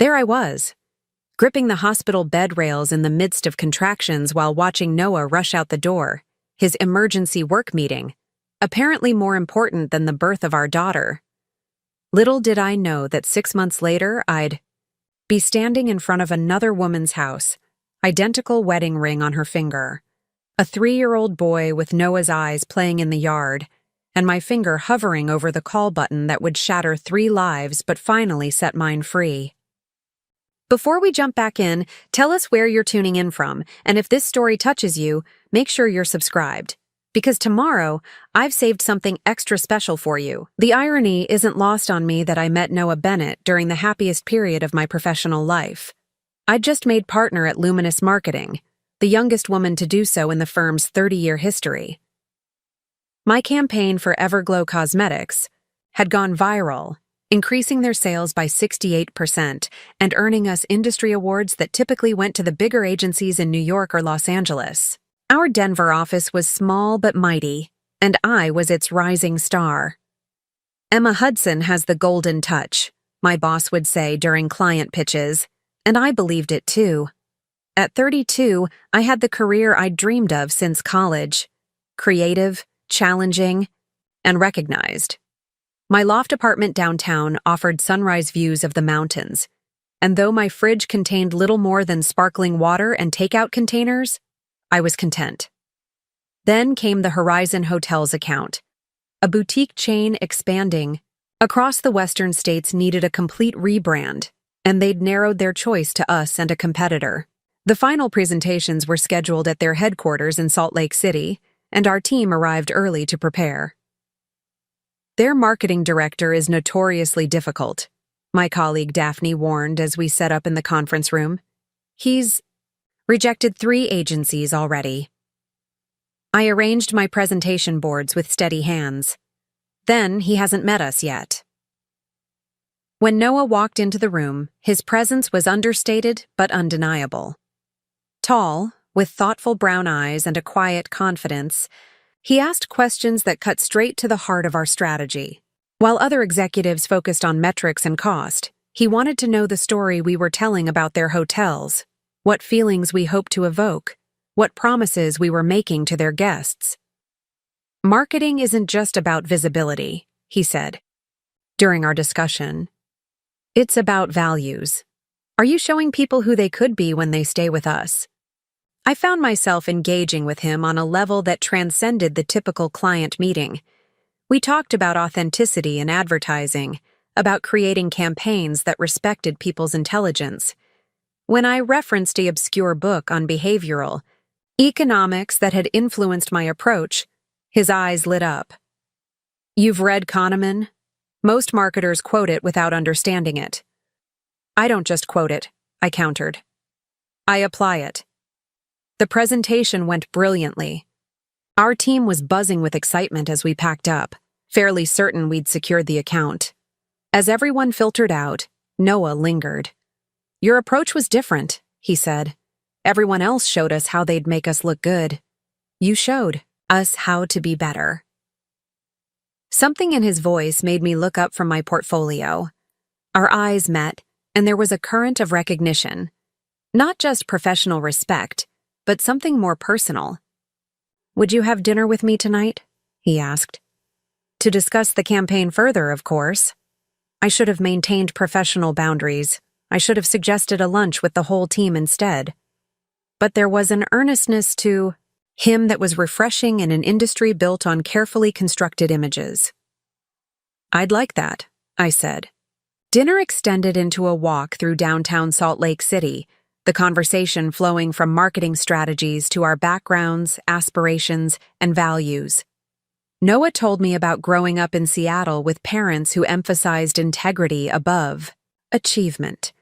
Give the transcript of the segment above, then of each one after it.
There I was, gripping the hospital bed rails in the midst of contractions while watching Noah rush out the door, his emergency work meeting, apparently more important than the birth of our daughter. Little did I know that 6 months later I'd be standing in front of another woman's house, identical wedding ring on her finger, a 3-year-old boy with Noah's eyes playing in the yard, and my finger hovering over the call button that would shatter 3 lives but finally set mine free. Before we jump back in, tell us where you're tuning in from, and if this story touches you, make sure you're subscribed. Because tomorrow, I've saved something extra special for you. The irony isn't lost on me that I met Noah Bennett during the happiest period of my professional life. I'd just made partner at Luminous Marketing, the youngest woman to do so in the firm's 30-year history. My campaign for Everglow Cosmetics had gone viral, increasing their sales by 68% and earning us industry awards that typically went to the bigger agencies in New York or Los Angeles. Our Denver office was small but mighty, and I was its rising star. Emma Hudson has the golden touch, my boss would say during client pitches, and I believed it too. At 32, I had the career I'd dreamed of since college: creative, challenging, and recognized. My loft apartment downtown offered sunrise views of the mountains, and though my fridge contained little more than sparkling water and takeout containers, I was content. Then came the Horizon Hotels account. A boutique chain expanding across the western states needed a complete rebrand, and they'd narrowed their choice to us and a competitor. The final presentations were scheduled at their headquarters in Salt Lake City, and our team arrived early to prepare. Their marketing director is notoriously difficult, my colleague Daphne warned as we set up in the conference room. He's rejected 3 agencies already. I arranged my presentation boards with steady hands. Then he hasn't met us yet. When Noah walked into the room, his presence was understated but undeniable. Tall, with thoughtful brown eyes and a quiet confidence, he asked questions that cut straight to the heart of our strategy. While other executives focused on metrics and cost, he wanted to know the story we were telling about their hotels, what feelings we hoped to evoke, what promises we were making to their guests. Marketing isn't just about visibility, he said. During our discussion, it's about values. Are you showing people who they could be when they stay with us? I found myself engaging with him on a level that transcended the typical client meeting. We talked about authenticity in advertising, about creating campaigns that respected people's intelligence. When I referenced an obscure book on behavioral economics that had influenced my approach, his eyes lit up. You've read Kahneman? Most marketers quote it without understanding it. I don't just quote it, I countered. I apply it. The presentation went brilliantly. Our team was buzzing with excitement as we packed up, fairly certain we'd secured the account. As everyone filtered out, Noah lingered. Your approach was different, he said. Everyone else showed us how they'd make us look good. You showed us how to be better. Something in his voice made me look up from my portfolio. Our eyes met, and there was a current of recognition. Not just professional respect, but something more personal. Would you have dinner with me tonight? He asked. To discuss the campaign further, of course. I should have maintained professional boundaries. I should have suggested a lunch with the whole team instead. But there was an earnestness to him that was refreshing in an industry built on carefully constructed images. I'd like that, I said. Dinner extended into a walk through downtown Salt Lake City, the conversation flowing from marketing strategies to our backgrounds, aspirations, and values. Noah told me about growing up in Seattle with parents who emphasized integrity above achievement.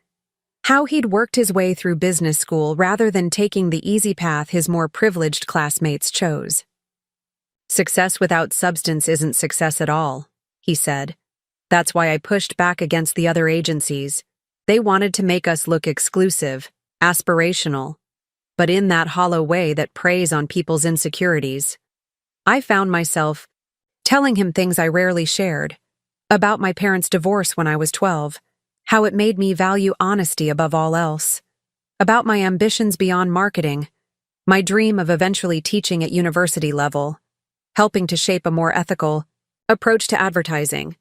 How he'd worked his way through business school rather than taking the easy path his more privileged classmates chose. Success without substance isn't success at all, he said. That's why I pushed back against the other agencies. They wanted to make us look exclusive, aspirational, but in that hollow way that preys on people's insecurities. I found myself telling him things I rarely shared, about my parents' divorce when I was 12, how it made me value honesty above all else, about my ambitions beyond marketing, my dream of eventually teaching at university level, helping to shape a more ethical approach to advertising.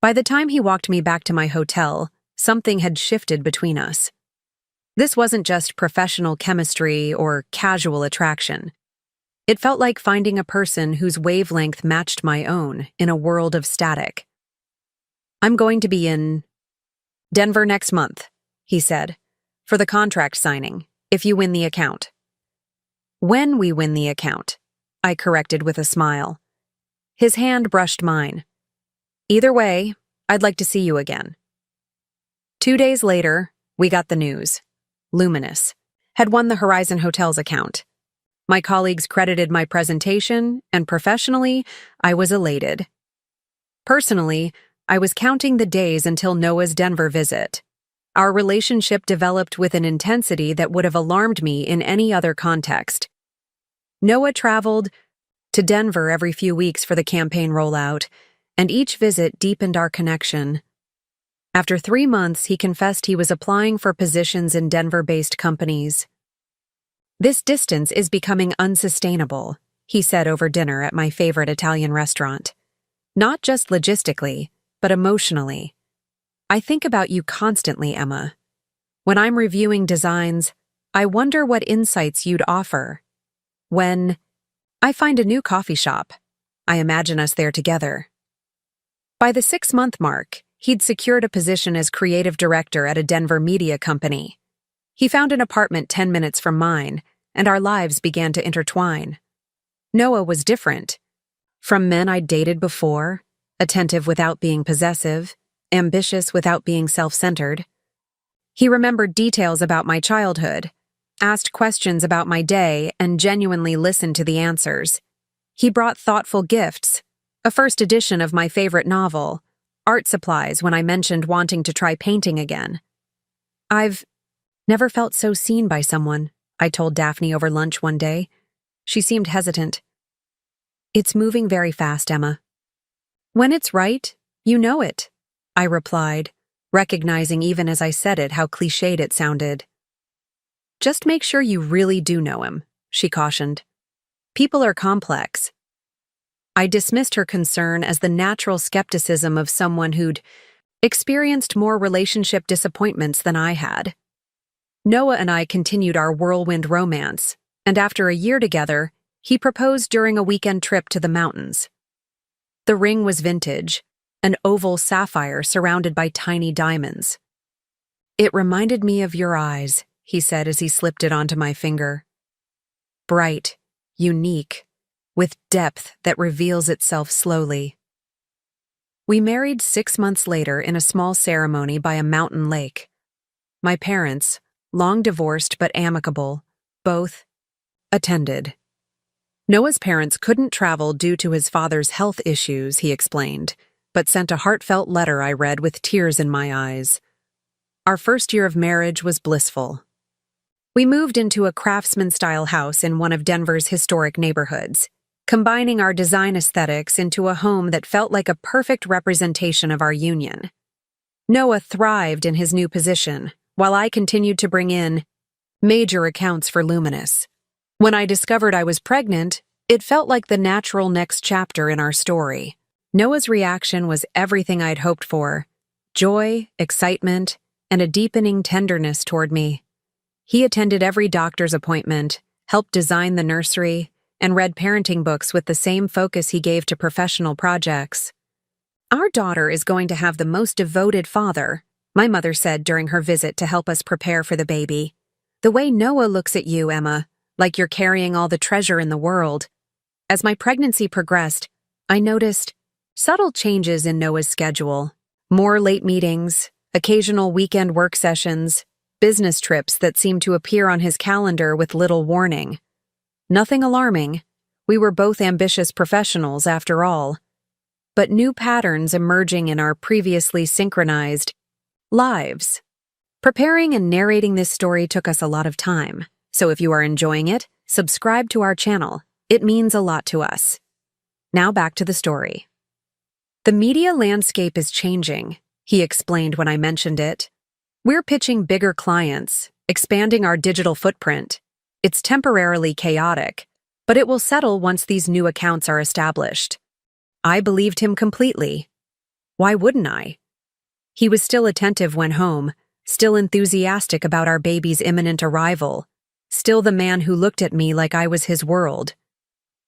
By the time he walked me back to my hotel, something had shifted between us. This wasn't just professional chemistry or casual attraction. It felt like finding a person whose wavelength matched my own in a world of static. "I'm going to be in Denver next month," he said, "for the contract signing, if you win the account." "When we win the account," I corrected with a smile. His hand brushed mine. "Either way, I'd like to see you again." 2 days later, we got the news. Luminous had won the Horizon Hotels account. My colleagues credited my presentation, and professionally, I was elated. Personally, I was counting the days until Noah's Denver visit. Our relationship developed with an intensity that would have alarmed me in any other context. Noah traveled to Denver every few weeks for the campaign rollout, and each visit deepened our connection. After 3 months, he confessed he was applying for positions in Denver-based companies. "This distance is becoming unsustainable," he said over dinner at my favorite Italian restaurant. "Not just logistically, but emotionally. I think about you constantly, Emma. When I'm reviewing designs, I wonder what insights you'd offer. When I find a new coffee shop, I imagine us there together." By the 6-month mark, he'd secured a position as creative director at a Denver media company. He found an apartment 10 minutes from mine, and our lives began to intertwine. Noah was different. From men I'd dated before, attentive without being possessive, ambitious without being self-centered. He remembered details about my childhood, asked questions about my day, and genuinely listened to the answers. He brought thoughtful gifts, a first edition of my favorite novel, art supplies when I mentioned wanting to try painting again. "I've never felt so seen by someone," I told Daphne over lunch one day. She seemed hesitant. "It's moving very fast, Emma." "When it's right, you know it," I replied, recognizing even as I said it how cliched it sounded. "Just make sure you really do know him," she cautioned. "People are complex." I dismissed her concern as the natural skepticism of someone who'd experienced more relationship disappointments than I had. Noah and I continued our whirlwind romance, and after a year together, he proposed during a weekend trip to the mountains. The ring was vintage, an oval sapphire surrounded by tiny diamonds. "It reminded me of your eyes," he said as he slipped it onto my finger. "Bright, unique, with depth that reveals itself slowly." We married 6 months later in a small ceremony by a mountain lake. My parents, long divorced but amicable, both attended. Noah's parents couldn't travel due to his father's health issues, he explained, but sent a heartfelt letter I read with tears in my eyes. Our first year of marriage was blissful. We moved into a craftsman-style house in one of Denver's historic neighborhoods, combining our design aesthetics into a home that felt like a perfect representation of our union. Noah thrived in his new position, while I continued to bring in major accounts for Luminous. When I discovered I was pregnant, it felt like the natural next chapter in our story. Noah's reaction was everything I'd hoped for: joy, excitement, and a deepening tenderness toward me. He attended every doctor's appointment, helped design the nursery, and read parenting books with the same focus he gave to professional projects. "Our daughter is going to have the most devoted father," my mother said during her visit to help us prepare for the baby. "The way Noah looks at you, Emma, like you're carrying all the treasure in the world." As my pregnancy progressed, I noticed subtle changes in Noah's schedule. More late meetings, occasional weekend work sessions, business trips that seemed to appear on his calendar with little warning. Nothing alarming. We were both ambitious professionals, after all. But new patterns emerging in our previously synchronized lives. Preparing and narrating this story took us a lot of time, so if you are enjoying it, subscribe to our channel. It means a lot to us. Now back to the story. "The media landscape is changing," he explained when I mentioned it. We're pitching bigger clients, expanding our digital footprint. It's temporarily chaotic, but it will settle once these new accounts are established. I believed him completely. Why wouldn't I? He was still attentive when home, still enthusiastic about our baby's imminent arrival, still the man who looked at me like I was his world.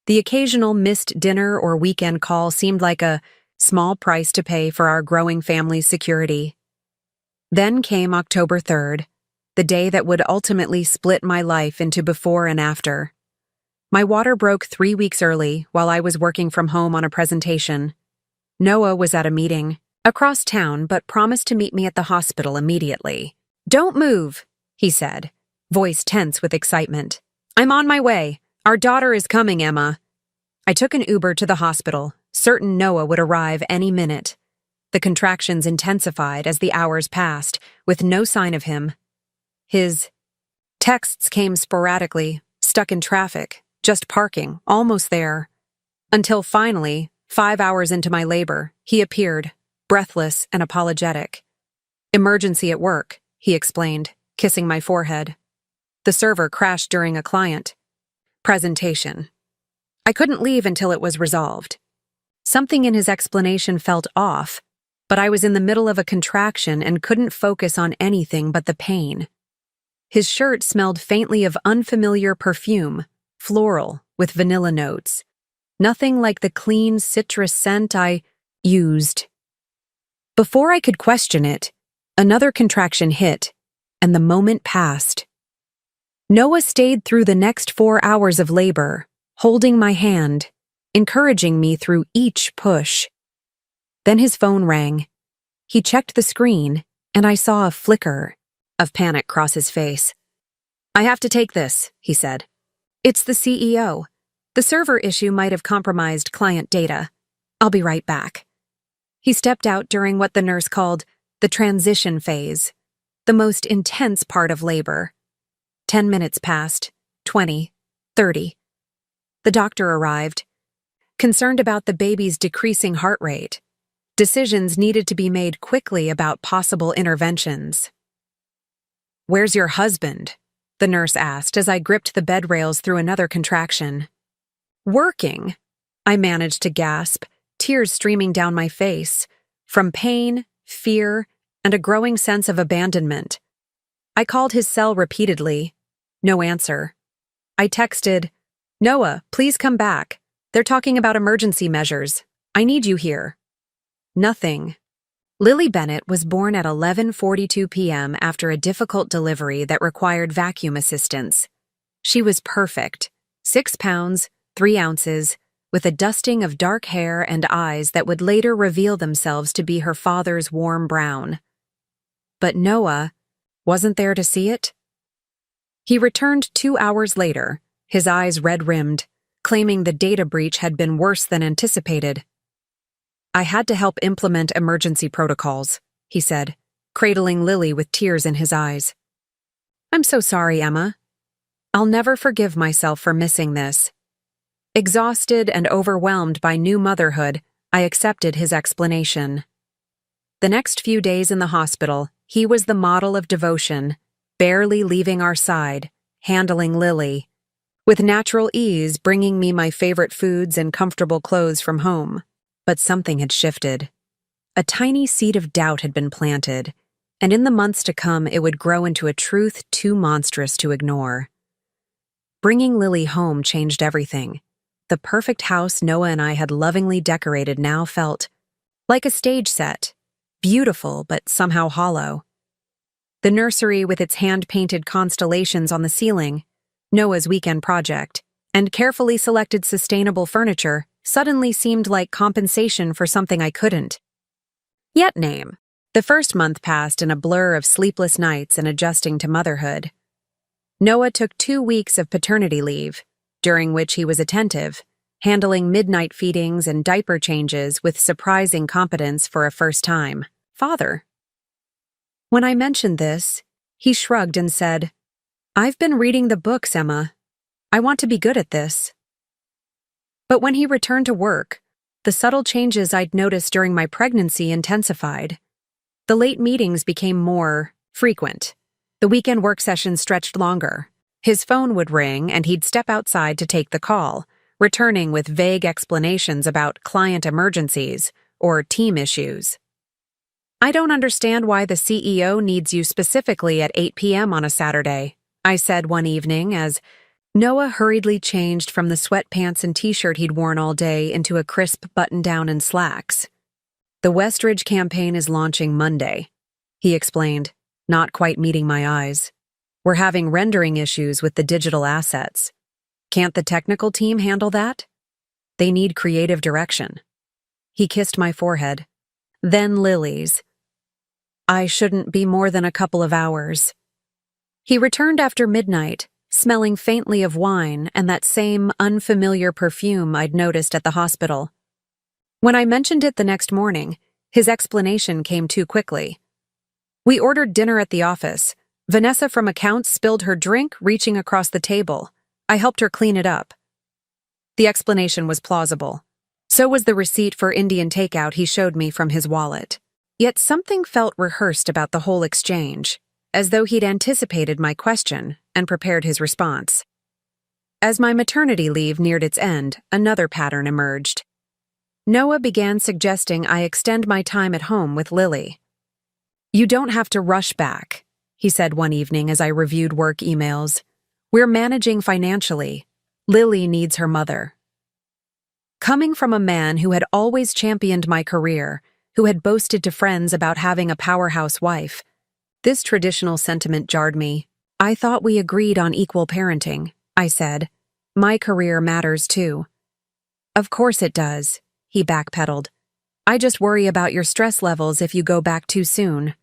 The occasional missed dinner or weekend call seemed like a small price to pay for our growing family's security. Then came October 3rd, the day that would ultimately split my life into before and after. My water broke 3 weeks early while I was working from home on a presentation. Noah was at a meeting across town but promised to meet me at the hospital immediately. "Don't move," he said, voice tense with excitement. "I'm on my way. Our daughter is coming, Emma." I took an Uber to the hospital, certain Noah would arrive any minute. The contractions intensified as the hours passed, with no sign of him. His texts came sporadically, stuck in traffic, just parking, almost there. Until finally, 5 hours into my labor, he appeared, breathless and apologetic. "Emergency at work," he explained, kissing my forehead. "The server crashed during a client presentation. I couldn't leave until it was resolved." Something in his explanation felt off, but I was in the middle of a contraction and couldn't focus on anything but the pain. His shirt smelled faintly of unfamiliar perfume, floral, with vanilla notes. Nothing like the clean citrus scent I used. Before I could question it, another contraction hit, and the moment passed. Noah stayed through the next 4 hours of labor, holding my hand, encouraging me through each push. Then his phone rang. He checked the screen, and I saw a flicker of panic cross his face. "I have to take this," he said. "It's the CEO. The server issue might have compromised client data. I'll be right back." He stepped out during what the nurse called the transition phase, the most intense part of labor. 10 minutes passed, 20, 30. The doctor arrived, concerned about the baby's decreasing heart rate. Decisions needed to be made quickly about possible interventions. "Where's your husband?" the nurse asked as I gripped the bed rails through another contraction. "Working," I managed to gasp, tears streaming down my face, from pain, fear, and a growing sense of abandonment. I called his cell repeatedly. No answer. I texted, "Noah, please come back. They're talking about emergency measures. I need you here." Nothing. Lily Bennett was born at 11:42 p.m. after a difficult delivery that required vacuum assistance. She was perfect, 6 pounds, 3 ounces, with a dusting of dark hair and eyes that would later reveal themselves to be her father's warm brown. But Noah wasn't there to see it. He returned 2 hours later, his eyes red-rimmed, claiming the data breach had been worse than anticipated. "I had to help implement emergency protocols," he said, cradling Lily with tears in his eyes. "I'm so sorry, Emma. I'll never forgive myself for missing this." Exhausted and overwhelmed by new motherhood, I accepted his explanation. The next few days in the hospital, he was the model of devotion, barely leaving our side, handling Lily, with natural ease bringing me my favorite foods and comfortable clothes from home. But something had shifted. A tiny seed of doubt had been planted, and in the months to come it would grow into a truth too monstrous to ignore. Bringing Lily home changed everything. The perfect house Noah and I had lovingly decorated now felt like a stage set, beautiful but somehow hollow. The nursery with its hand-painted constellations on the ceiling, Noah's weekend project, and carefully selected sustainable furniture suddenly seemed like compensation for something I couldn't yet name. The first month passed in a blur of sleepless nights and adjusting to motherhood. Noah took 2 weeks of paternity leave, during which he was attentive, handling midnight feedings and diaper changes with surprising competence for a first-time father. When I mentioned this, he shrugged and said, "I've been reading the books, Emma. I want to be good at this." But when he returned to work, the subtle changes I'd noticed during my pregnancy intensified. The late meetings became more Frequent. The weekend work sessions stretched longer. His phone would ring and he'd step outside to take the call, returning with vague explanations about client emergencies or team issues. "I don't understand why the CEO needs you specifically at 8 p.m. on a Saturday," I said one evening as Noah hurriedly changed from the sweatpants and t-shirt he'd worn all day into a crisp button-down and slacks. "The Westridge campaign is launching Monday," he explained, not quite meeting my eyes. "We're having rendering issues with the digital assets. Can't the technical team handle that? They need creative direction." He kissed my forehead. "Then Lily's. I shouldn't be more than a couple of hours." He returned after midnight, smelling faintly of wine and that same unfamiliar perfume I'd noticed at the hospital. When I mentioned it the next morning, his explanation came too quickly. "We ordered dinner at the office. Vanessa from accounts spilled her drink, reaching across the table. I helped her clean it up." The explanation was plausible. So was the receipt for Indian takeout he showed me from his wallet. Yet something felt rehearsed about the whole exchange, as though he'd anticipated my question and prepared his response. As my maternity leave neared its end, another pattern emerged. Noah began suggesting I extend my time at home with Lily. "You don't have to rush back," he said one evening as I reviewed work emails. "We're managing financially. Lily needs her mother." Coming from a man who had always championed my career, who had boasted to friends about having a powerhouse wife, this traditional sentiment jarred me. "I thought we agreed on equal parenting," I said. "My career matters too." "Of course it does," he backpedaled. "I just worry about your stress levels if you go back too soon."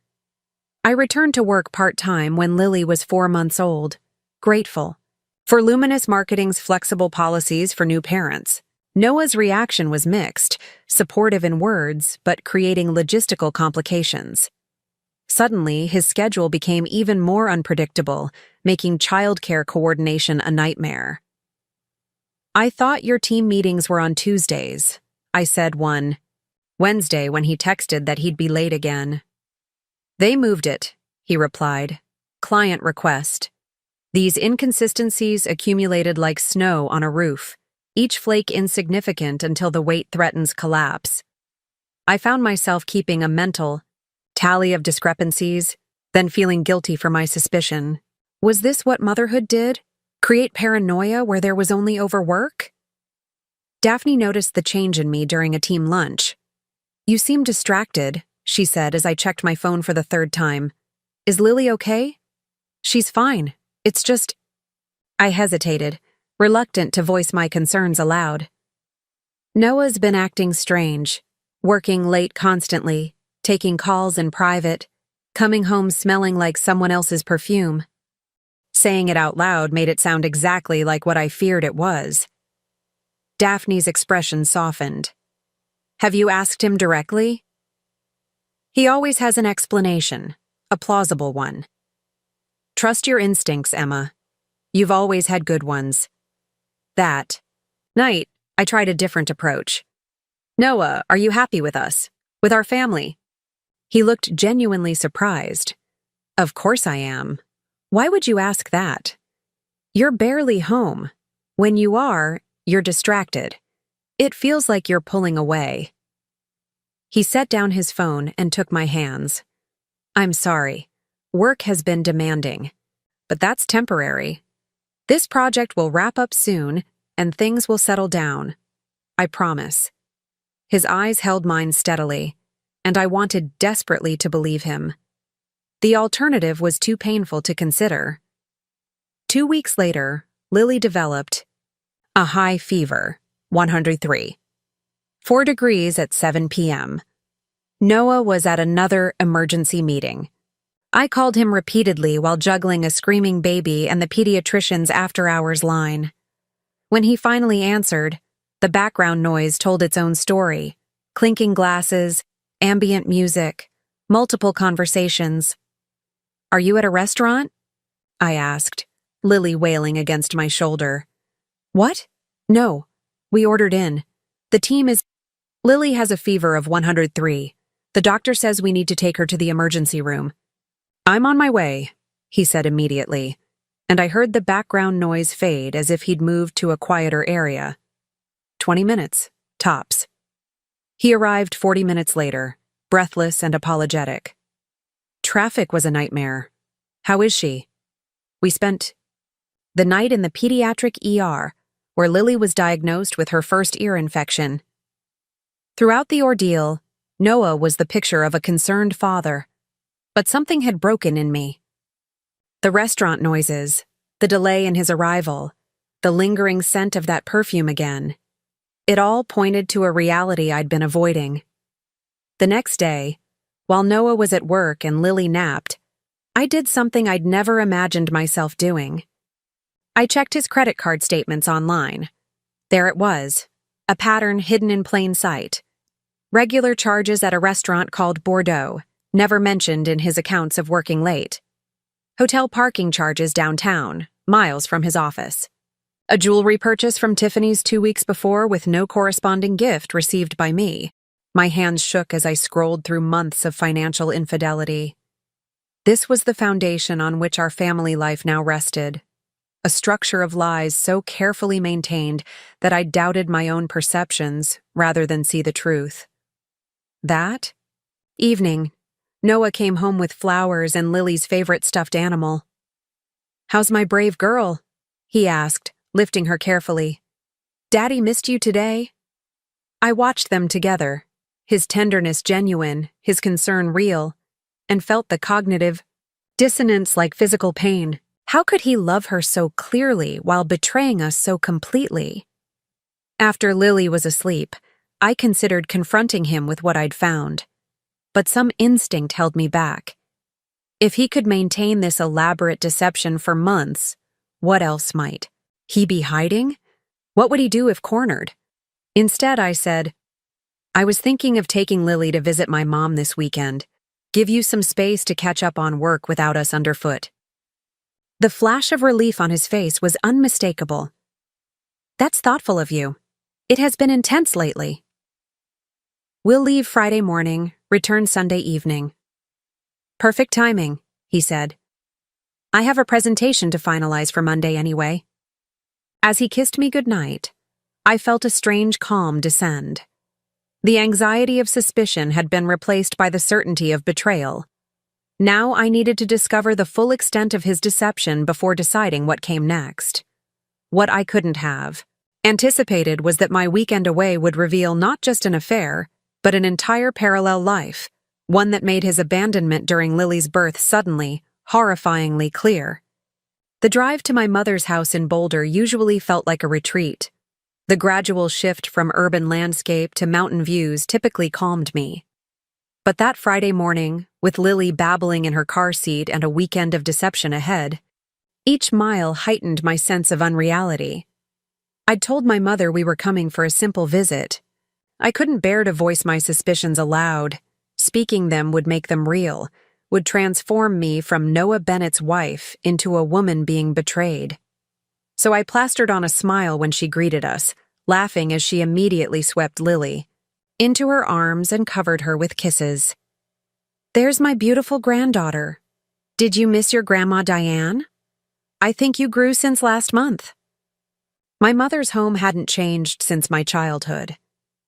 I returned to work part-time when Lily was 4 months old, grateful. For Luminous Marketing's flexible policies for new parents, Noah's reaction was mixed, supportive in words, but creating logistical complications. Suddenly, his schedule became even more unpredictable, making childcare coordination a nightmare. "I thought your team meetings were on Tuesdays," I said one Wednesday when he texted that he'd be late again. "They moved it," he replied. "Client request." These inconsistencies accumulated like snow on a roof, each flake insignificant until the weight threatens collapse. I found myself keeping a mental tally of discrepancies, then feeling guilty for my suspicion. Was this what motherhood did? Create paranoia where there was only overwork? Daphne noticed the change in me during a team lunch. "You seem distracted," she said as I checked my phone for the third time. "Is Lily okay?" "She's fine. It's just—" I hesitated, reluctant to voice my concerns aloud. "Noah's been acting strange, working late constantly, taking calls in private, coming home smelling like someone else's perfume." Saying it out loud made it sound exactly like what I feared it was. Daphne's expression softened. "Have you asked him directly?" "He always has an explanation, a plausible one." "Trust your instincts, Emma. You've always had good ones." That night, I tried a different approach. "Noah, are you happy with us? With our family?" He looked genuinely surprised. "Of course I am. Why would you ask that? You're barely home. When you are, you're distracted. It feels like you're pulling away." He set down his phone and took my hands. "I'm sorry. Work has been demanding. But that's temporary. This project will wrap up soon, and things will settle down. I promise." His eyes held mine steadily, and I wanted desperately to believe him. The alternative was too painful to consider. 2 weeks later, Lily developed a high fever, 103. 4 degrees at 7 p.m. Noah was at another emergency meeting. I called him repeatedly while juggling a screaming baby and the pediatrician's after-hours line. When he finally answered, the background noise told its own story. Clinking glasses, ambient music, multiple conversations. "Are you at a restaurant?" I asked, Lily wailing against my shoulder. "What? No. We ordered in. The team is—" "Lily has a fever of 103. The doctor says we need to take her to the emergency room." "I'm on my way," he said immediately, and I heard the background noise fade as if he'd moved to a quieter area. 20 minutes, tops. He arrived 40 minutes later, breathless and apologetic. "Traffic was a nightmare. How is she?" We spent the night in the pediatric ER, where Lily was diagnosed with her first ear infection. Throughout the ordeal, Noah was the picture of a concerned father. But something had broken in me. The restaurant noises, the delay in his arrival, the lingering scent of that perfume again. It all pointed to a reality I'd been avoiding. The next day, while Noah was at work and Lily napped, I did something I'd never imagined myself doing. I checked his credit card statements online. There it was, a pattern hidden in plain sight. Regular charges at a restaurant called Bordeaux, never mentioned in his accounts of working late. Hotel parking charges downtown, miles from his office. A jewelry purchase from Tiffany's 2 weeks before with no corresponding gift received by me. My hands shook as I scrolled through months of financial infidelity. This was the foundation on which our family life now rested. A structure of lies so carefully maintained that I doubted my own perceptions rather than see the truth. That evening, Noah came home with flowers and Lily's favorite stuffed animal. "How's my brave girl?" he asked, lifting her carefully. "Daddy missed you today?" I watched them together, his tenderness genuine, his concern real, and felt the cognitive dissonance like physical pain. How could he love her so clearly while betraying us so completely? After Lily was asleep, I considered confronting him with what I'd found. But some instinct held me back. If he could maintain this elaborate deception for months, what else might he be hiding? What would he do if cornered? Instead, I said, "I was thinking of taking Lily to visit my mom this weekend. Give you some space to catch up on work without us underfoot." The flash of relief on his face was unmistakable. "That's thoughtful of you. It has been intense lately." "We'll leave Friday morning, return Sunday evening." "Perfect timing," he said. "I have a presentation to finalize for Monday anyway." As he kissed me goodnight, I felt a strange calm descend. The anxiety of suspicion had been replaced by the certainty of betrayal. Now I needed to discover the full extent of his deception before deciding what came next. What I couldn't have anticipated was that my weekend away would reveal not just an affair, but an entire parallel life, one that made his abandonment during Lily's birth suddenly, horrifyingly clear. The drive to my mother's house in Boulder usually felt like a retreat. The gradual shift from urban landscape to mountain views typically calmed me. But that Friday morning, with Lily babbling in her car seat and a weekend of deception ahead, each mile heightened my sense of unreality. I'd told my mother we were coming for a simple visit. I couldn't bear to voice my suspicions aloud. Speaking them would make them real, would transform me from Noah Bennett's wife into a woman being betrayed. So I plastered on a smile when she greeted us, laughing as she immediately swept Lily into her arms and covered her with kisses. "There's my beautiful granddaughter. Did you miss your Grandma Diane? I think you grew since last month." My mother's home hadn't changed since my childhood.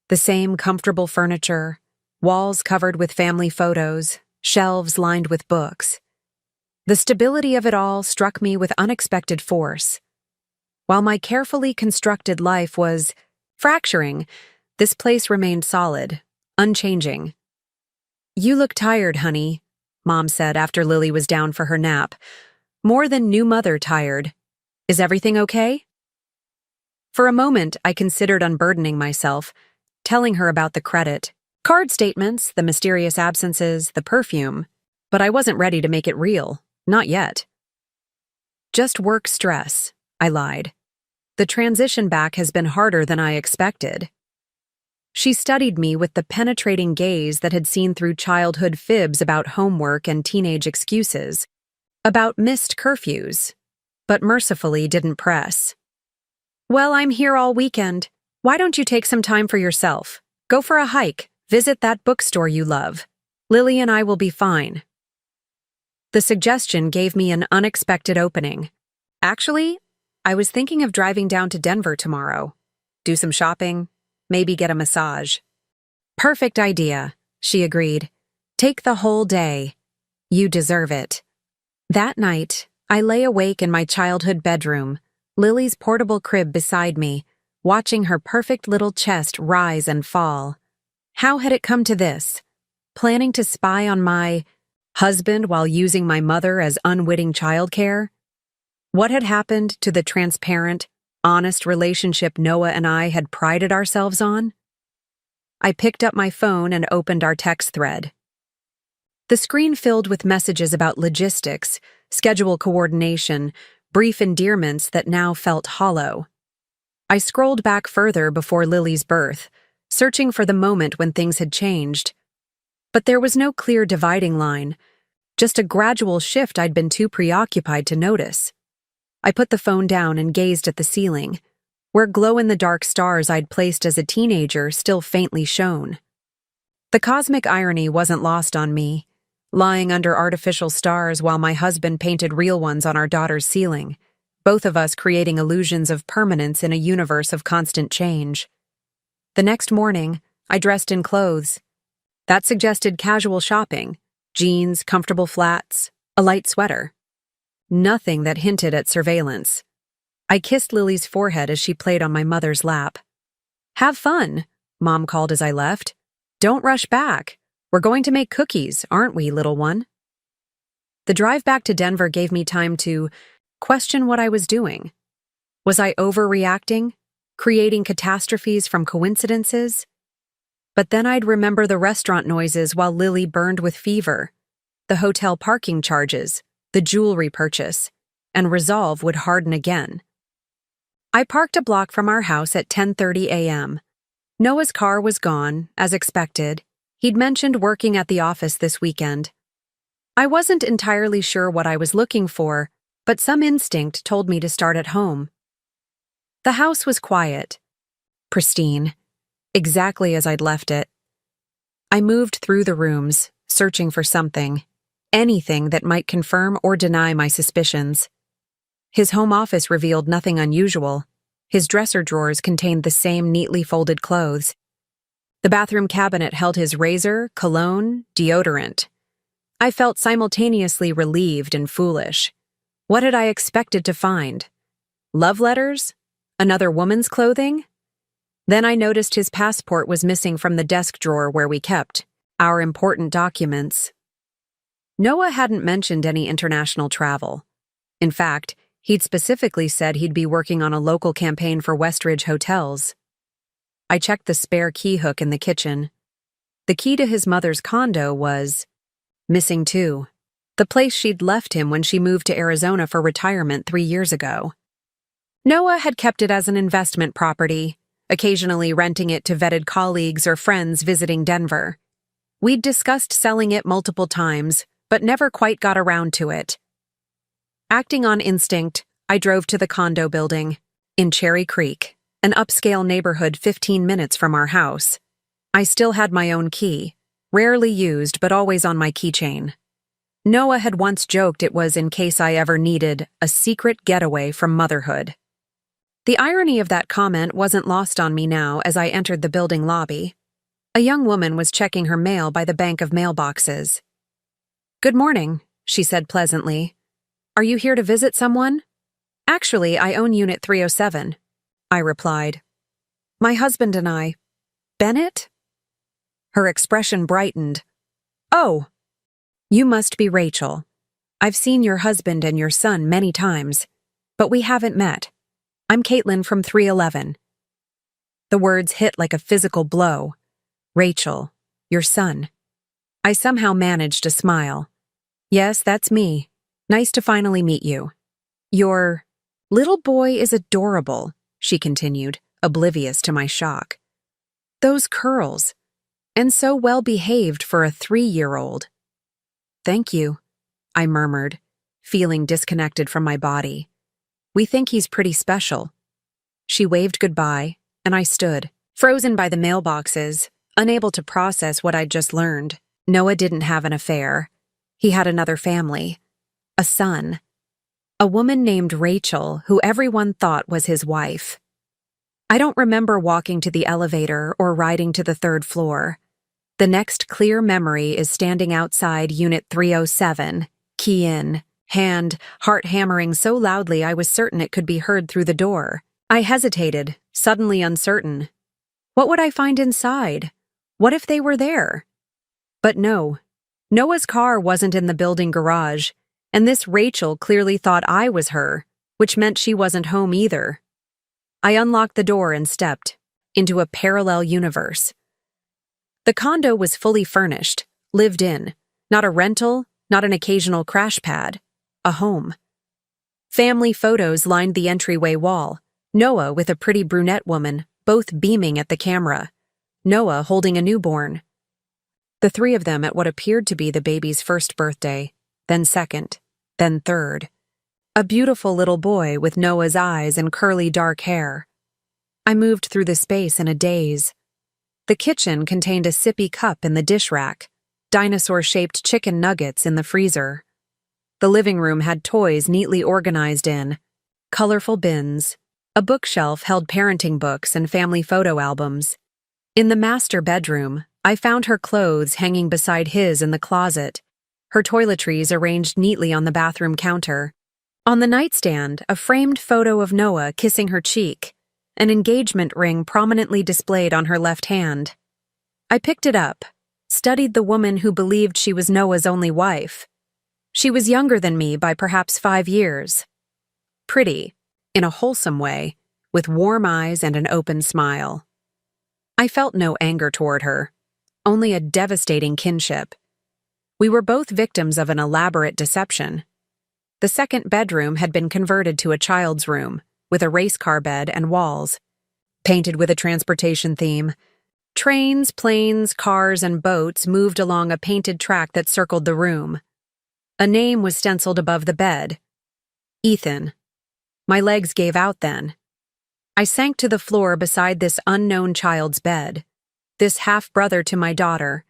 The same comfortable furniture, walls covered with family photos, shelves lined with books. The stability of it all struck me with unexpected force. While my carefully constructed life was fracturing, this place remained solid, unchanging. "You look tired, honey," Mom said after Lily was down for her nap. "More than new mother tired. Is everything okay?" For a moment, I considered unburdening myself, telling her about the credit card statements, the mysterious absences, the perfume, but I wasn't ready to make it real, not yet. "Just work stress," I lied. "The transition back has been harder than I expected." She studied me with the penetrating gaze that had seen through childhood fibs about homework and teenage excuses, about missed curfews, but mercifully didn't press. "Well, I'm here all weekend. Why don't you take some time for yourself? Go for a hike, visit that bookstore you love. Lily and I will be fine." The suggestion gave me an unexpected opening. Actually, I was thinking of driving down to Denver tomorrow. Do some shopping, maybe get a massage. Perfect idea, she agreed. Take the whole day. You deserve it. That night, I lay awake in my childhood bedroom, Lily's portable crib beside me, watching her perfect little chest rise and fall. How had it come to this? Planning to spy on my husband while using my mother as unwitting childcare? What had happened to the transparent, honest relationship Noah and I had prided ourselves on? I picked up my phone and opened our text thread. The screen filled with messages about logistics, schedule coordination, brief endearments that now felt hollow. I scrolled back further before Lily's birth, searching for the moment when things had changed. But there was no clear dividing line, just a gradual shift I'd been too preoccupied to notice. I put the phone down and gazed at the ceiling, where glow-in-the-dark stars I'd placed as a teenager still faintly shone. The cosmic irony wasn't lost on me, lying under artificial stars while my husband painted real ones on our daughter's ceiling, both of us creating illusions of permanence in a universe of constant change. The next morning, I dressed in clothes. That suggested casual shopping, jeans, comfortable flats, a light sweater. Nothing that hinted at surveillance. I kissed Lily's forehead as she played on my mother's lap. "Have fun," Mom called as I left. "Don't rush back. We're going to make cookies, aren't we, little one?" The drive back to Denver gave me time to question what I was doing. Was I overreacting, creating catastrophes from coincidences? But then I'd remember the restaurant noises while Lily burned with fever, the hotel parking charges, the jewelry purchase, and resolve would harden again. I parked a block from our house at 10:30 a.m. Noah's car was gone, as expected. He'd mentioned working at the office this weekend. I wasn't entirely sure what I was looking for, but some instinct told me to start at home. The house was quiet, pristine, exactly as I'd left it. I moved through the rooms, searching for something, anything that might confirm or deny my suspicions. His home office revealed nothing unusual. His dresser drawers contained the same neatly folded clothes. The bathroom cabinet held his razor, cologne, deodorant. I felt simultaneously relieved and foolish. What had I expected to find? Love letters? Another woman's clothing? Then I noticed his passport was missing from the desk drawer where we kept our important documents. Noah hadn't mentioned any international travel. In fact, he'd specifically said he'd be working on a local campaign for Westridge hotels. I checked the spare key hook in the kitchen. The key to his mother's condo was missing too, the place she'd left him when she moved to Arizona for retirement 3 years ago. Noah had kept it as an investment property, occasionally renting it to vetted colleagues or friends visiting Denver. We'd discussed selling it multiple times, but never quite got around to it. Acting on instinct, I drove to the condo building in Cherry Creek, an upscale neighborhood 15 minutes from our house. I still had my own key, rarely used but always on my keychain. Noah had once joked it was in case I ever needed a secret getaway from motherhood. The irony of that comment wasn't lost on me now as I entered the building lobby. A young woman was checking her mail by the bank of mailboxes. "Good morning," she said pleasantly. "Are you here to visit someone?" "Actually, I own Unit 307, I replied. "My husband and I." "Bennett?" Her expression brightened. "Oh, you must be Rachel. I've seen your husband and your son many times, but we haven't met. I'm Caitlin from 311. The words hit like a physical blow. Rachel, your son. I somehow managed to smile. "Yes, that's me. Nice to finally meet you." "Your little boy is adorable," she continued, oblivious to my shock. "Those curls. And so well-behaved for a 3-year-old. "Thank you," I murmured, feeling disconnected from my body. "We think he's pretty special." She waved goodbye, and I stood, frozen by the mailboxes, unable to process what I'd just learned. Noah didn't have an affair. He had another family, a son. A woman named Rachel, who everyone thought was his wife. I don't remember walking to the elevator or riding to the third floor. The next clear memory is standing outside Unit 307, key in, hand, heart hammering so loudly I was certain it could be heard through the door. I hesitated, suddenly uncertain. What would I find inside? What if they were there? But no. Noah's car wasn't in the building garage, and this Rachel clearly thought I was her, which meant she wasn't home either. I unlocked the door and stepped into a parallel universe. The condo was fully furnished, lived in, not a rental, not an occasional crash pad, a home. Family photos lined the entryway wall, Noah with a pretty brunette woman, both beaming at the camera, Noah holding a newborn. The three of them at what appeared to be the baby's first birthday, then second, then third. A beautiful little boy with Noah's eyes and curly dark hair. I moved through the space in a daze. The kitchen contained a sippy cup in the dish rack, dinosaur-shaped chicken nuggets in the freezer. The living room had toys neatly organized in colorful bins. A bookshelf held parenting books and family photo albums. In the master bedroom, I found her clothes hanging beside his in the closet, her toiletries arranged neatly on the bathroom counter. On the nightstand, a framed photo of Noah kissing her cheek, an engagement ring prominently displayed on her left hand. I picked it up, studied the woman who believed she was Noah's only wife. She was younger than me by perhaps 5 years. Pretty, in a wholesome way, with warm eyes and an open smile. I felt no anger toward her, only a devastating kinship. We were both victims of an elaborate deception. The second bedroom had been converted to a child's room, with a race car bed and walls, painted with a transportation theme. Trains, planes, cars, and boats moved along a painted track that circled the room. A name was stenciled above the bed. Ethan. My legs gave out then. I sank to the floor beside this unknown child's bed, this half-brother to my daughter,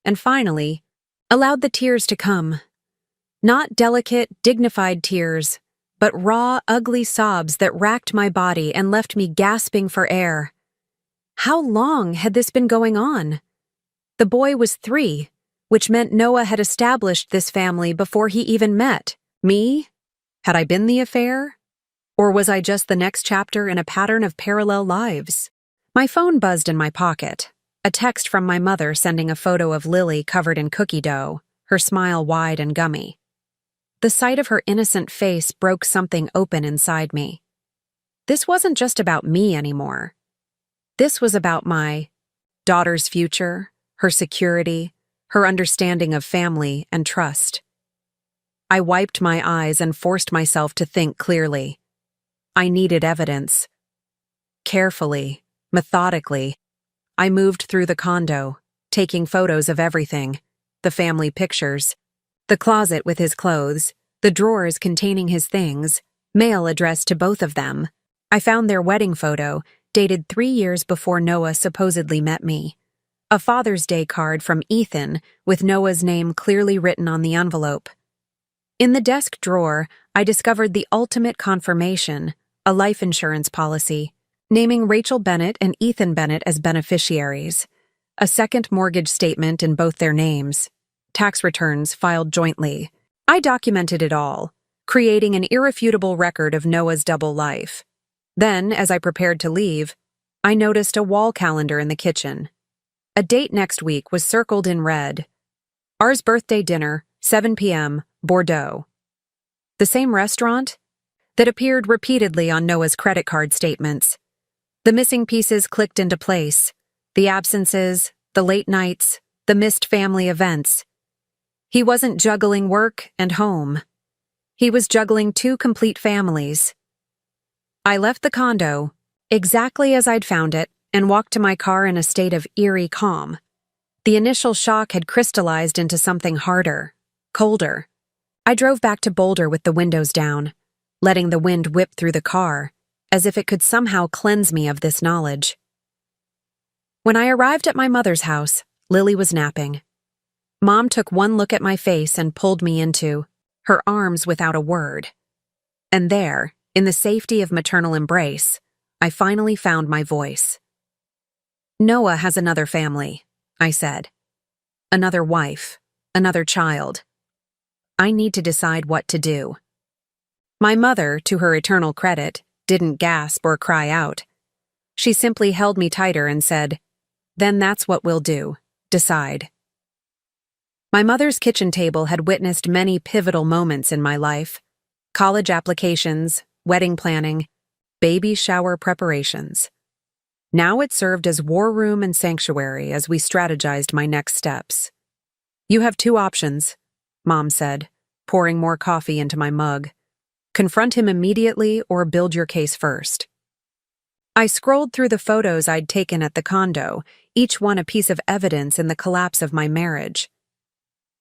and finally, allowed the tears to come. Not delicate, dignified tears, but raw, ugly sobs that racked my body and left me gasping for air. How long had this been going on? The boy was 3, which meant Noah had established this family before he even met me. Had I been the affair? Or was I just the next chapter in a pattern of parallel lives? My phone buzzed in my pocket, a text from my mother sending a photo of Lily covered in cookie dough, her smile wide and gummy. The sight of her innocent face broke something open inside me. This wasn't just about me anymore. This was about my daughter's future, her security, her understanding of family and trust. I wiped my eyes and forced myself to think clearly. I needed evidence. Carefully, methodically, I moved through the condo, taking photos of everything, the family pictures, the closet with his clothes, the drawers containing his things, mail addressed to both of them. I found their wedding photo, dated 3 years before Noah supposedly met me. A Father's Day card from Ethan with Noah's name clearly written on the envelope. In the desk drawer, I discovered the ultimate confirmation, a life insurance policy, naming Rachel Bennett and Ethan Bennett as beneficiaries, a second mortgage statement in both their names, tax returns filed jointly. I documented it all, creating an irrefutable record of Noah's double life. Then, as I prepared to leave, I noticed a wall calendar in the kitchen. A date next week was circled in red. Ours birthday dinner, 7 p.m., Bordeaux. The same restaurant? That appeared repeatedly on Noah's credit card statements. The missing pieces clicked into place. The absences, the late nights, the missed family events. He wasn't juggling work and home. He was juggling 2 complete families. I left the condo, exactly as I'd found it, and walked to my car in a state of eerie calm. The initial shock had crystallized into something harder, colder. I drove back to Boulder with the windows down, letting the wind whip through the car, as if it could somehow cleanse me of this knowledge. When I arrived at my mother's house, Lily was napping. Mom took one look at my face and pulled me into her arms without a word. And there, in the safety of maternal embrace, I finally found my voice. Noah has another family, I said. Another wife, another child. I need to decide what to do. My mother, to her eternal credit, didn't gasp or cry out. She simply held me tighter and said, "Then that's what we'll do. Decide." My mother's kitchen table had witnessed many pivotal moments in my life: college applications, wedding planning, baby shower preparations. Now it served as war room and sanctuary as we strategized my next steps. "You have two options," Mom said, pouring more coffee into my mug. "Confront him immediately or build your case first." I scrolled through the photos I'd taken at the condo, each one a piece of evidence in the collapse of my marriage.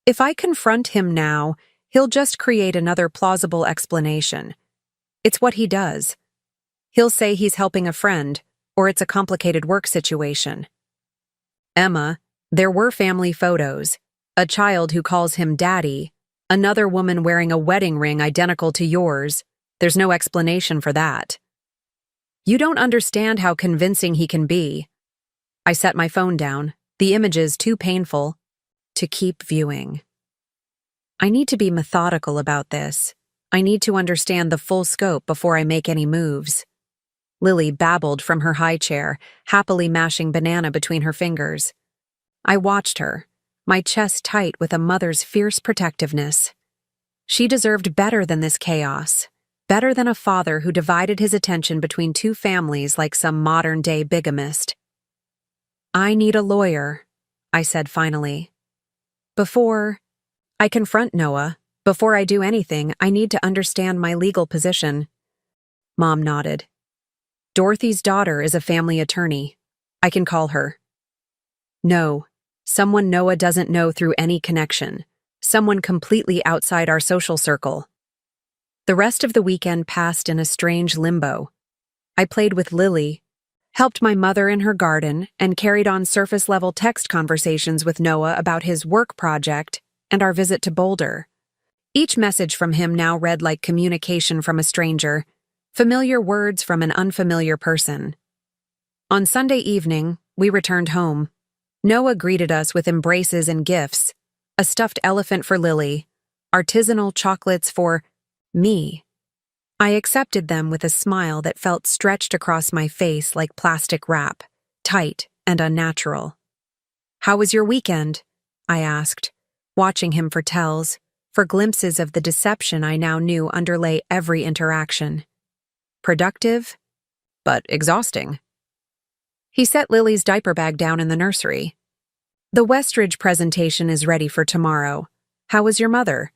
If I confront him now, he'll just create another plausible explanation. It's what he does. He'll say he's helping a friend, or it's a complicated work situation. Emma, there were family photos, a child who calls him daddy, another woman wearing a wedding ring identical to yours. There's no explanation for that. You don't understand how convincing he can be. I set my phone down, the images too painful to keep viewing. I need to be methodical about this. I need to understand the full scope before I make any moves. Lily babbled from her high chair, happily mashing banana between her fingers. I watched her, my chest tight with a mother's fierce protectiveness. She deserved better than this chaos, better than a father who divided his attention between two families like some modern-day bigamist. "I need a lawyer," I said finally. "Before I confront Noah, before I do anything, I need to understand my legal position." Mom nodded. "Dorothy's daughter is a family attorney. I can call her." "No, someone Noah doesn't know through any connection. Someone completely outside our social circle." The rest of the weekend passed in a strange limbo. I played with Lily, helped my mother in her garden, and carried on surface-level text conversations with Noah about his work project and our visit to Boulder. Each message from him now read like communication from a stranger, familiar words from an unfamiliar person. On Sunday evening, we returned home. Noah greeted us with embraces and gifts, a stuffed elephant for Lily, artisanal chocolates for me. I accepted them with a smile that felt stretched across my face like plastic wrap, tight and unnatural. "How was your weekend?" I asked, watching him for tells, for glimpses of the deception I now knew underlay every interaction. "Productive, but exhausting." He set Lily's diaper bag down in the nursery. "The Westridge presentation is ready for tomorrow. How was your mother?"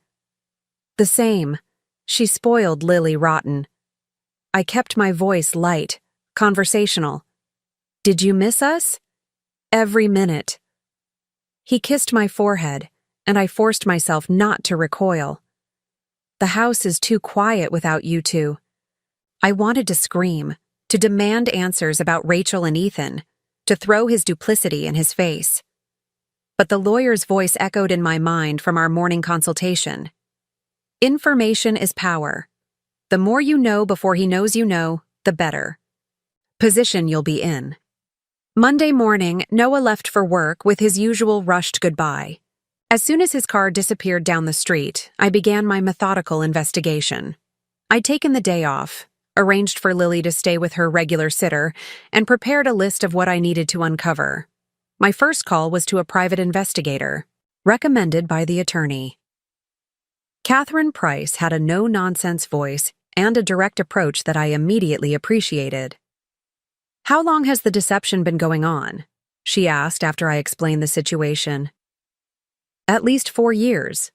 "The same. She spoiled Lily rotten." I kept my voice light, conversational. "Did you miss us?" "Every minute." He kissed my forehead, and I forced myself not to recoil. "The house is too quiet without you two." I wanted to scream, to demand answers about Rachel and Ethan, to throw his duplicity in his face. But the lawyer's voice echoed in my mind from our morning consultation. "Information is power. The more you know before he knows you know, the better. Position you'll be in." Monday morning, Noah left for work with his usual rushed goodbye. As soon as his car disappeared down the street, I began my methodical investigation. I'd taken the day off, arranged for Lily to stay with her regular sitter, and prepared a list of what I needed to uncover. My first call was to a private investigator, recommended by the attorney. Catherine Price had a no-nonsense voice and a direct approach that I immediately appreciated. "How long has the deception been going on?" she asked after I explained the situation. "At least 4 years.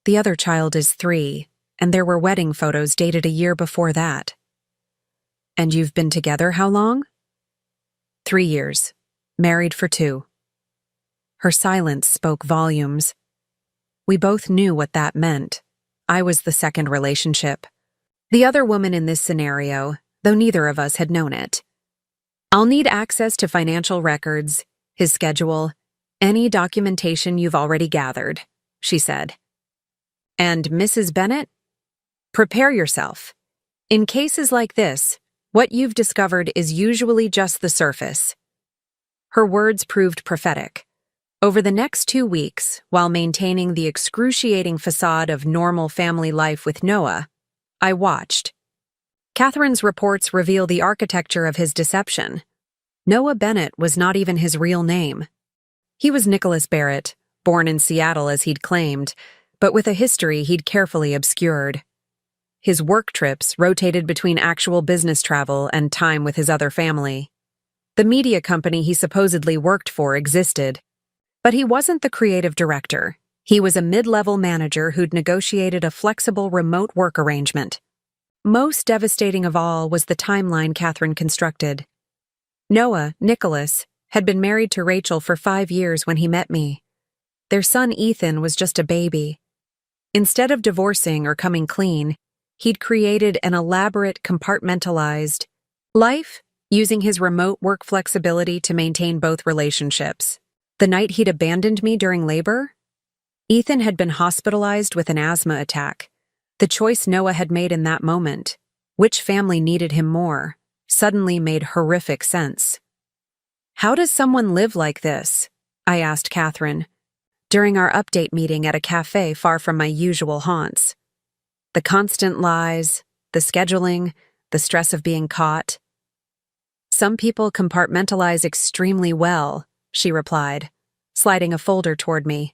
The other child is 3, and there were wedding photos dated a year before that." "And you've been together how long?" 3 years. Married for 2. Her silence spoke volumes. We both knew what that meant. I was the second relationship. The other woman in this scenario, though neither of us had known it. "I'll need access to financial records, his schedule, any documentation you've already gathered," she said. And Mrs. Bennet? Prepare yourself. In cases like this, what you've discovered is usually just the surface. Her words proved prophetic. Over the next 2 weeks, while maintaining the excruciating facade of normal family life with Noah, I watched. Catherine's reports reveal the architecture of his deception. Noah Bennett was not even his real name. He was Nicholas Barrett, born in Seattle as he'd claimed, but with a history he'd carefully obscured. His work trips rotated between actual business travel and time with his other family. The media company he supposedly worked for existed, but he wasn't the creative director. He was a mid-level manager who'd negotiated a flexible remote work arrangement. Most devastating of all was the timeline Catherine constructed. Noah, Nicholas, had been married to Rachel for 5 years when he met me. Their son Ethan was just a baby. Instead of divorcing or coming clean, he'd created an elaborate, compartmentalized life, using his remote work flexibility to maintain both relationships. The night he'd abandoned me during labor, Ethan had been hospitalized with an asthma attack. The choice Noah had made in that moment, which family needed him more, suddenly made horrific sense. How does someone live like this? I asked Catherine, during our update meeting at a cafe far from my usual haunts. The constant lies, the scheduling, the stress of being caught. Some people compartmentalize extremely well, she replied, sliding a folder toward me.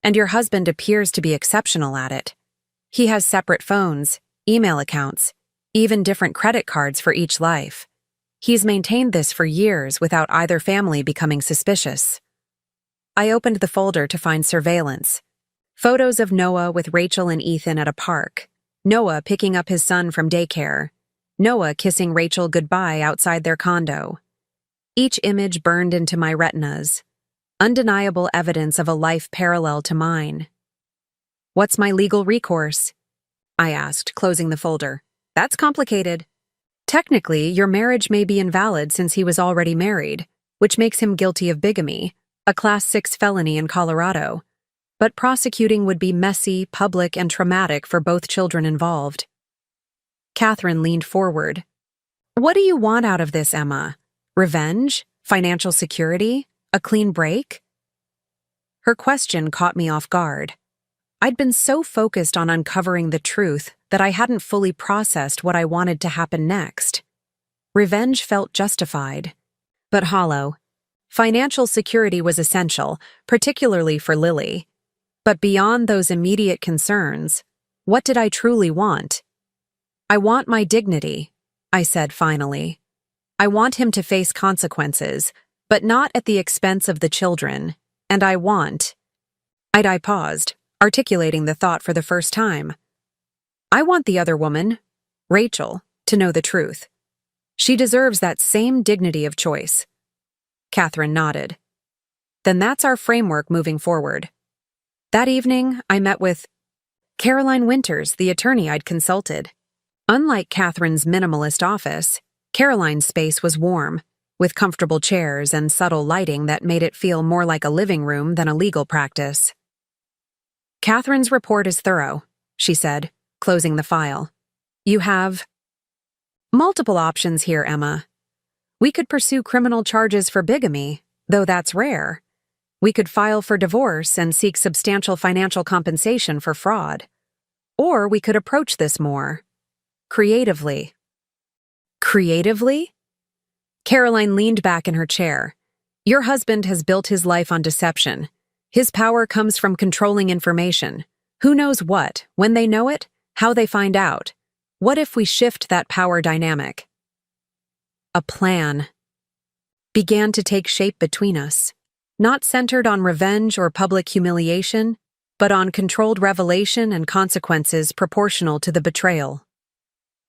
And your husband appears to be exceptional at it. He has separate phones, email accounts, even different credit cards for each life. He's maintained this for years without either family becoming suspicious. I opened the folder to find surveillance. Photos of Noah with Rachel and Ethan at a park. Noah picking up his son from daycare. Noah kissing Rachel goodbye outside their condo. Each image burned into my retinas. Undeniable evidence of a life parallel to mine. What's my legal recourse? I asked, closing the folder. That's complicated. Technically, your marriage may be invalid since he was already married, which makes him guilty of bigamy, a Class 6 felony in Colorado. But prosecuting would be messy, public, and traumatic for both children involved. Catherine leaned forward. What do you want out of this, Emma? Revenge? Financial security? A clean break? Her question caught me off guard. I'd been so focused on uncovering the truth that I hadn't fully processed what I wanted to happen next. Revenge felt justified, but hollow. Financial security was essential, particularly for Lily. But beyond those immediate concerns, what did I truly want? I want my dignity, I said finally. I want him to face consequences, but not at the expense of the children, and I paused, articulating the thought for the first time. I want the other woman, Rachel, to know the truth. She deserves that same dignity of choice. Catherine nodded. Then that's our framework moving forward. That evening, I met with Caroline Winters, the attorney I'd consulted. Unlike Catherine's minimalist office, Caroline's space was warm, with comfortable chairs and subtle lighting that made it feel more like a living room than a legal practice. Catherine's report is thorough, she said, closing the file. You have multiple options here, Emma. We could pursue criminal charges for bigamy, though that's rare. We could file for divorce and seek substantial financial compensation for fraud. Or we could approach this more creatively. Creatively? Caroline leaned back in her chair. Your husband has built his life on deception. His power comes from controlling information. Who knows what, when they know it, how they find out. What if we shift that power dynamic? A plan began to take shape between us, not centered on revenge or public humiliation, but on controlled revelation and consequences proportional to the betrayal.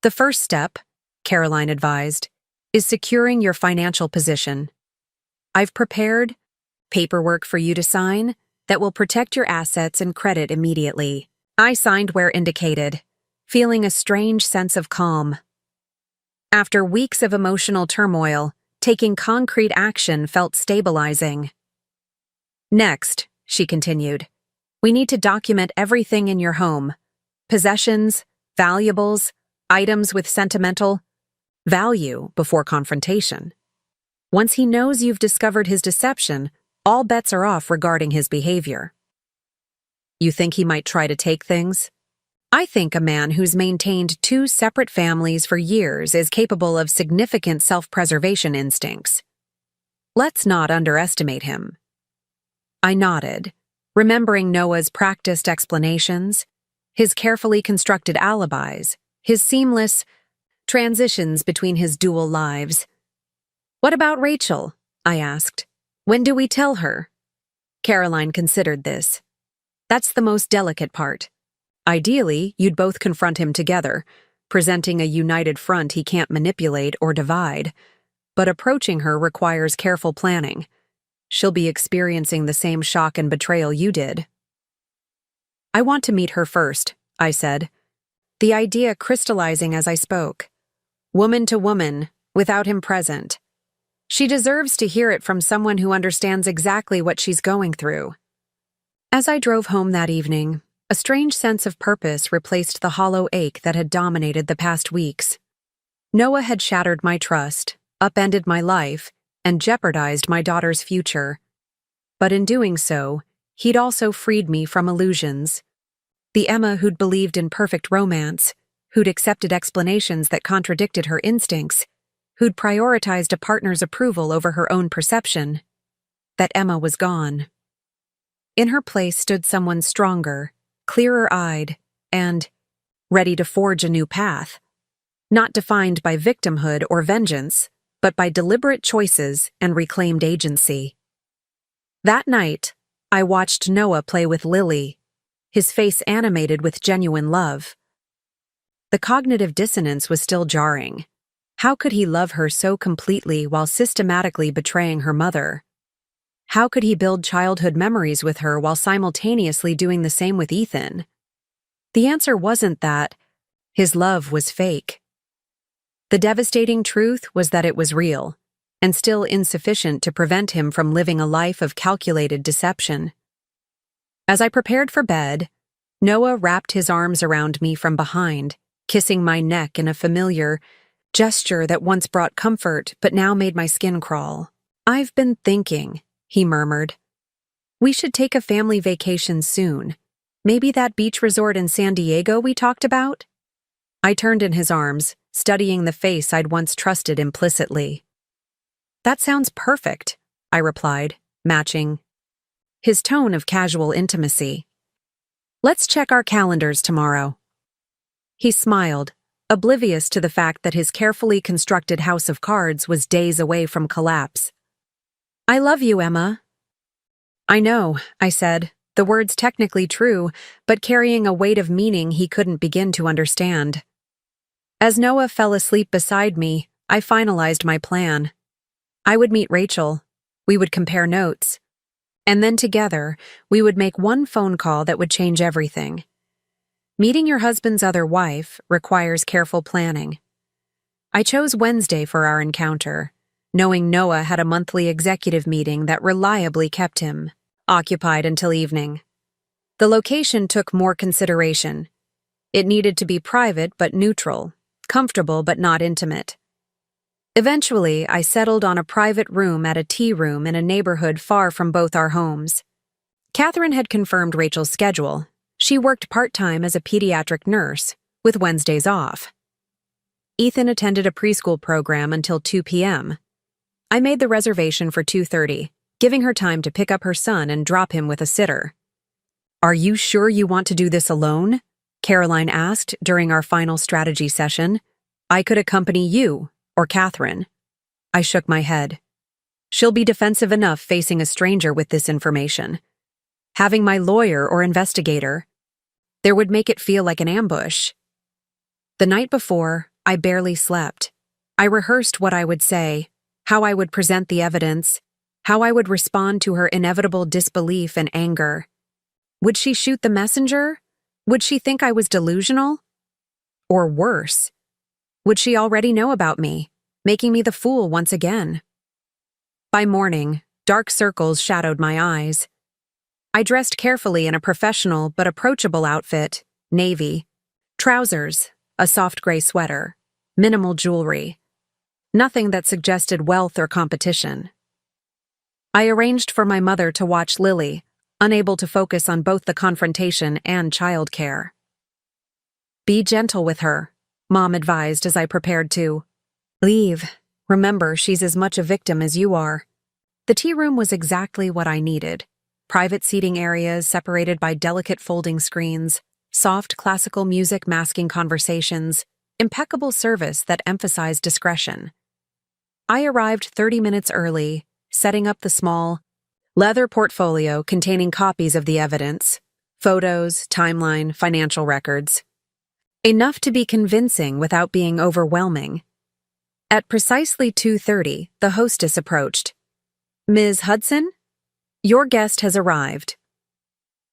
The first step, Caroline advised, is securing your financial position. I've prepared paperwork for you to sign that will protect your assets and credit immediately. I signed where indicated, feeling a strange sense of calm. After weeks of emotional turmoil, taking concrete action felt stabilizing. Next, she continued, We need to document everything in your home. Possessions, valuables, items with sentimental value before confrontation. Once he knows you've discovered his deception, all bets are off regarding his behavior. You think he might try to take things? I think a man who's maintained two separate families for years is capable of significant self-preservation instincts. Let's not underestimate him. I nodded, remembering Noah's practiced explanations, his carefully constructed alibis, his seamless transitions between his dual lives. What about Rachel? I asked. When do we tell her? Caroline considered this. That's the most delicate part. Ideally, you'd both confront him together, presenting a united front he can't manipulate or divide. But approaching her requires careful planning. She'll be experiencing the same shock and betrayal you did. I want to meet her first, I said, the idea crystallizing as I spoke. Woman to woman, without him present. She deserves to hear it from someone who understands exactly what she's going through. As I drove home that evening, a strange sense of purpose replaced the hollow ache that had dominated the past weeks. Noah had shattered my trust, upended my life, and jeopardized my daughter's future. But in doing so, he'd also freed me from illusions. The Emma who'd believed in perfect romance, who'd accepted explanations that contradicted her instincts, who'd prioritized a partner's approval over her own perception. That Emma was gone. In her place stood someone stronger, clearer-eyed, and ready to forge a new path, not defined by victimhood or vengeance, but by deliberate choices and reclaimed agency. That night, I watched Noah play with Lily, his face animated with genuine love. The cognitive dissonance was still jarring. How could he love her so completely while systematically betraying her mother? How could he build childhood memories with her while simultaneously doing the same with Ethan? The answer wasn't that his love was fake. The devastating truth was that it was real, and still insufficient to prevent him from living a life of calculated deception. As I prepared for bed, Noah wrapped his arms around me from behind, kissing my neck in a familiar gesture that once brought comfort but now made my skin crawl. "I've been thinking," he murmured. "We should take a family vacation soon. Maybe that beach resort in San Diego we talked about?" I turned in his arms, studying the face I'd once trusted implicitly. "That sounds perfect," I replied, matching his tone of casual intimacy. "Let's check our calendars tomorrow." He smiled, oblivious to the fact that his carefully constructed house of cards was days away from collapse. "I love you, Emma." "I know," I said, the words technically true, but carrying a weight of meaning he couldn't begin to understand. As Noah fell asleep beside me, I finalized my plan. I would meet Rachel. We would compare notes. And then together, we would make one phone call that would change everything. Meeting your husband's other wife requires careful planning. I chose Wednesday for our encounter, knowing Noah had a monthly executive meeting that reliably kept him occupied until evening. The location took more consideration. It needed to be private but neutral, comfortable but not intimate. Eventually, I settled on a private room at a tea room in a neighborhood far from both our homes. Catherine had confirmed Rachel's schedule. She worked part-time as a pediatric nurse, with Wednesdays off. Ethan attended a preschool program until 2 p.m. I made the reservation for 2:30, giving her time to pick up her son and drop him with a sitter. "Are you sure you want to do this alone?" Caroline asked during our final strategy session. "I could accompany you, or Catherine." I shook my head. "She'll be defensive enough facing a stranger with this information. Having my lawyer or investigator, there would make it feel like an ambush." The night before, I barely slept. I rehearsed what I would say, how I would present the evidence, how I would respond to her inevitable disbelief and anger. Would she shoot the messenger? Would she think I was delusional? Or worse, would she already know about me, making me the fool once again? By morning, dark circles shadowed my eyes. I dressed carefully in a professional but approachable outfit, navy, trousers, a soft gray sweater, minimal jewelry. Nothing that suggested wealth or competition. I arranged for my mother to watch Lily, unable to focus on both the confrontation and childcare. Be gentle with her, Mom advised as I prepared to leave. Remember, she's as much a victim as you are. The tea room was exactly what I needed. Private seating areas separated by delicate folding screens, soft classical music masking conversations, impeccable service that emphasized discretion. I arrived 30 minutes early, setting up the small, leather portfolio containing copies of the evidence, photos, timeline, financial records. Enough to be convincing without being overwhelming. At precisely 2:30, the hostess approached. "Ms. Hudson? Your guest has arrived."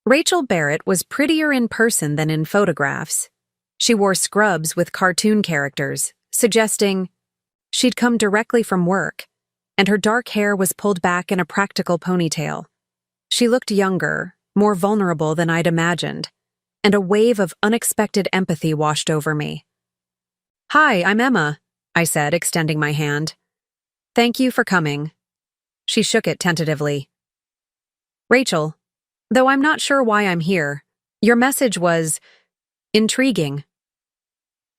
Rachel Barrett was prettier in person than in photographs. She wore scrubs with cartoon characters, suggesting she'd come directly from work, and her dark hair was pulled back in a practical ponytail. She looked younger, more vulnerable than I'd imagined, and a wave of unexpected empathy washed over me. "Hi, I'm Emma," I said, extending my hand. "Thank you for coming." She shook it tentatively. "Rachel, though I'm not sure why I'm here, your message was intriguing."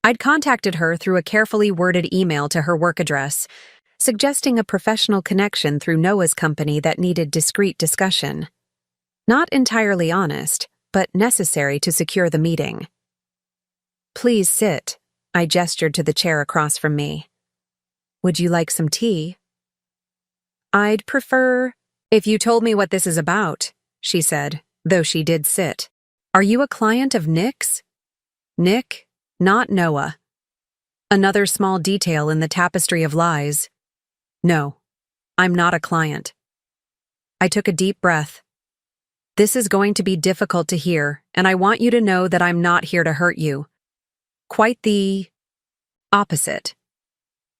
I'd contacted her through a carefully worded email to her work address, suggesting a professional connection through Noah's company that needed discreet discussion. Not entirely honest, but necessary to secure the meeting. "Please sit," I gestured to the chair across from me. "Would you like some tea?" "I'd prefer if you told me what this is about," she said, though she did sit. "Are you a client of Nick's?" Nick, not Noah. Another small detail in the tapestry of lies. "No, I'm not a client." I took a deep breath. "This is going to be difficult to hear, and I want you to know that I'm not here to hurt you. Quite the opposite."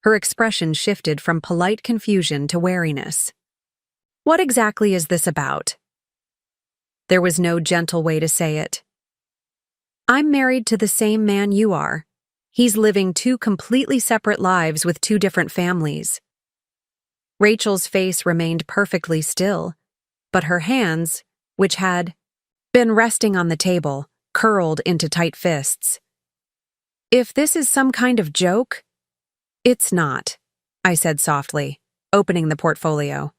Her expression shifted from polite confusion to wariness. "What exactly is this about?" There was no gentle way to say it. "I'm married to the same man you are. He's living two completely separate lives with two different families." Rachel's face remained perfectly still, but her hands, which had been resting on the table, curled into tight fists. "If this is some kind of joke—" "It's not," I said softly, opening the portfolio.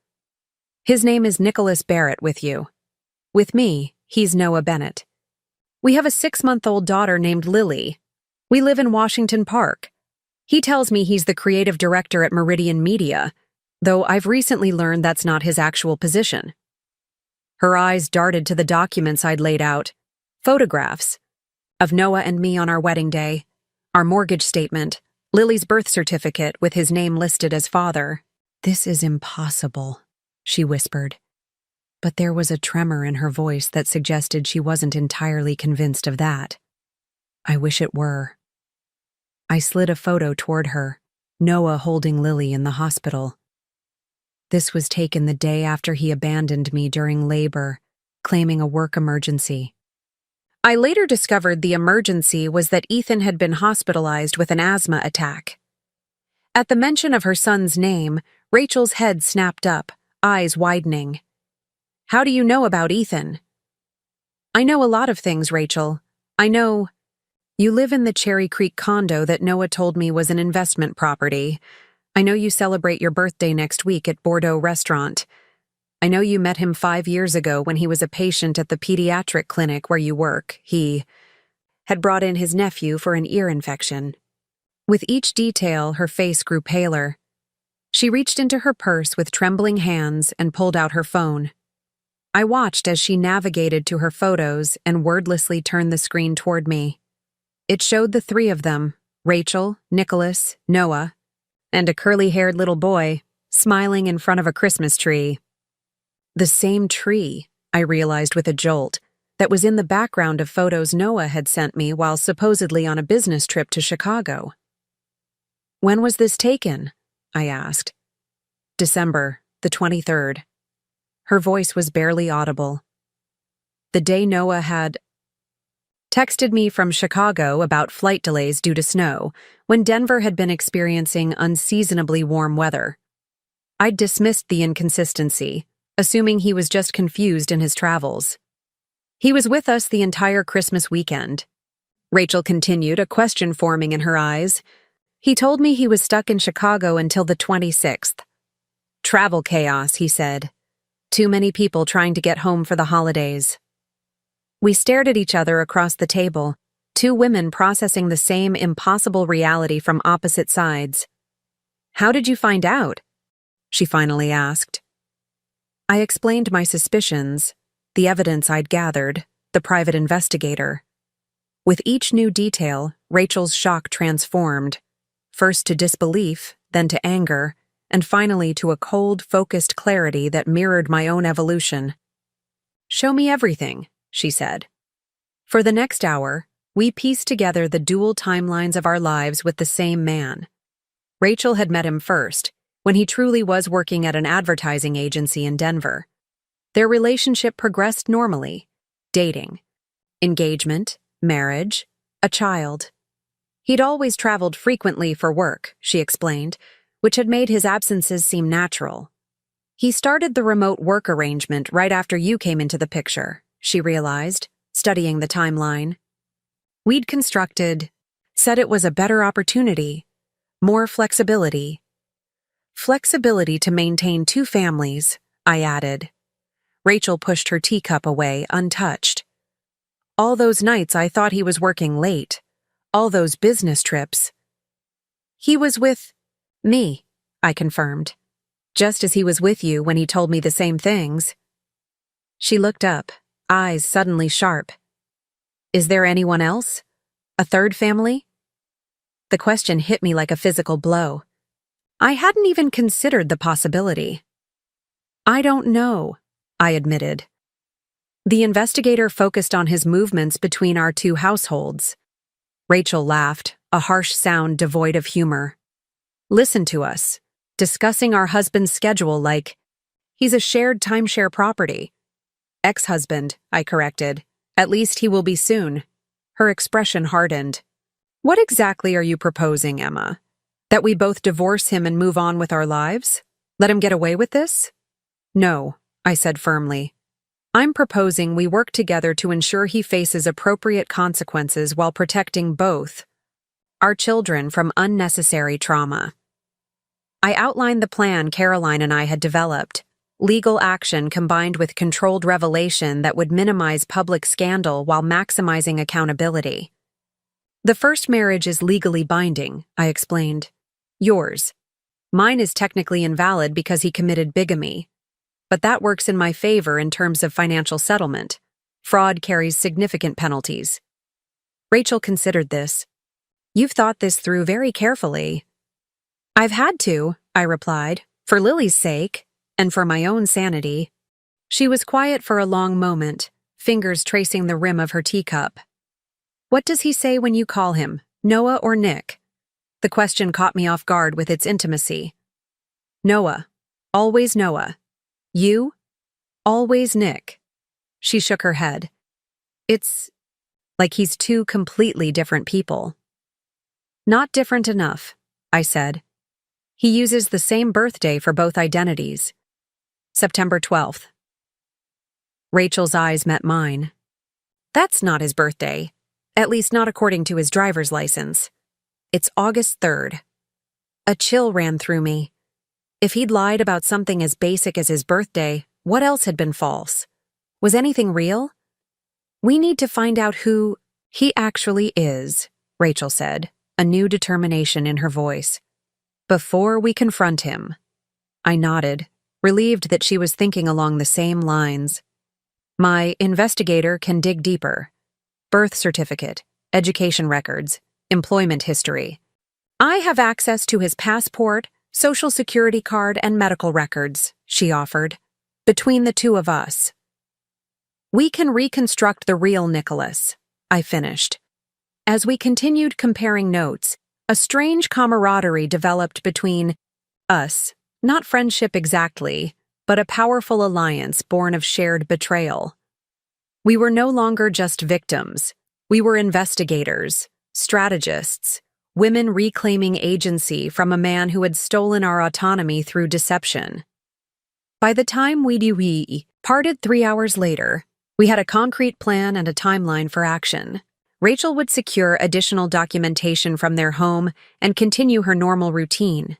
"His name is Nicholas Barrett with you. With me, he's Noah Bennett. We have a 6-month-old daughter named Lily. We live in Washington Park. He tells me he's the creative director at Meridian Media, though I've recently learned that's not his actual position." Her eyes darted to the documents I'd laid out. Photographs of Noah and me on our wedding day, our mortgage statement, Lily's birth certificate with his name listed as father. "This is impossible," she whispered. But there was a tremor in her voice that suggested she wasn't entirely convinced of that. "I wish it were." I slid a photo toward her, Noah holding Lily in the hospital. This was taken the day after he abandoned me during labor, claiming a work emergency. I later discovered the emergency was that Ethan had been hospitalized with an asthma attack. At the mention of her son's name, Rachel's head snapped up, eyes widening. "How do you know about Ethan?" "I know a lot of things, Rachel. I know you live in the Cherry Creek condo that Noah told me was an investment property. I know you celebrate your birthday next week at Bordeaux Restaurant. I know you met him 5 years ago when he was a patient at the pediatric clinic where you work. He had brought in his nephew for an ear infection." With each detail, her face grew paler. She reached into her purse with trembling hands and pulled out her phone. I watched as she navigated to her photos and wordlessly turned the screen toward me. It showed the 3 of them, Rachel, Nicholas, Noah, and a curly-haired little boy, smiling in front of a Christmas tree. The same tree, I realized with a jolt, that was in the background of photos Noah had sent me while supposedly on a business trip to Chicago. "When was this taken?" I asked. "December, the 23rd. Her voice was barely audible. the day Noah had texted me from Chicago about flight delays due to snow, when Denver had been experiencing unseasonably warm weather. I'd dismissed the inconsistency, assuming he was just confused in his travels. He was with us the entire Christmas weekend. Rachel continued, a question forming in her eyes. He told me he was stuck in Chicago until the 26th. Travel chaos, he said. Too many people trying to get home for the holidays. We stared at each other across the table, two women processing the same impossible reality from opposite sides. How did you find out? She finally asked. I explained my suspicions, the evidence I'd gathered, the private investigator. With each new detail, Rachel's shock transformed, first to disbelief, then to anger, and finally to a cold, focused clarity that mirrored my own evolution. Show me everything, she said. For the next hour, we pieced together the dual timelines of our lives with the same man. Rachel had met him first, when he truly was working at an advertising agency in Denver. Their relationship progressed normally: dating, engagement, marriage, a child. He'd always traveled frequently for work, she explained, which had made his absences seem natural. He started the remote work arrangement right after you came into the picture, she realized, studying the timeline. We'd said it was a better opportunity, more flexibility. Flexibility to maintain two families, I added. Rachel pushed her teacup away, untouched. All those nights I thought he was working late, all those business trips. He was with me, I confirmed, just as he was with you when he told me the same things. She looked up, eyes suddenly sharp. Is there anyone else? A third family? The question hit me like a physical blow. I hadn't even considered the possibility. I don't know, I admitted. The investigator focused on his movements between our two households. Rachel laughed, a harsh sound devoid of humor. Listen to us, discussing our husband's schedule like, he's a shared timeshare property. Ex-husband, I corrected. At least he will be soon. Her expression hardened. What exactly are you proposing, Emma? That we both divorce him and move on with our lives? Let him get away with this? No, I said firmly. I'm proposing we work together to ensure he faces appropriate consequences while protecting both our children from unnecessary trauma. I outlined the plan Caroline and I had developed, legal action combined with controlled revelation that would minimize public scandal while maximizing accountability. The first marriage is legally binding, I explained. Yours. Mine is technically invalid because he committed bigamy. But that works in my favor in terms of financial settlement. Fraud carries significant penalties. Rachel considered this. You've thought this through very carefully. I've had to, I replied, for Lily's sake, and for my own sanity. She was quiet for a long moment, fingers tracing the rim of her teacup. What does he say when you call him, Noah or Nick? The question caught me off guard with its intimacy. Noah. Always Noah. You? Always Nick. She shook her head. It's like he's two completely different people. Not different enough, I said. He uses the same birthday for both identities. September 12th. Rachel's eyes met mine. That's not his birthday, at least not according to his driver's license. It's August 3rd. A chill ran through me. If he'd lied about something as basic as his birthday, what else had been false? Was anything real? We need to find out who he actually is, Rachel said, a new determination in her voice. Before we confront him. I nodded, relieved that she was thinking along the same lines. My investigator can dig deeper. Birth certificate, education records, employment history. I have access to his passport, Social Security card, and medical records, she offered. Between the two of us. We can reconstruct the real Nicholas, I finished. As we continued comparing notes, a strange camaraderie developed between us, not friendship exactly, but a powerful alliance born of shared betrayal. We were no longer just victims. We were investigators, strategists, women reclaiming agency from a man who had stolen our autonomy through deception. By the time we parted 3 hours later, we had a concrete plan and a timeline for action. Rachel would secure additional documentation from their home and continue her normal routine.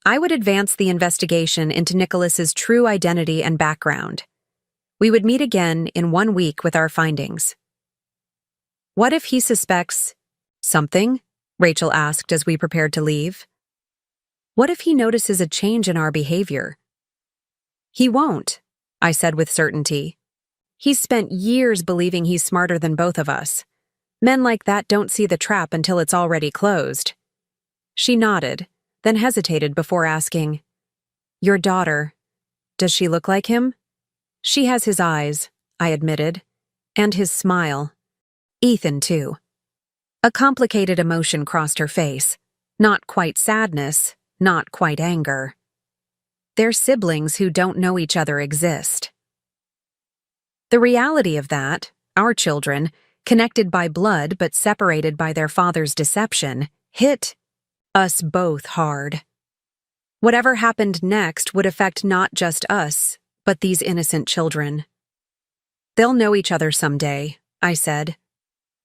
I would advance the investigation into Nicholas's true identity and background. We would meet again in 1 week with our findings. What if he suspects something? Rachel asked as we prepared to leave. What if he notices a change in our behavior? He won't, I said with certainty. He's spent years believing he's smarter than both of us. Men like that don't see the trap until it's already closed. She nodded, then hesitated before asking, Your daughter, does she look like him? She has his eyes, I admitted, and his smile. Ethan, too. A complicated emotion crossed her face. Not quite sadness, not quite anger. They're siblings who don't know each other exist. The reality of that, our children, connected by blood but separated by their father's deception, hit us both hard. Whatever happened next would affect not just us, but these innocent children. They'll know each other someday, I said.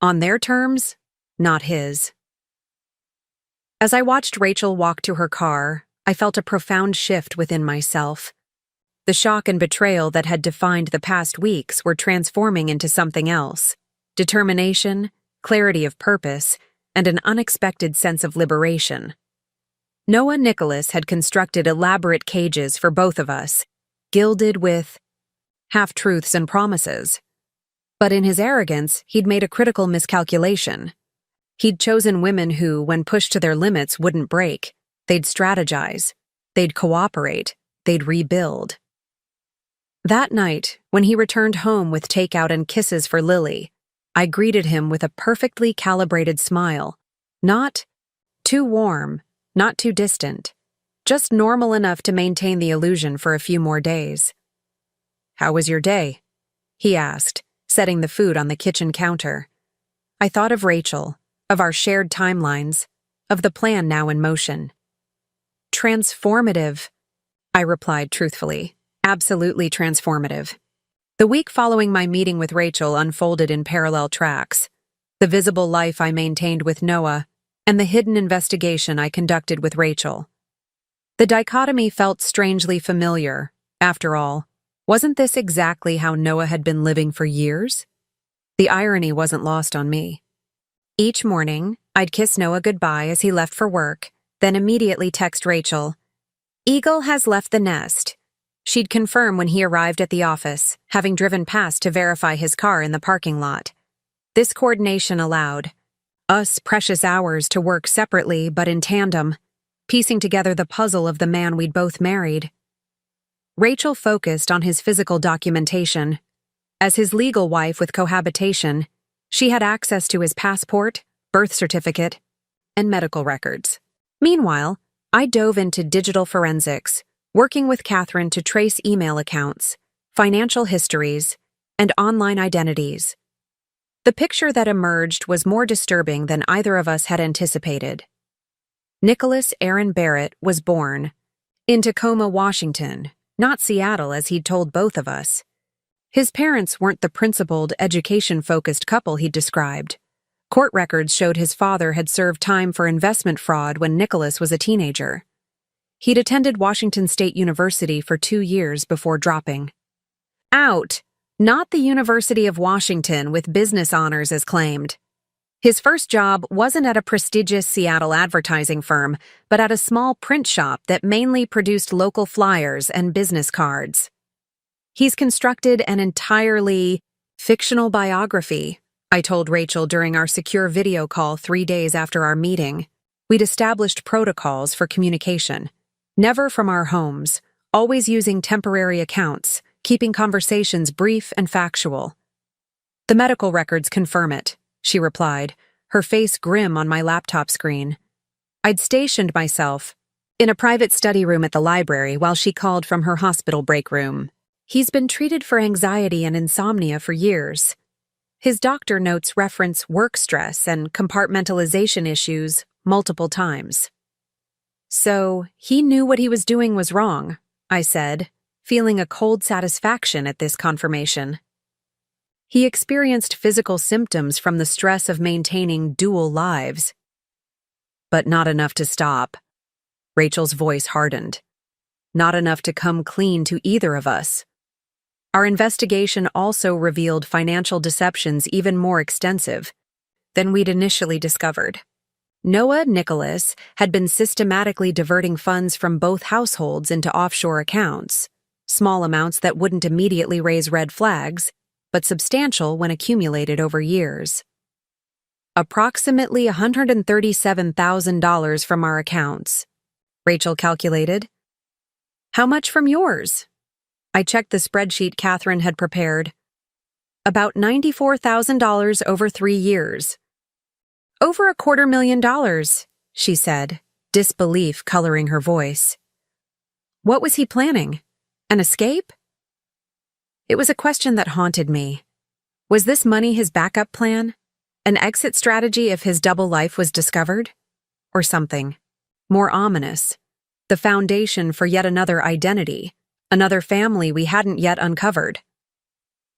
On their terms, not his. As I watched Rachel walk to her car, I felt a profound shift within myself. The shock and betrayal that had defined the past weeks were transforming into something else: determination, clarity of purpose, and an unexpected sense of liberation. Noah Nicholas had constructed elaborate cages for both of us, gilded with half-truths and promises. But in his arrogance, he'd made a critical miscalculation. He'd chosen women who, when pushed to their limits, wouldn't break. They'd strategize. They'd cooperate. They'd rebuild. That night, when he returned home with takeout and kisses for Lily, I greeted him with a perfectly calibrated smile. Not too warm, not too distant, just normal enough to maintain the illusion for a few more days. How was your day? He asked, setting the food on the kitchen counter. I thought of Rachel, of our shared timelines, of the plan now in motion. Transformative, I replied truthfully. Absolutely transformative. The week following my meeting with Rachel unfolded in parallel tracks: the visible life I maintained with Noah and the hidden investigation I conducted with Rachel. The dichotomy felt strangely familiar. After all, wasn't this exactly how Noah had been living for years? The irony wasn't lost on me. Each morning, I'd kiss Noah goodbye as he left for work, then immediately text Rachel, "Eagle has left the nest." She'd confirm when he arrived at the office, having driven past to verify his car in the parking lot. This coordination allowed us precious hours to work separately but in tandem, piecing together the puzzle of the man we'd both married. Rachel focused on his physical documentation. As his legal wife with cohabitation, she had access to his passport, birth certificate, and medical records. Meanwhile, I dove into digital forensics, working with Catherine to trace email accounts, financial histories, and online identities. The picture that emerged was more disturbing than either of us had anticipated. Nicholas Aaron Barrett was born in Tacoma, Washington, not Seattle as he'd told both of us. His parents weren't the principled, education-focused couple he'd described. Court records showed his father had served time for investment fraud when Nicholas was a teenager. He'd attended Washington State University for 2 years before dropping out, not the University of Washington with business honors as claimed. His first job wasn't at a prestigious Seattle advertising firm, but at a small print shop that mainly produced local flyers and business cards. He's constructed an entirely fictional biography, I told Rachel during our secure video call 3 days after our meeting. We'd established protocols for communication. Never from our homes, always using temporary accounts, keeping conversations brief and factual. The medical records confirm it, she replied, her face grim on my laptop screen. I'd stationed myself in a private study room at the library while she called from her hospital break room. He's been treated for anxiety and insomnia for years. His doctor notes reference work stress and compartmentalization issues multiple times. So, he knew what he was doing was wrong, I said, feeling a cold satisfaction at this confirmation. He experienced physical symptoms from the stress of maintaining dual lives. But not enough to stop. Rachel's voice hardened. Not enough to come clean to either of us. Our investigation also revealed financial deceptions even more extensive than we'd initially discovered. Noah Nicholas had been systematically diverting funds from both households into offshore accounts, small amounts that wouldn't immediately raise red flags, but substantial when accumulated over years. Approximately $137,000 from our accounts, Rachel calculated. How much from yours? I checked the spreadsheet Catherine had prepared. About $94,000 over 3 years. Over $250,000, she said, disbelief coloring her voice. What was he planning? An escape? It was a question that haunted me. Was this money his backup plan? An exit strategy if his double life was discovered? Or something more ominous? The foundation for yet another identity, another family we hadn't yet uncovered.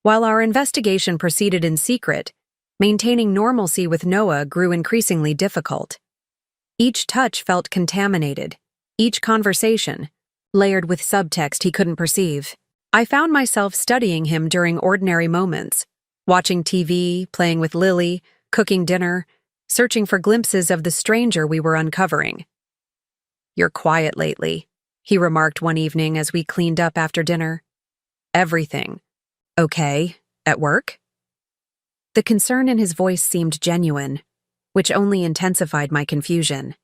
While our investigation proceeded in secret, maintaining normalcy with Noah grew increasingly difficult. Each touch felt contaminated, each conversation, layered with subtext he couldn't perceive. I found myself studying him during ordinary moments, watching TV, playing with Lily, cooking dinner, searching for glimpses of the stranger we were uncovering. "You're quiet lately," he remarked one evening as we cleaned up after dinner. "Everything. Okay, at work?" The concern in his voice seemed genuine, which only intensified my confusion.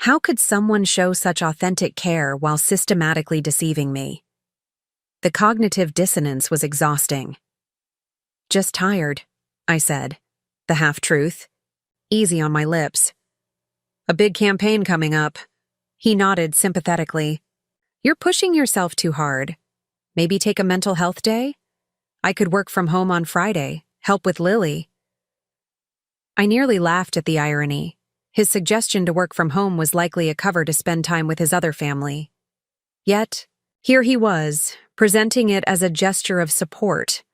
How could someone show such authentic care while systematically deceiving me? The cognitive dissonance was exhausting. "Just tired," I said, the half-truth, easy on my lips. "A big campaign coming up." He nodded sympathetically. "You're pushing yourself too hard. Maybe take a mental health day? I could work from home on Friday, help with Lily." I nearly laughed at the irony. His suggestion to work from home was likely a cover to spend time with his other family. Yet, here he was, presenting it as a gesture of support.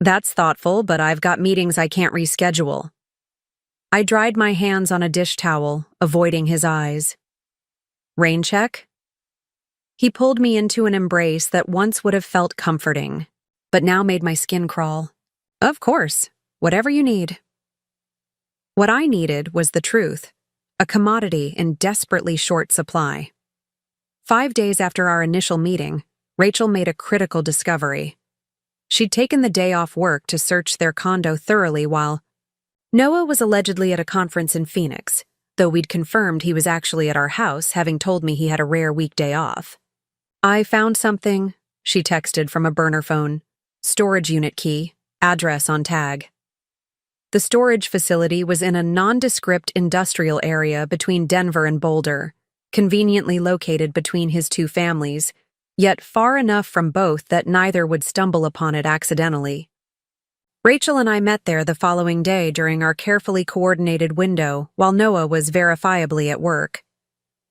"That's thoughtful, but I've got meetings I can't reschedule." I dried my hands on a dish towel, avoiding his eyes. "Rain check?" He pulled me into an embrace that once would have felt comforting, but now made my skin crawl. "Of course, whatever you need." What I needed was the truth, a commodity in desperately short supply. 5 days after our initial meeting, Rachel made a critical discovery. She'd taken the day off work to search their condo thoroughly while Noah was allegedly at a conference in Phoenix, though we'd confirmed he was actually at our house, having told me he had a rare weekday off. "I found something," she texted from a burner phone. "Storage unit key, address on tag." The storage facility was in a nondescript industrial area between Denver and Boulder, conveniently located between his two families, yet far enough from both that neither would stumble upon it accidentally. Rachel and I met there the following day during our carefully coordinated window while Noah was verifiably at work.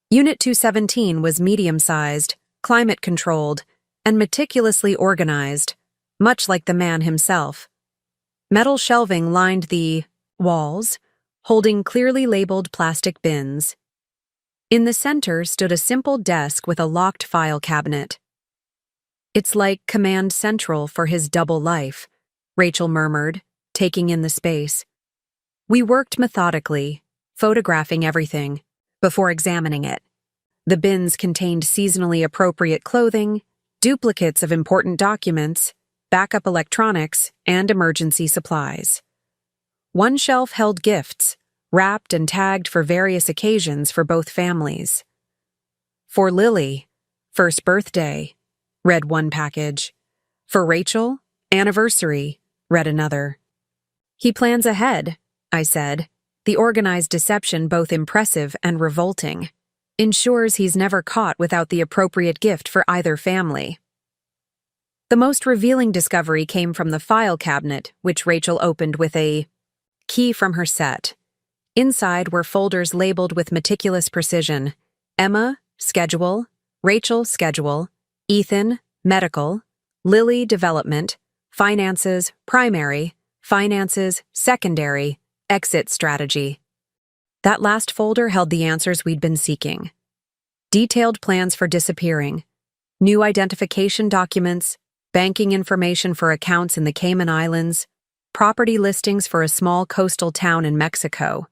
Unit 217 was medium-sized, climate-controlled, and meticulously organized, much like the man himself. Metal shelving lined the walls, holding clearly labeled plastic bins. In the center stood a simple desk with a locked file cabinet. "It's like command central for his double life," Rachel murmured, taking in the space. We worked methodically, photographing everything, before examining it. The bins contained seasonally appropriate clothing, duplicates of important documents, backup electronics, and emergency supplies. One shelf held gifts, wrapped and tagged for various occasions for both families. "For Lily, first birthday," read one package. "For Rachel, anniversary," read another. "He plans ahead," I said, the organized deception both impressive and revolting. "Ensures he's never caught without the appropriate gift for either family." The most revealing discovery came from the file cabinet, which Rachel opened with a key from her set. Inside were folders labeled with meticulous precision: Emma, schedule; Rachel, schedule; Ethan, medical; Lily, development; finances, primary; finances, secondary; exit strategy. That last folder held the answers we'd been seeking. Detailed plans for disappearing, new identification documents, banking information for accounts in the Cayman Islands, property listings for a small coastal town in Mexico.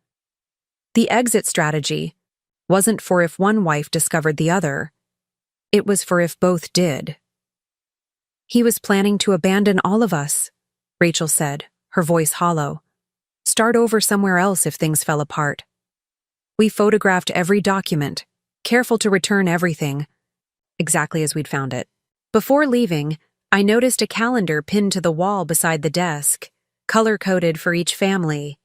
The exit strategy wasn't for if one wife discovered the other. It was for if both did. He was planning to abandon all of us, Rachel said, her voice hollow. Start over somewhere else if things fell apart. We photographed every document, careful to return everything, exactly as we'd found it. Before leaving, I noticed a calendar pinned to the wall beside the desk, color-coded for each family.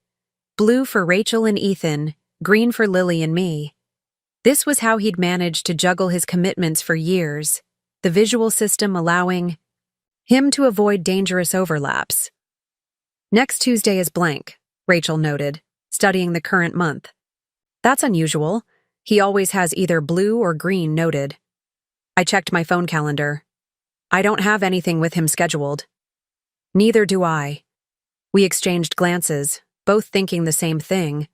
Blue for Rachel and Ethan, green for Lily and me. This was how he'd managed to juggle his commitments for years, the visual system allowing him to avoid dangerous overlaps. Next Tuesday is blank, Rachel noted, studying the current month. That's unusual. He always has either blue or green noted. I checked my phone calendar. I don't have anything with him scheduled. Neither do I. We exchanged glances, both thinking the same thing.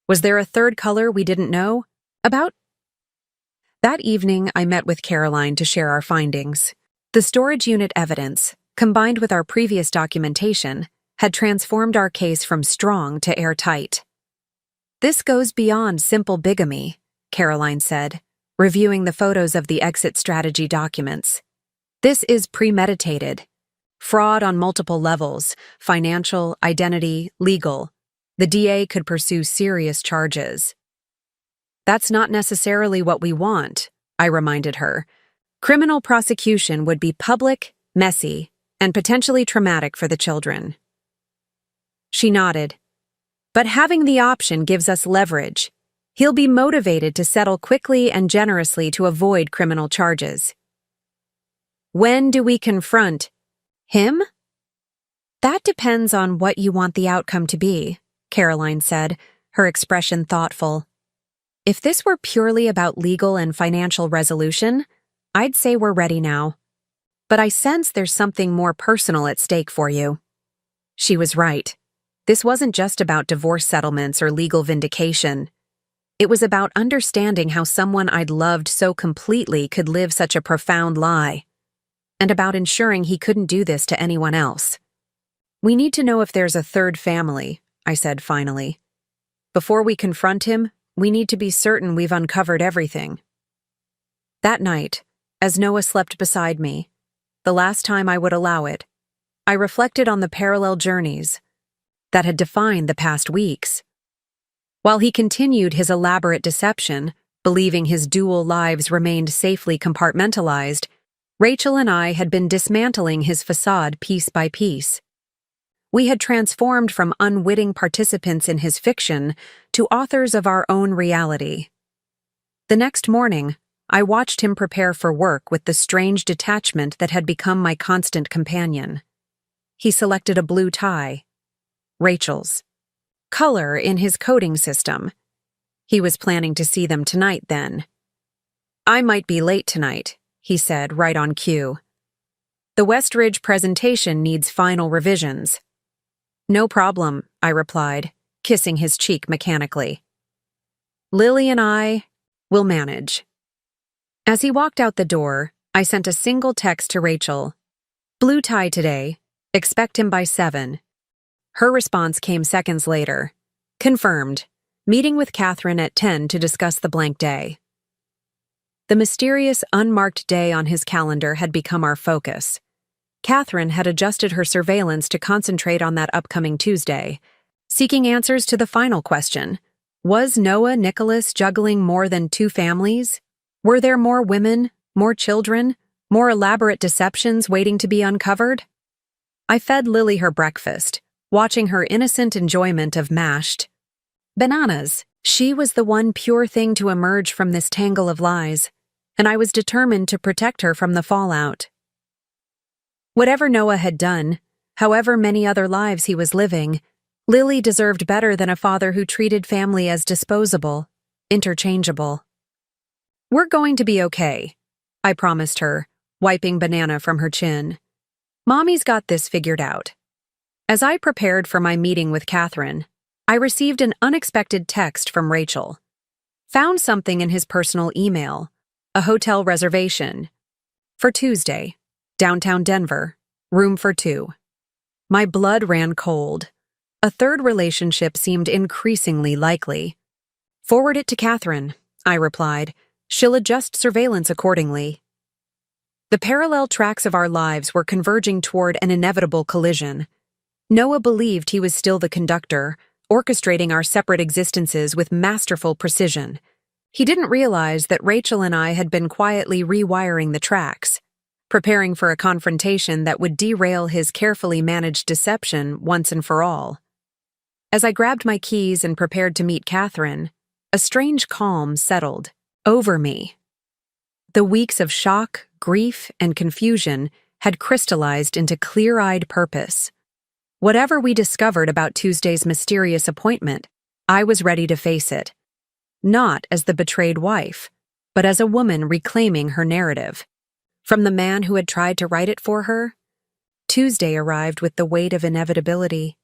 Was there a third color we didn't know about? That evening, I met with Caroline to share our findings. The storage unit evidence, combined with our previous documentation, had transformed our case from strong to airtight. This goes beyond simple bigamy, Caroline said, reviewing the photos of the exit strategy documents. This is premeditated. Fraud on multiple levels: financial, identity, legal. The DA could pursue serious charges. That's not necessarily what we want, I reminded her. Criminal prosecution would be public, messy, and potentially traumatic for the children. She nodded. But having the option gives us leverage. He'll be motivated to settle quickly and generously to avoid criminal charges. When do we confront him? That depends on what you want the outcome to be, Caroline said, her expression thoughtful. If this were purely about legal and financial resolution, I'd say we're ready now. But I sense there's something more personal at stake for you. She was right. This wasn't just about divorce settlements or legal vindication. It was about understanding how someone I'd loved so completely could live such a profound lie, and about ensuring he couldn't do this to anyone else. We need to know if there's a third family, I said finally. Before we confront him, we need to be certain we've uncovered everything. That night, as Noah slept beside me, the last time I would allow it, I reflected on the parallel journeys that had defined the past weeks. While he continued his elaborate deception, believing his dual lives remained safely compartmentalized, Rachel and I had been dismantling his facade piece by piece. We had transformed from unwitting participants in his fiction to authors of our own reality. The next morning, I watched him prepare for work with the strange detachment that had become my constant companion. He selected a blue tie, Rachel's color in his coding system. He was planning to see them tonight then. I might be late tonight, he said, right on cue. The Westridge presentation needs final revisions. No problem, I replied, kissing his cheek mechanically. Lily and I will manage. As he walked out the door, I sent a single text to Rachel. Blue tie today. Expect him by 7. Her response came seconds later. Confirmed. Meeting with Catherine at 10 to discuss the blank day. The mysterious, unmarked day on his calendar had become our focus. Catherine had adjusted her surveillance to concentrate on that upcoming Tuesday, seeking answers to the final question. Was Noah Nicholas juggling more than 2 families? Were there more women, more children, more elaborate deceptions waiting to be uncovered? I fed Lily her breakfast, watching her innocent enjoyment of mashed bananas. She was the one pure thing to emerge from this tangle of lies, and I was determined to protect her from the fallout. Whatever Noah had done, however many other lives he was living, Lily deserved better than a father who treated family as disposable, interchangeable. "We're going to be okay," I promised her, wiping banana from her chin. "Mommy's got this figured out." As I prepared for my meeting with Catherine, I received an unexpected text from Rachel. Found something in his personal email, a hotel reservation. For Tuesday, downtown Denver, room for 2. My blood ran cold. A third relationship seemed increasingly likely. "Forward it to Catherine," I replied. "She'll adjust surveillance accordingly." The parallel tracks of our lives were converging toward an inevitable collision. Noah believed he was still the conductor, orchestrating our separate existences with masterful precision. He didn't realize that Rachel and I had been quietly rewiring the tracks, preparing for a confrontation that would derail his carefully managed deception once and for all. As I grabbed my keys and prepared to meet Catherine, a strange calm settled over me. The weeks of shock, grief, and confusion had crystallized into clear-eyed purpose. Whatever we discovered about Tuesday's mysterious appointment, I was ready to face it. Not as the betrayed wife, but as a woman reclaiming her narrative. From the man who had tried to write it for her, Tuesday arrived with the weight of inevitability.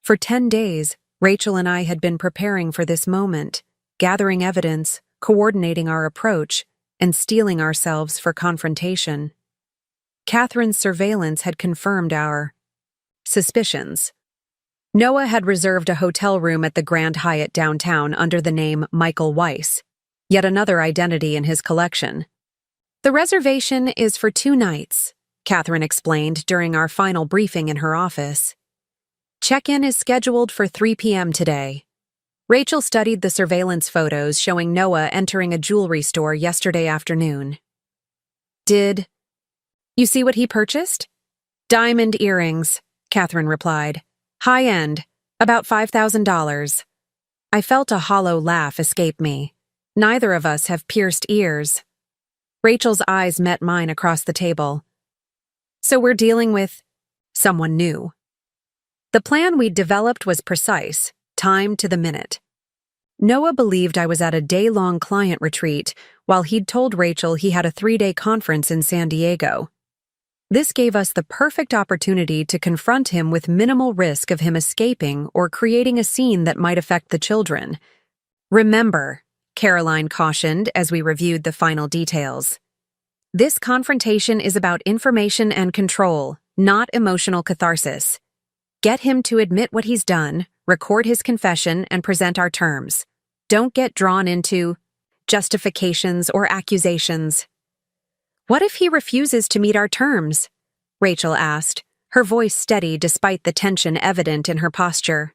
For 10 days, Rachel and I had been preparing for this moment, gathering evidence, coordinating our approach, and steeling ourselves for confrontation. Catherine's surveillance had confirmed our suspicions. Noah had reserved a hotel room at the Grand Hyatt downtown under the name Michael Weiss, yet another identity in his collection. "The reservation is for 2 nights, Catherine explained during our final briefing in her office. "Check-in is scheduled for 3 p.m. today." Rachel studied the surveillance photos showing Noah entering a jewelry store yesterday afternoon. "Did you see what he purchased?" "Diamond earrings," Catherine replied. "High-end, about $5,000. I felt a hollow laugh escape me. Neither of us have pierced ears. Rachel's eyes met mine across the table. "So we're dealing with someone new." The plan we'd developed was precise, timed to the minute. Noah believed I was at a day-long client retreat, while he'd told Rachel he had a 3-day conference in San Diego. This gave us the perfect opportunity to confront him with minimal risk of him escaping or creating a scene that might affect the children. "Remember," Caroline cautioned as we reviewed the final details, "this confrontation is about information and control, not emotional catharsis. Get him to admit what he's done, record his confession, and present our terms. Don't get drawn into justifications or accusations." "What if he refuses to meet our terms?" Rachel asked, her voice steady despite the tension evident in her posture.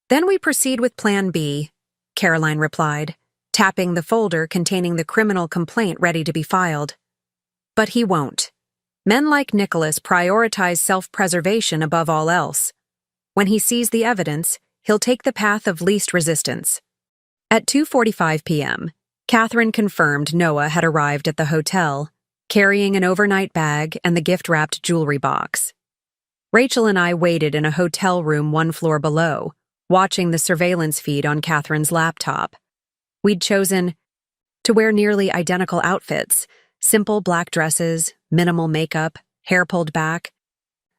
"Then we proceed with Plan B," Caroline replied, tapping the folder containing the criminal complaint ready to be filed. "But he won't. Men like Nicholas prioritize self-preservation above all else. When he sees the evidence, he'll take the path of least resistance." At 2:45 p.m., Catherine confirmed Noah had arrived at the hotel, carrying an overnight bag and the gift-wrapped jewelry box. Rachel and I waited in a hotel room 1 floor below, watching the surveillance feed on Catherine's laptop. We'd chosen to wear nearly identical outfits, simple black dresses, minimal makeup, hair pulled back.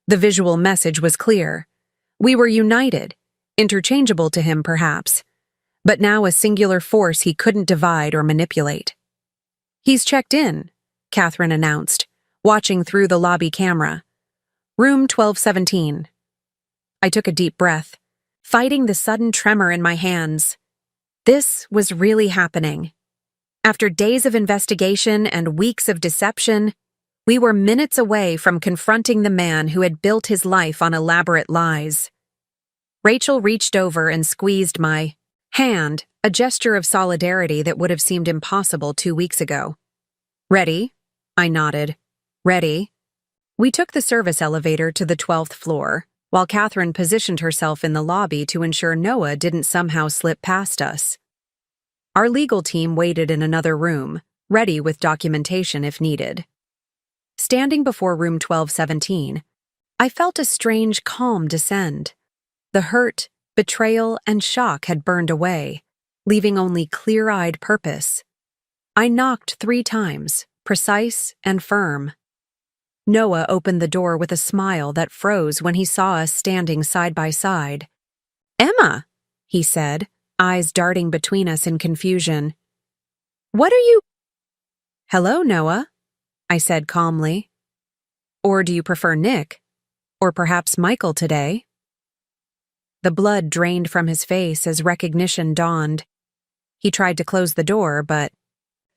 The visual message was clear. We were united, interchangeable to him perhaps, but now a singular force he couldn't divide or manipulate. "He's checked in," Catherine announced, watching through the lobby camera. "Room 1217. I took a deep breath, fighting the sudden tremor in my hands. This was really happening. After days of investigation and weeks of deception, we were minutes away from confronting the man who had built his life on elaborate lies. Rachel reached over and squeezed my hand, a gesture of solidarity that would have seemed impossible 2 weeks ago. "Ready?" I nodded. "Ready." We took the service elevator to the 12th floor, while Catherine positioned herself in the lobby to ensure Noah didn't somehow slip past us. Our legal team waited in another room, ready with documentation if needed. Standing before room 1217, I felt a strange calm descend. The hurt, betrayal, and shock had burned away, leaving only clear-eyed purpose. I knocked 3 times, precise and firm. Noah opened the door with a smile that froze when he saw us standing side by side. "Emma," he said, eyes darting between us in confusion. "What are you—" "Hello, Noah," I said calmly. "Or do you prefer Nick? Or perhaps Michael today?" The blood drained from his face as recognition dawned. He tried to close the door, but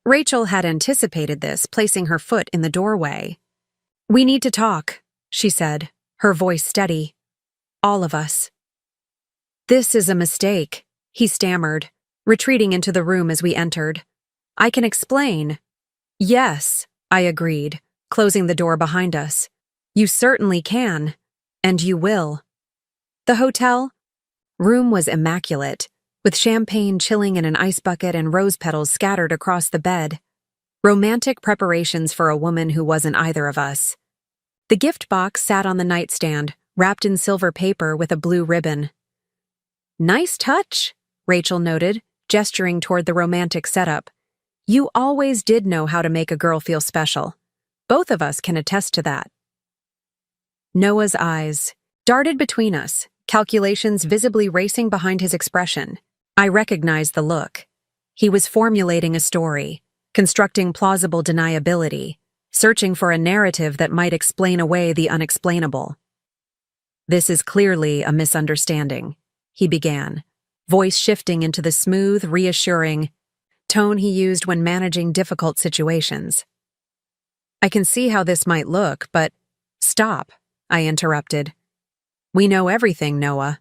Rachel had anticipated this, placing her foot in the doorway. "We need to talk," she said, her voice steady. "All of us." "This is a mistake," he stammered, retreating into the room as we entered. "I can explain." "Yes," I agreed, closing the door behind us. "You certainly can. And you will." The hotel room was immaculate, with champagne chilling in an ice bucket and rose petals scattered across the bed. Romantic preparations for a woman who wasn't either of us. The gift box sat on the nightstand, wrapped in silver paper with a blue ribbon. "Nice touch," Rachel noted, gesturing toward the romantic setup. "You always did know how to make a girl feel special. Both of us can attest to that." Noah's eyes darted between us, calculations visibly racing behind his expression. I recognized the look. He was formulating a story, constructing plausible deniability, searching for a narrative that might explain away the unexplainable. "This is clearly a misunderstanding," he began, voice shifting into the smooth, reassuring tone he used when managing difficult situations. "I can see how this might look, but—" "Stop," I interrupted. "We know everything, Noah.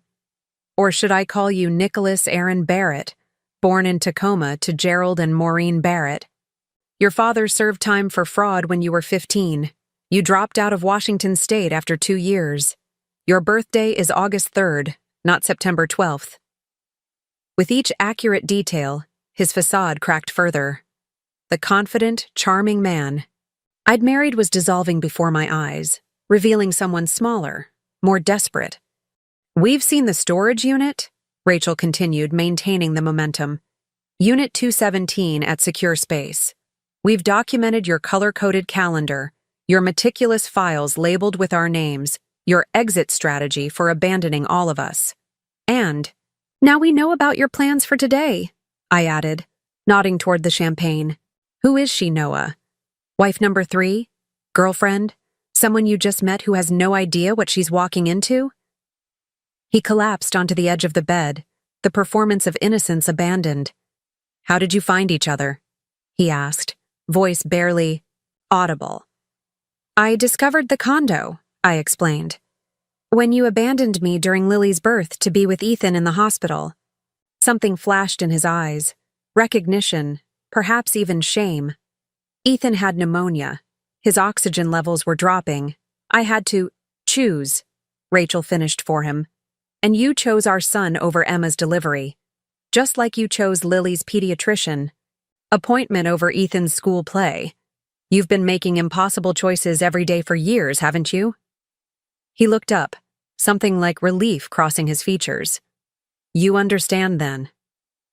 Or should I call you Nicholas Aaron Barrett, born in Tacoma to Gerald and Maureen Barrett? Your father served time for fraud when you were 15. You dropped out of Washington State after 2 years. Your birthday is August 3rd, not September 12th. With each accurate detail, his facade cracked further. The confident, charming man I'd married was dissolving before my eyes, revealing someone smaller, more desperate. "We've seen the storage unit," Rachel continued, maintaining the momentum. "Unit 217 at Secure Space. We've documented your color-coded calendar, your meticulous files labeled with our names, your exit strategy for abandoning all of us. And now we know about your plans for today," I added, nodding toward the champagne. "Who is she, Noah? Wife number 3? Girlfriend? Someone you just met who has no idea what she's walking into?" He collapsed onto the edge of the bed, the performance of innocence abandoned. "How did you find each other?" he asked, voice barely audible. "I discovered the condo," I explained. "When you abandoned me during Lily's birth to be with Ethan in the hospital." Something flashed in his eyes. Recognition, perhaps even shame. Ethan had pneumonia. His oxygen levels were dropping. I had to choose, Rachel finished for him. "And you chose our son over Emma's delivery. Just like you chose Lily's pediatrician. Appointment over Ethan's school play. You've been making impossible choices every day for years, haven't you?" He looked up, something like relief crossing his features. "You understand then.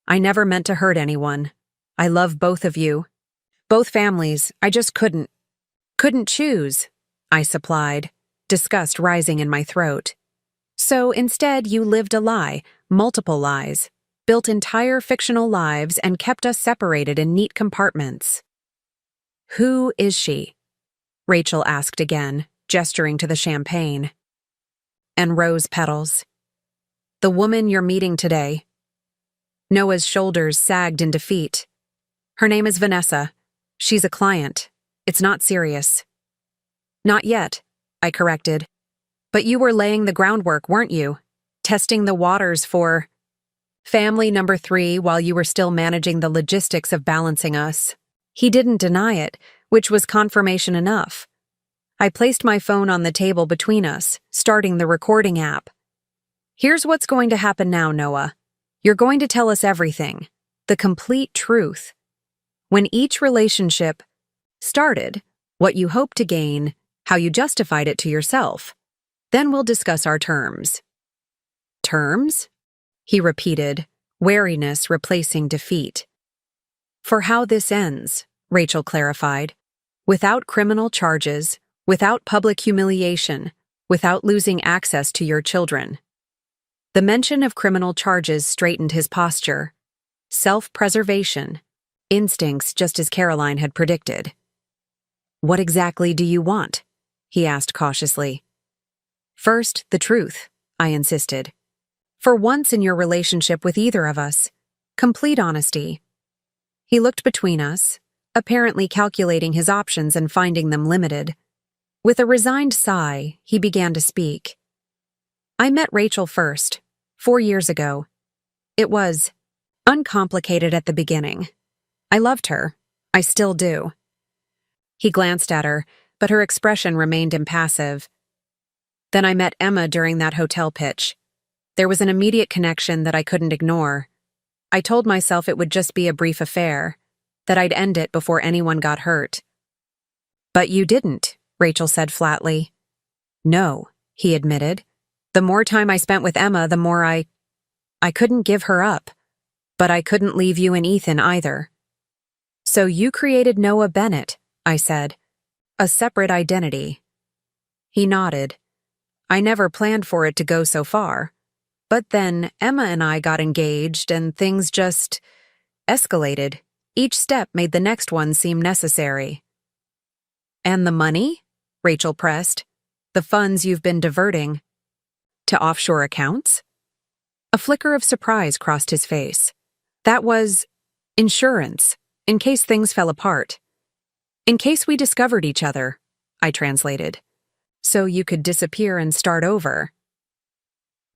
I never meant to hurt anyone. I love both of you. Both families, I just couldn't choose," I supplied, disgust rising in my throat. "So instead you lived a lie, multiple lies, built entire fictional lives and kept us separated in neat compartments." "Who is she?" Rachel asked again, gesturing to the champagne. "And rose petals. The woman you're meeting today." Noah's shoulders sagged in defeat. "Her name is Vanessa. She's a client. It's not serious." "Not yet," I corrected. "But you were laying the groundwork, weren't you? Testing the waters for family number 3 while you were still managing the logistics of balancing us." He didn't deny it, which was confirmation enough. I placed my phone on the table between us, starting the recording app. "Here's what's going to happen now, Noah. You're going to tell us everything, the complete truth. When each relationship started, what you hope to gain, how you justified it to yourself. Then we'll discuss our terms." "Terms?" he repeated, wariness replacing defeat. "For how this ends," Rachel clarified. "Without criminal charges, without public humiliation, without losing access to your children." The mention of criminal charges straightened his posture. Self-preservation. Instincts just as Caroline had predicted. "What exactly do you want?" he asked cautiously. "First, the truth," I insisted. "For once in your relationship with either of us, complete honesty." He looked between us, apparently calculating his options and finding them limited. With a resigned sigh, he began to speak. "I met Rachel first, 4 years ago. It was uncomplicated at the beginning. I loved her. I still do." He glanced at her, but her expression remained impassive. "Then I met Emma during that hotel pitch. There was an immediate connection that I couldn't ignore. I told myself it would just be a brief affair, that I'd end it before anyone got hurt." "But you didn't," Rachel said flatly. "No," he admitted. "The more time I spent with Emma, the more I couldn't give her up. But I couldn't leave you and Ethan either." "So you created Noah Bennett," I said. "A separate identity." He nodded. "I never planned for it to go so far. But then Emma and I got engaged and things just escalated. Each step made the next one seem necessary." "And the money?" Rachel pressed. "The funds you've been diverting." "To offshore accounts?" A flicker of surprise crossed his face. "That was insurance, in case things fell apart. In case we discovered each other," I translated. "So you could disappear and start over."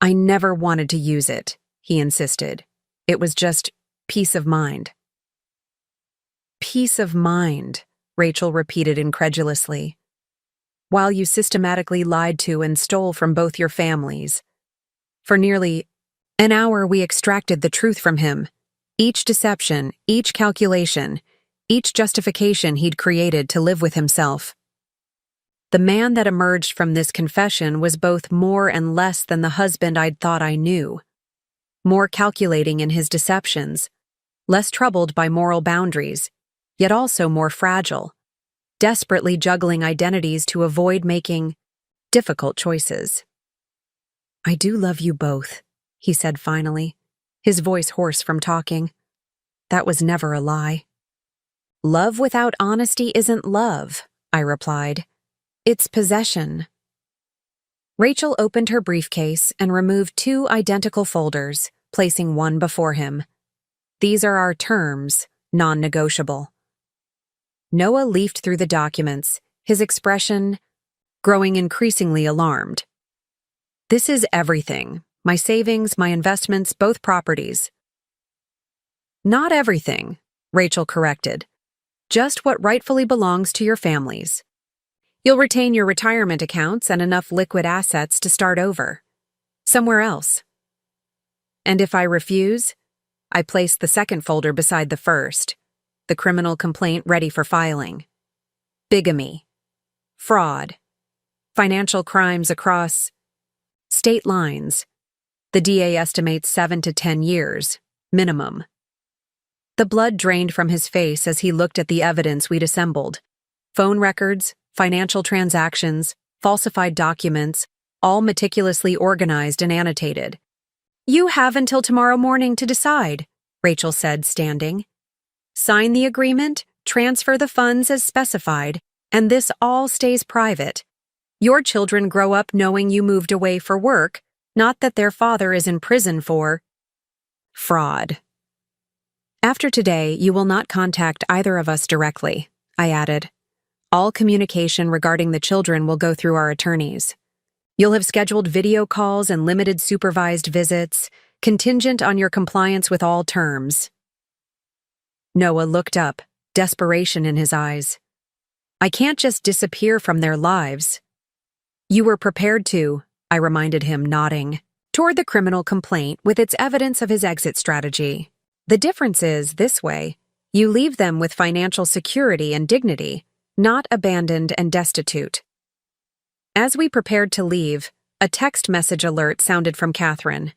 "I never wanted to use it," he insisted. "It was just peace of mind." "Peace of mind," Rachel repeated incredulously. "While you systematically lied to and stole from both your families. For nearly an hour we extracted the truth from him. Each deception, each calculation, each justification he'd created to live with himself. The man that emerged from this confession was both more and less than the husband I'd thought I knew. More calculating in his deceptions, less troubled by moral boundaries, yet also more fragile, desperately juggling identities to avoid making difficult choices. "I do love you both," he said finally, his voice hoarse from talking. "That was never a lie." "Love without honesty isn't love," I replied. "It's possession." Rachel opened her briefcase and removed 2 identical folders, placing one before him. "These are our terms, non-negotiable." Noah leafed through the documents, his expression growing increasingly alarmed. "This is everything. My savings, my investments, both properties." "Not everything," Rachel corrected. "Just what rightfully belongs to your families. You'll retain your retirement accounts and enough liquid assets to start over. Somewhere else." "And if I refuse?" I placed the second folder beside the first, the criminal complaint ready for filing. "Bigamy. Fraud. Financial crimes across state lines. The DA estimates 7 to 10 years, minimum." The blood drained from his face as he looked at the evidence we'd assembled. Phone records, financial transactions, falsified documents, all meticulously organized and annotated. "You have until tomorrow morning to decide," Rachel said, standing. "Sign the agreement, transfer the funds as specified, and this all stays private. Your children grow up knowing you moved away for work, not that their father is in prison for fraud. After today, you will not contact either of us directly," I added. "All communication regarding the children will go through our attorneys. You'll have scheduled video calls and limited supervised visits, contingent on your compliance with all terms." Noah looked up, desperation in his eyes. "I can't just disappear from their lives." "You were prepared to," I reminded him, nodding toward the criminal complaint with its evidence of his exit strategy. "The difference is, this way, you leave them with financial security and dignity, not abandoned and destitute. As we prepared to leave, a text message alert sounded from Catherine.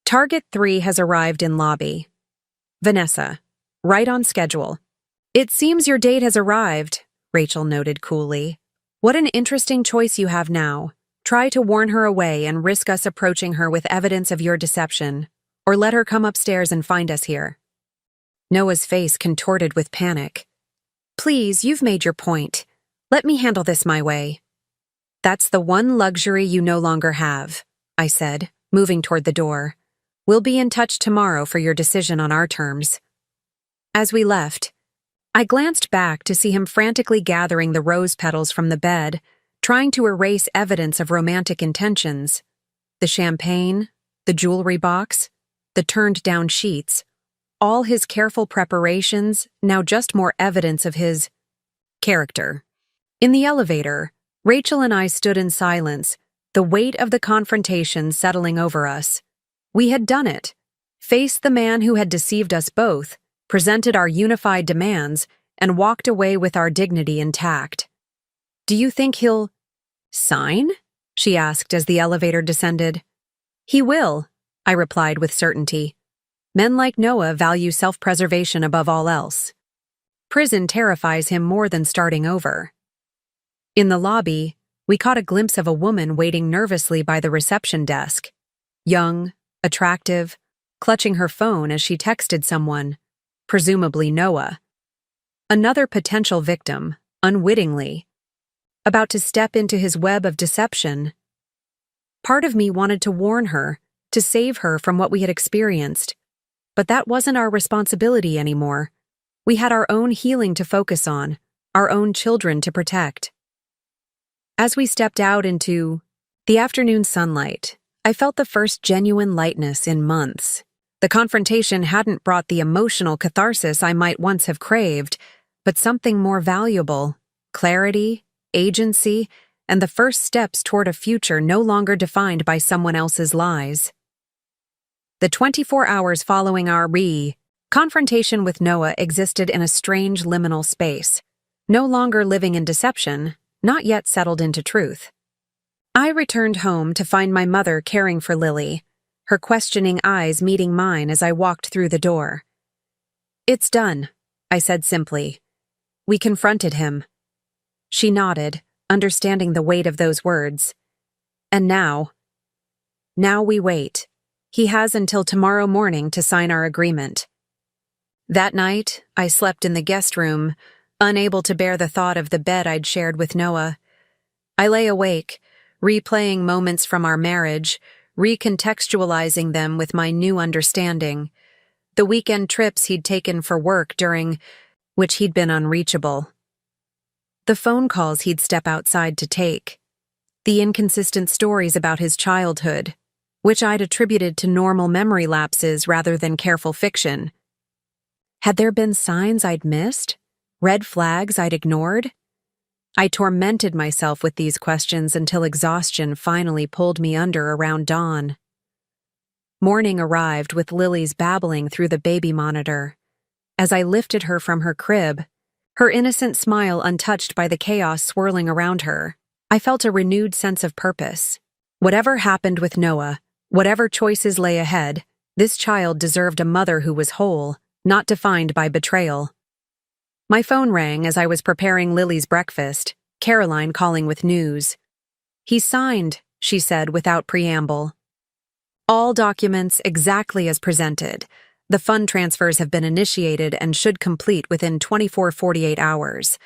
Target 3 has arrived in lobby. Vanessa, right on schedule. It seems your date has arrived, Rachel noted coolly. What an interesting choice you have now. Try to warn her away and risk us approaching her with evidence of your deception, or let her come upstairs and find us here. Noah's face contorted with panic. Please, you've made your point. Let me handle this my way. That's the one luxury you no longer have, I said, moving toward the door. We'll be in touch tomorrow for your decision on our terms. As we left, I glanced back to see him frantically gathering the rose petals from the bed, trying to erase evidence of romantic intentions. The champagne, the jewelry box, the turned-down sheets, all his careful preparations, now just more evidence of his character. In the elevator, Rachel and I stood in silence, the weight of the confrontation settling over us. We had done it. Faced the man who had deceived us both, presented our unified demands, and walked away with our dignity intact. Do you think he'll sign? She asked as the elevator descended. He will, I replied with certainty. Men like Noah value self-preservation above all else. Prison terrifies him more than starting over. In the lobby, we caught a glimpse of a woman waiting nervously by the reception desk. Young, attractive, clutching her phone as she texted someone, presumably Noah. Another potential victim, unwittingly, about to step into his web of deception. Part of me wanted to warn her, to save her from what we had experienced. But that wasn't our responsibility anymore. We had our own healing to focus on, our own children to protect. As we stepped out into the afternoon sunlight, I felt the first genuine lightness in months. The confrontation hadn't brought the emotional catharsis I might once have craved, but something more valuable: clarity, agency, and the first steps toward a future no longer defined by someone else's lies. The 24 hours following our confrontation with Noah existed in a strange liminal space, no longer living in deception, not yet settled into truth. I returned home to find my mother caring for Lily, her questioning eyes meeting mine as I walked through the door. It's done, I said simply. We confronted him. She nodded, understanding the weight of those words. And now we wait. He has until tomorrow morning to sign our agreement. That night, I slept in the guest room, unable to bear the thought of the bed I'd shared with Noah. I lay awake, replaying moments from our marriage, recontextualizing them with my new understanding. The weekend trips he'd taken for work during which he'd been unreachable. The phone calls he'd step outside to take. The inconsistent stories about his childhood, which I'd attributed to normal memory lapses rather than careful fiction. Had there been signs I'd missed? Red flags I'd ignored? I tormented myself with these questions until exhaustion finally pulled me under around dawn. Morning arrived with Lily's babbling through the baby monitor. As I lifted her from her crib, her innocent smile untouched by the chaos swirling around her, I felt a renewed sense of purpose. Whatever happened with Noah, whatever choices lay ahead, this child deserved a mother who was whole, not defined by betrayal. My phone rang as I was preparing Lily's breakfast, Caroline calling with news. He signed, she said without preamble. All documents exactly as presented. The fund transfers have been initiated and should complete within 48 hours.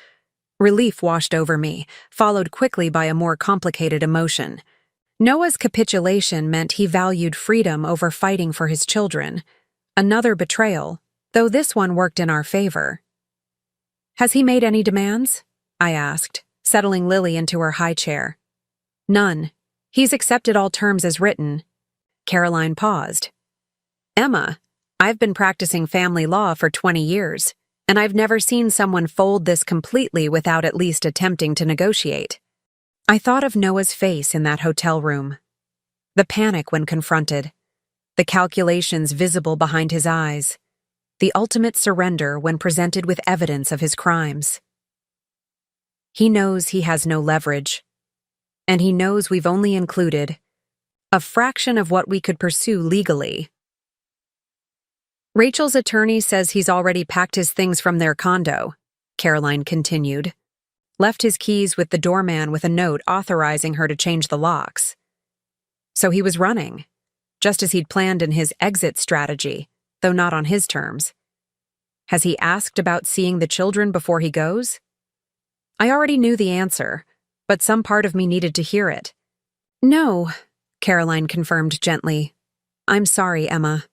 Relief washed over me, followed quickly by a more complicated emotion. Noah's capitulation meant he valued freedom over fighting for his children. Another betrayal, though this one worked in our favor. Has he made any demands? I asked, settling Lily into her high chair. None. He's accepted all terms as written. Caroline paused. Emma, I've been practicing family law for 20 years, and I've never seen someone fold this completely without at least attempting to negotiate. I thought of Noah's face in that hotel room. The panic when confronted. The calculations visible behind his eyes. The ultimate surrender when presented with evidence of his crimes. He knows he has no leverage. And he knows we've only included a fraction of what we could pursue legally. Rachel's attorney says he's already packed his things from their condo, Caroline continued. Left his keys with the doorman with a note authorizing her to change the locks. So he was running, just as he'd planned in his exit strategy, though not on his terms. Has he asked about seeing the children before he goes? I already knew the answer, but some part of me needed to hear it. No, Caroline confirmed gently. I'm sorry, Emma.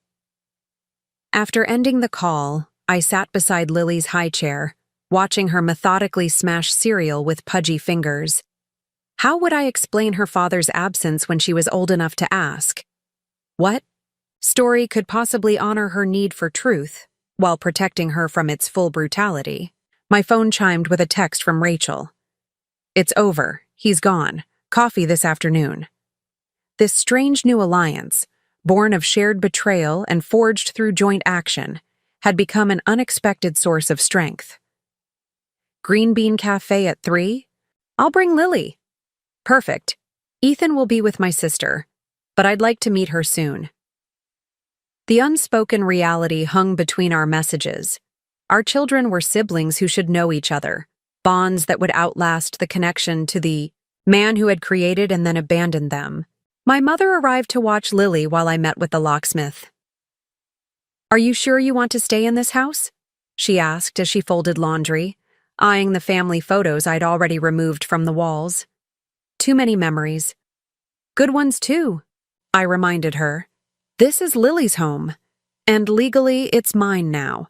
After ending the call, I sat beside Lily's high chair, watching her methodically smash cereal with pudgy fingers. How would I explain her father's absence when she was old enough to ask? What story could possibly honor her need for truth while protecting her from its full brutality? My phone chimed with a text from Rachel. It's over. He's gone. Coffee this afternoon. This strange new alliance, born of shared betrayal and forged through joint action, had become an unexpected source of strength. Green Bean Cafe at 3? I'll bring Lily. Perfect. Ethan will be with my sister, but I'd like to meet her soon. The unspoken reality hung between our messages. Our children were siblings who should know each other, bonds that would outlast the connection to the man who had created and then abandoned them. My mother arrived to watch Lily while I met with the locksmith. Are you sure you want to stay in this house? She asked as she folded laundry, eyeing the family photos I'd already removed from the walls. Too many memories. Good ones too, I reminded her. This is Lily's home, and legally it's mine now.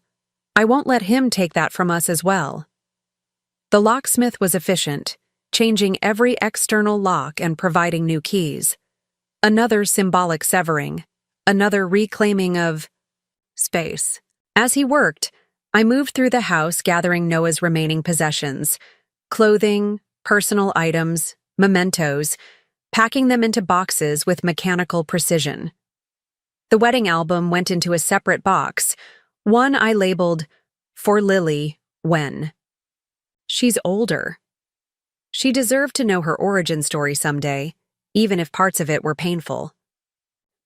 I won't let him take that from us as well. The locksmith was efficient, changing every external lock and providing new keys. Another symbolic severing, another reclaiming of space. As he worked, I moved through the house gathering Noah's remaining possessions, clothing, personal items, mementos, packing them into boxes with mechanical precision. The wedding album went into a separate box, one I labeled, For Lily, When. She's older. She deserved to know her origin story someday, even if parts of it were painful.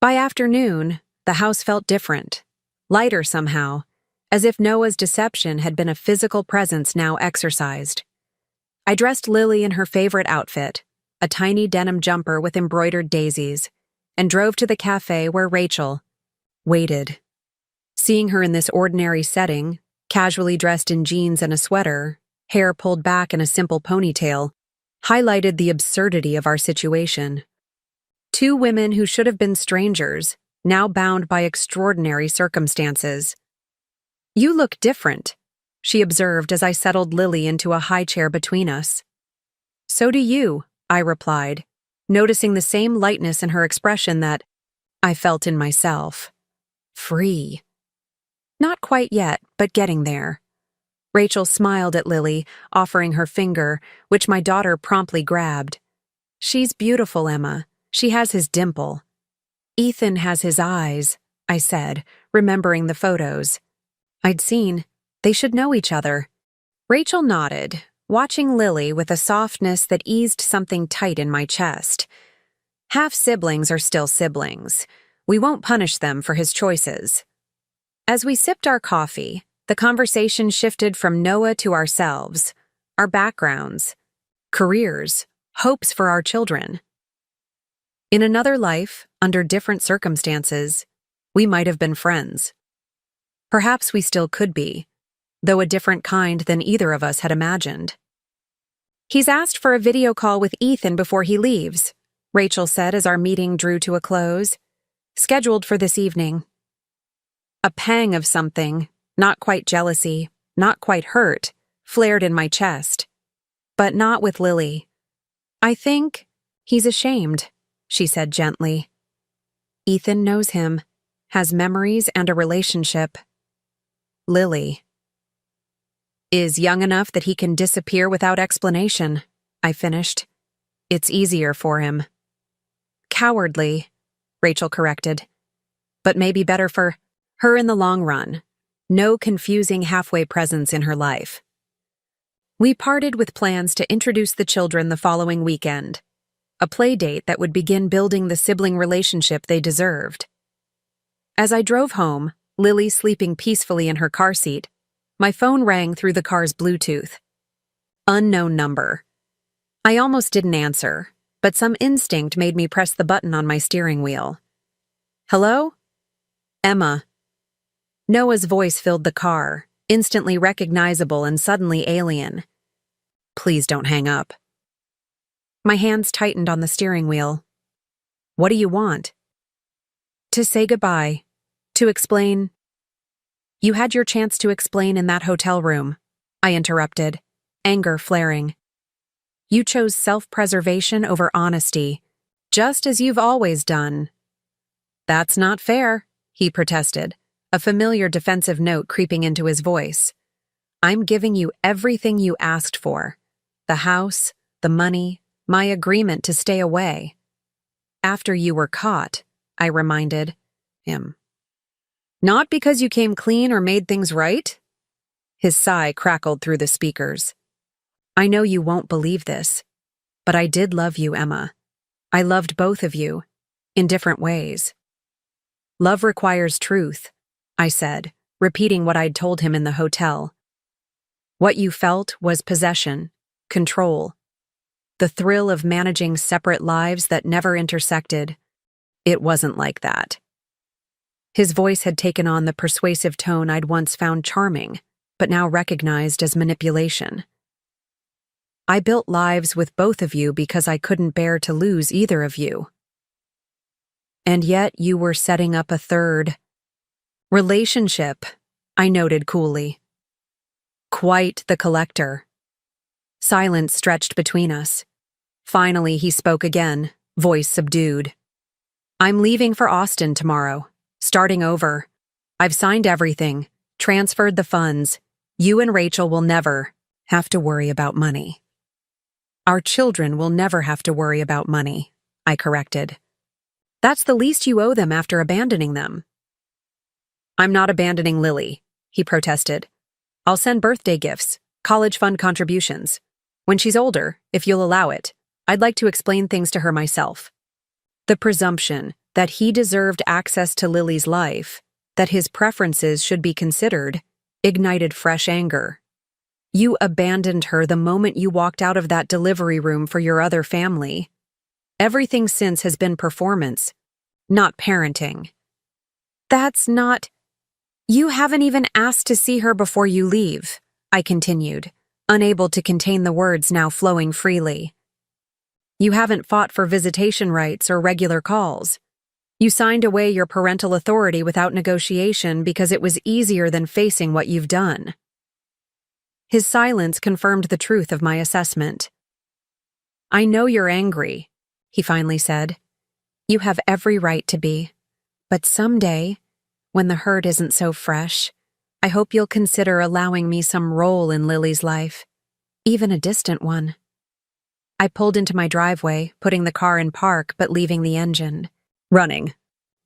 By afternoon, the house felt different, lighter somehow, as if Noah's deception had been a physical presence now exercised. I dressed Lily in her favorite outfit, a tiny denim jumper with embroidered daisies, and drove to the cafe where Rachel waited. Seeing her in this ordinary setting, casually dressed in jeans and a sweater, hair pulled back in a simple ponytail, highlighted the absurdity of our situation. Two women who should have been strangers, now bound by extraordinary circumstances. You look different, she observed as I settled Lily into a high chair between us. So do you, I replied, noticing the same lightness in her expression that I felt in myself. Free. Not quite yet, but getting there. Rachel smiled at Lily, offering her finger, which my daughter promptly grabbed. She's beautiful, Emma. She has his dimple. Ethan has his eyes, I said, remembering the photos. I'd seen. They should know each other. Rachel nodded, watching Lily with a softness that eased something tight in my chest. Half-siblings are still siblings. We won't punish them for his choices. As we sipped our coffee, the conversation shifted from Noah to ourselves, our backgrounds, careers, hopes for our children. In another life, under different circumstances, we might have been friends. Perhaps we still could be, though a different kind than either of us had imagined. He's asked for a video call with Ethan before he leaves, Rachel said as our meeting drew to a close. Scheduled for this evening. A pang of something, not quite jealousy, not quite hurt, flared in my chest. But not with Lily. I think he's ashamed, she said gently. Ethan knows him, has memories and a relationship. Lily is young enough that he can disappear without explanation, I finished. It's easier for him. Cowardly, Rachel corrected. But maybe better for her in the long run. No confusing halfway presence in her life. We parted with plans to introduce the children the following weekend, a play date that would begin building the sibling relationship they deserved. As I drove home, Lily sleeping peacefully in her car seat, my phone rang through the car's Bluetooth. Unknown number. I almost didn't answer, but some instinct made me press the button on my steering wheel. Hello? Emma. Noah's voice filled the car, instantly recognizable and suddenly alien. Please don't hang up. My hands tightened on the steering wheel. What do you want? To say goodbye. To explain. You had your chance to explain in that hotel room, I interrupted, anger flaring. You chose self-preservation over honesty, just as you've always done. That's not fair, he protested, a familiar defensive note creeping into his voice. I'm giving you everything you asked for. The house, the money, my agreement to stay away. After you were caught, I reminded him. Not because you came clean or made things right? His sigh crackled through the speakers. I know you won't believe this, but I did love you, Emma. I loved both of you, in different ways. Love requires truth, I said, repeating what I'd told him in the hotel. What you felt was possession, control. The thrill of managing separate lives that never intersected. It wasn't like that. His voice had taken on the persuasive tone I'd once found charming, but now recognized as manipulation. I built lives with both of you because I couldn't bear to lose either of you. And yet you were setting up a third relationship, I noted coolly. Quite the collector. Silence stretched between us. Finally, he spoke again, voice subdued. I'm leaving for Austin tomorrow, starting over. I've signed everything, transferred the funds. You and Rachel will never have to worry about money. Our children will never have to worry about money, I corrected. That's the least you owe them after abandoning them. I'm not abandoning Lily, he protested. I'll send birthday gifts, college fund contributions. When she's older, if you'll allow it, I'd like to explain things to her myself. The presumption that he deserved access to Lily's life, that his preferences should be considered, ignited fresh anger. You abandoned her the moment you walked out of that delivery room for your other family. Everything since has been performance, not parenting. That's not... You haven't even asked to see her before you leave, I continued, unable to contain the words now flowing freely. You haven't fought for visitation rights or regular calls. You signed away your parental authority without negotiation because it was easier than facing what you've done. His silence confirmed the truth of my assessment. I know you're angry, he finally said. You have every right to be. But someday, when the hurt isn't so fresh, I hope you'll consider allowing me some role in Lily's life, even a distant one. I pulled into my driveway, putting the car in park but leaving the engine running.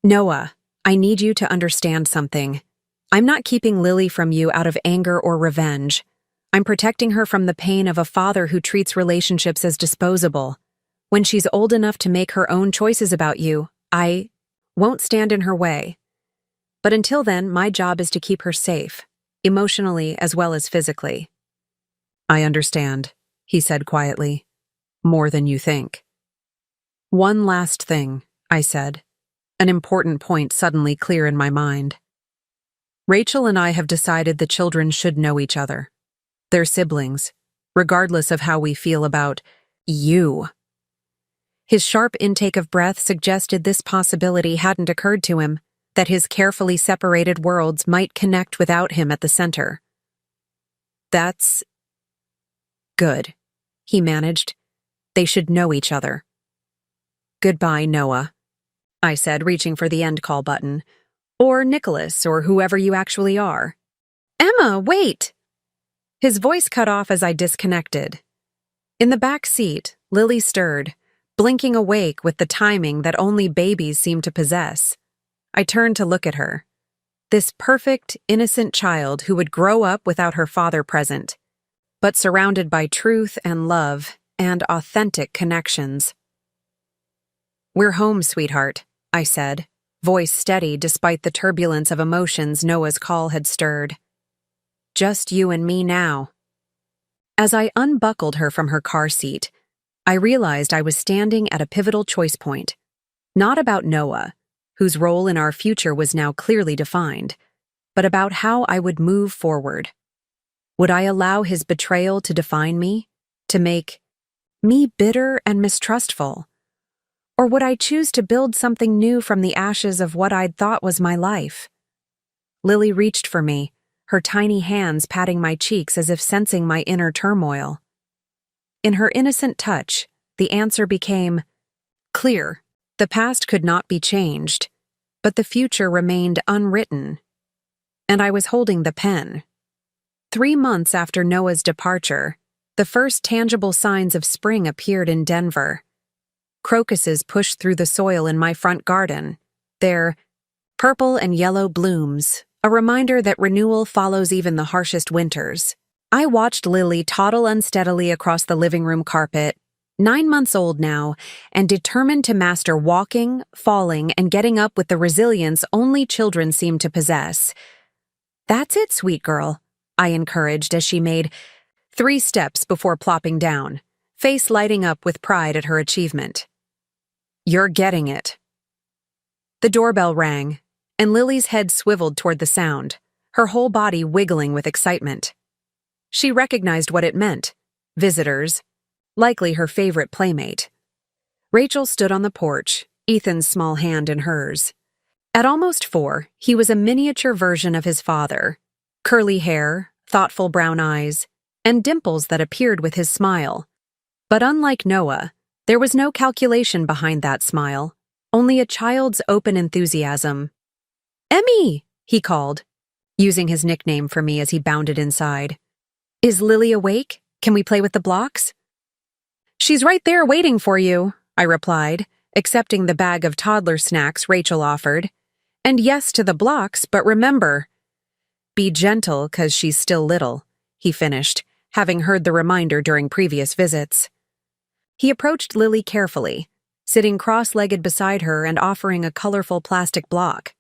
Noah, I need you to understand something. I'm not keeping Lily from you out of anger or revenge. I'm protecting her from the pain of a father who treats relationships as disposable. When she's old enough to make her own choices about you, I won't stand in her way. But until then, my job is to keep her safe, emotionally as well as physically. I understand, he said quietly. More than you think. One last thing, I said, an important point suddenly clear in my mind. Rachel and I have decided the children should know each other. They're siblings, regardless of how we feel about you. His sharp intake of breath suggested this possibility hadn't occurred to him, that his carefully separated worlds might connect without him at the center. That's good, he managed. They should know each other. Goodbye, Noah, I said, reaching for the end call button. Or Nicholas, or whoever you actually are. Emma, wait! His voice cut off as I disconnected. In the back seat, Lily stirred, blinking awake with the timing that only babies seem to possess. I turned to look at her. This perfect, innocent child who would grow up without her father present. but surrounded by truth and love and authentic connections. "We're home, sweetheart," I said, voice steady despite the turbulence of emotions Noah's call had stirred. "Just you and me now." As I unbuckled her from her car seat, I realized I was standing at a pivotal choice point, not about Noah, whose role in our future was now clearly defined, but about how I would move forward. Would I allow his betrayal to define me, to make me bitter and mistrustful? Or would I choose to build something new from the ashes of what I'd thought was my life? Lily reached for me, her tiny hands patting my cheeks as if sensing my inner turmoil. In her innocent touch, the answer became clear. The past could not be changed, but the future remained unwritten. And I was holding the pen. 3 months after Noah's departure, the first tangible signs of spring appeared in Denver. Crocuses pushed through the soil in my front garden, their purple and yellow blooms, a reminder that renewal follows even the harshest winters. I watched Lily toddle unsteadily across the living room carpet, 9 months old now, and determined to master walking, falling, and getting up with the resilience only children seem to possess. "That's it, sweet girl," I encouraged as she made 3 steps before plopping down, face lighting up with pride at her achievement. "You're getting it." The doorbell rang, and Lily's head swiveled toward the sound, her whole body wiggling with excitement. She recognized what it meant: visitors, likely her favorite playmate. Rachel stood on the porch, Ethan's small hand in hers. At almost 4, he was a miniature version of his father: curly hair, thoughtful brown eyes, and dimples that appeared with his smile. But unlike Noah, there was no calculation behind that smile, only a child's open enthusiasm. "Emmy!" he called, using his nickname for me as he bounded inside. "Is Lily awake? Can we play with the blocks?" "She's right there waiting for you," I replied, accepting the bag of toddler snacks Rachel offered. "And yes to the blocks, but remember, be gentle 'cause she's still little," he finished, having heard the reminder during previous visits. He approached Lily carefully, sitting cross-legged beside her and offering a colorful plastic block.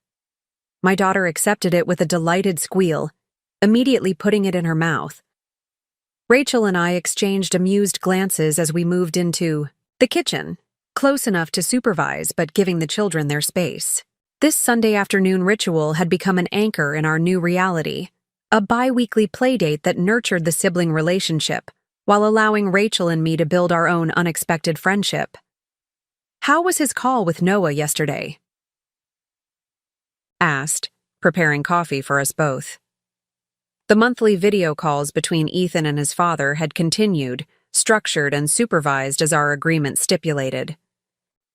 My daughter accepted it with a delighted squeal, immediately putting it in her mouth. Rachel and I exchanged amused glances as we moved into the kitchen, close enough to supervise but giving the children their space. This Sunday afternoon ritual had become an anchor in our new reality, a bi-weekly playdate that nurtured the sibling relationship, while allowing Rachel and me to build our own unexpected friendship. "How was his call with Noah yesterday?" asked, preparing coffee for us both. The monthly video calls between Ethan and his father had continued, structured and supervised as our agreement stipulated.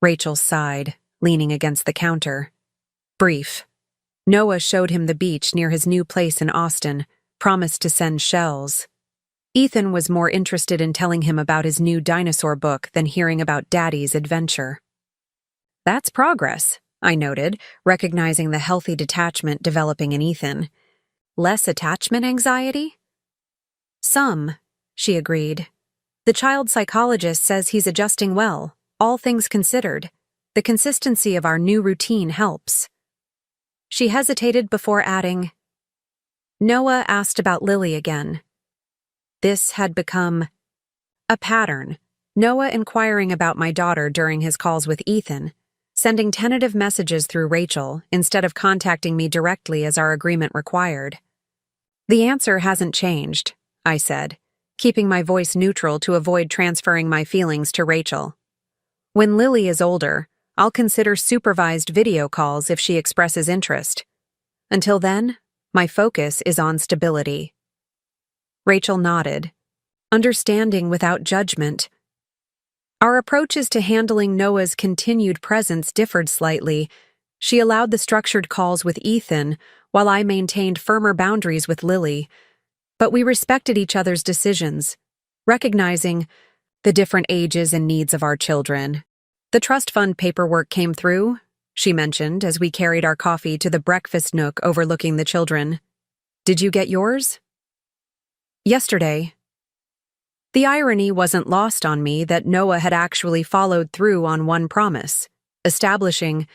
Rachel sighed, leaning against the counter. "Brief. Noah showed him the beach near his new place in Austin, promised to send shells. Ethan was more interested in telling him about his new dinosaur book than hearing about Daddy's adventure." "That's progress," I noted, recognizing the healthy detachment developing in Ethan. "Less attachment anxiety?" "Some," she agreed. "The child psychologist says he's adjusting well, all things considered. The consistency of our new routine helps." She hesitated before adding, "Noah asked about Lily again." This had become a pattern, Noah inquiring about my daughter during his calls with Ethan, sending tentative messages through Rachel instead of contacting me directly as our agreement required. "The answer hasn't changed," I said, keeping my voice neutral to avoid transferring my feelings to Rachel. "When Lily is older, I'll consider supervised video calls if she expresses interest. Until then, my focus is on stability." Rachel nodded, understanding without judgment. Our approaches to handling Noah's continued presence differed slightly. She allowed the structured calls with Ethan, while I maintained firmer boundaries with Lily. But we respected each other's decisions, recognizing the different ages and needs of our children. "The trust fund paperwork came through," she mentioned as we carried our coffee to the breakfast nook overlooking the children. "Did you get yours?" "Yesterday. The irony wasn't lost on me that Noah had actually followed through on one promise, establishing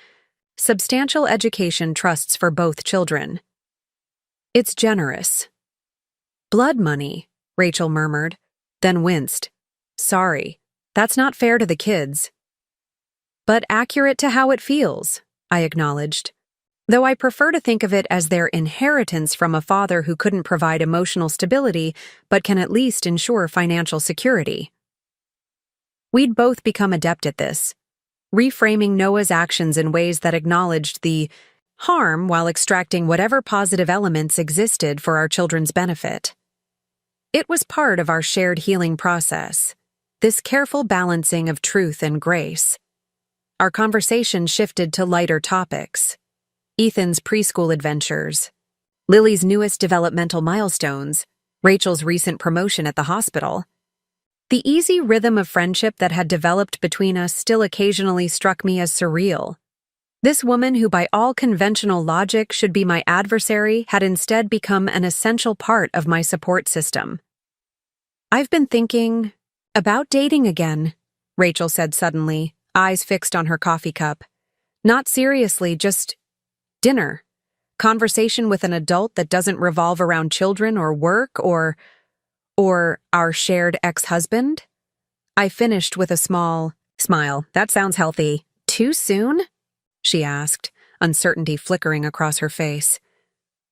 substantial education trusts for both children. It's generous. Blood money, Rachel murmured, then winced. Sorry, that's not fair to the kids. But accurate to how it feels, I acknowledged, though I prefer to think of it as their inheritance from a father who couldn't provide emotional stability but can at least ensure financial security. We'd both become adept at this, reframing Noah's actions in ways that acknowledged the harm while extracting whatever positive elements existed for our children's benefit. It was part of our shared healing process, this careful balancing of truth and grace. Our conversation shifted to lighter topics. Ethan's preschool adventures, Lily's newest developmental milestones, Rachel's recent promotion at the hospital. The easy rhythm of friendship that had developed between us still occasionally struck me as surreal. This woman who by all conventional logic should be my adversary had instead become an essential part of my support system. I've been thinking about dating again, Rachel said suddenly, eyes fixed on her coffee cup. Not seriously, just dinner. Conversation with an adult that doesn't revolve around children or work or our shared ex-husband? I finished with a small smile. That sounds healthy. Too soon? She asked, uncertainty flickering across her face.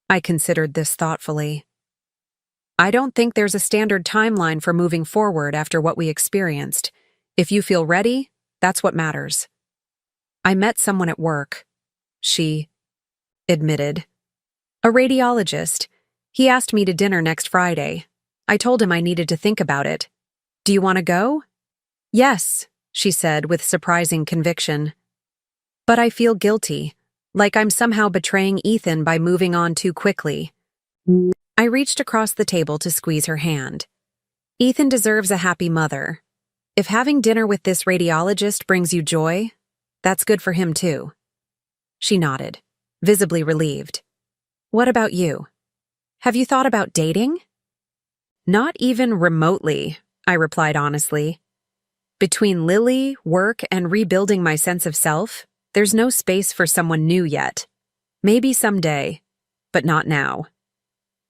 I considered this thoughtfully. I don't think there's a standard timeline for moving forward after what we experienced. If you feel ready, that's what matters. I met someone at work. She admitted. A radiologist. He asked me to dinner next Friday. I told him I needed to think about it. Do you want to go? Yes, she said with surprising conviction. But I feel guilty, like I'm somehow betraying Ethan by moving on too quickly. I reached across the table to squeeze her hand. Ethan deserves a happy mother. If having dinner with this radiologist brings you joy, that's good for him too. She nodded, visibly relieved. What about you? Have you thought about dating? Not even remotely, I replied honestly. Between Lily, work, and rebuilding my sense of self, there's no space for someone new yet. Maybe someday, but not now.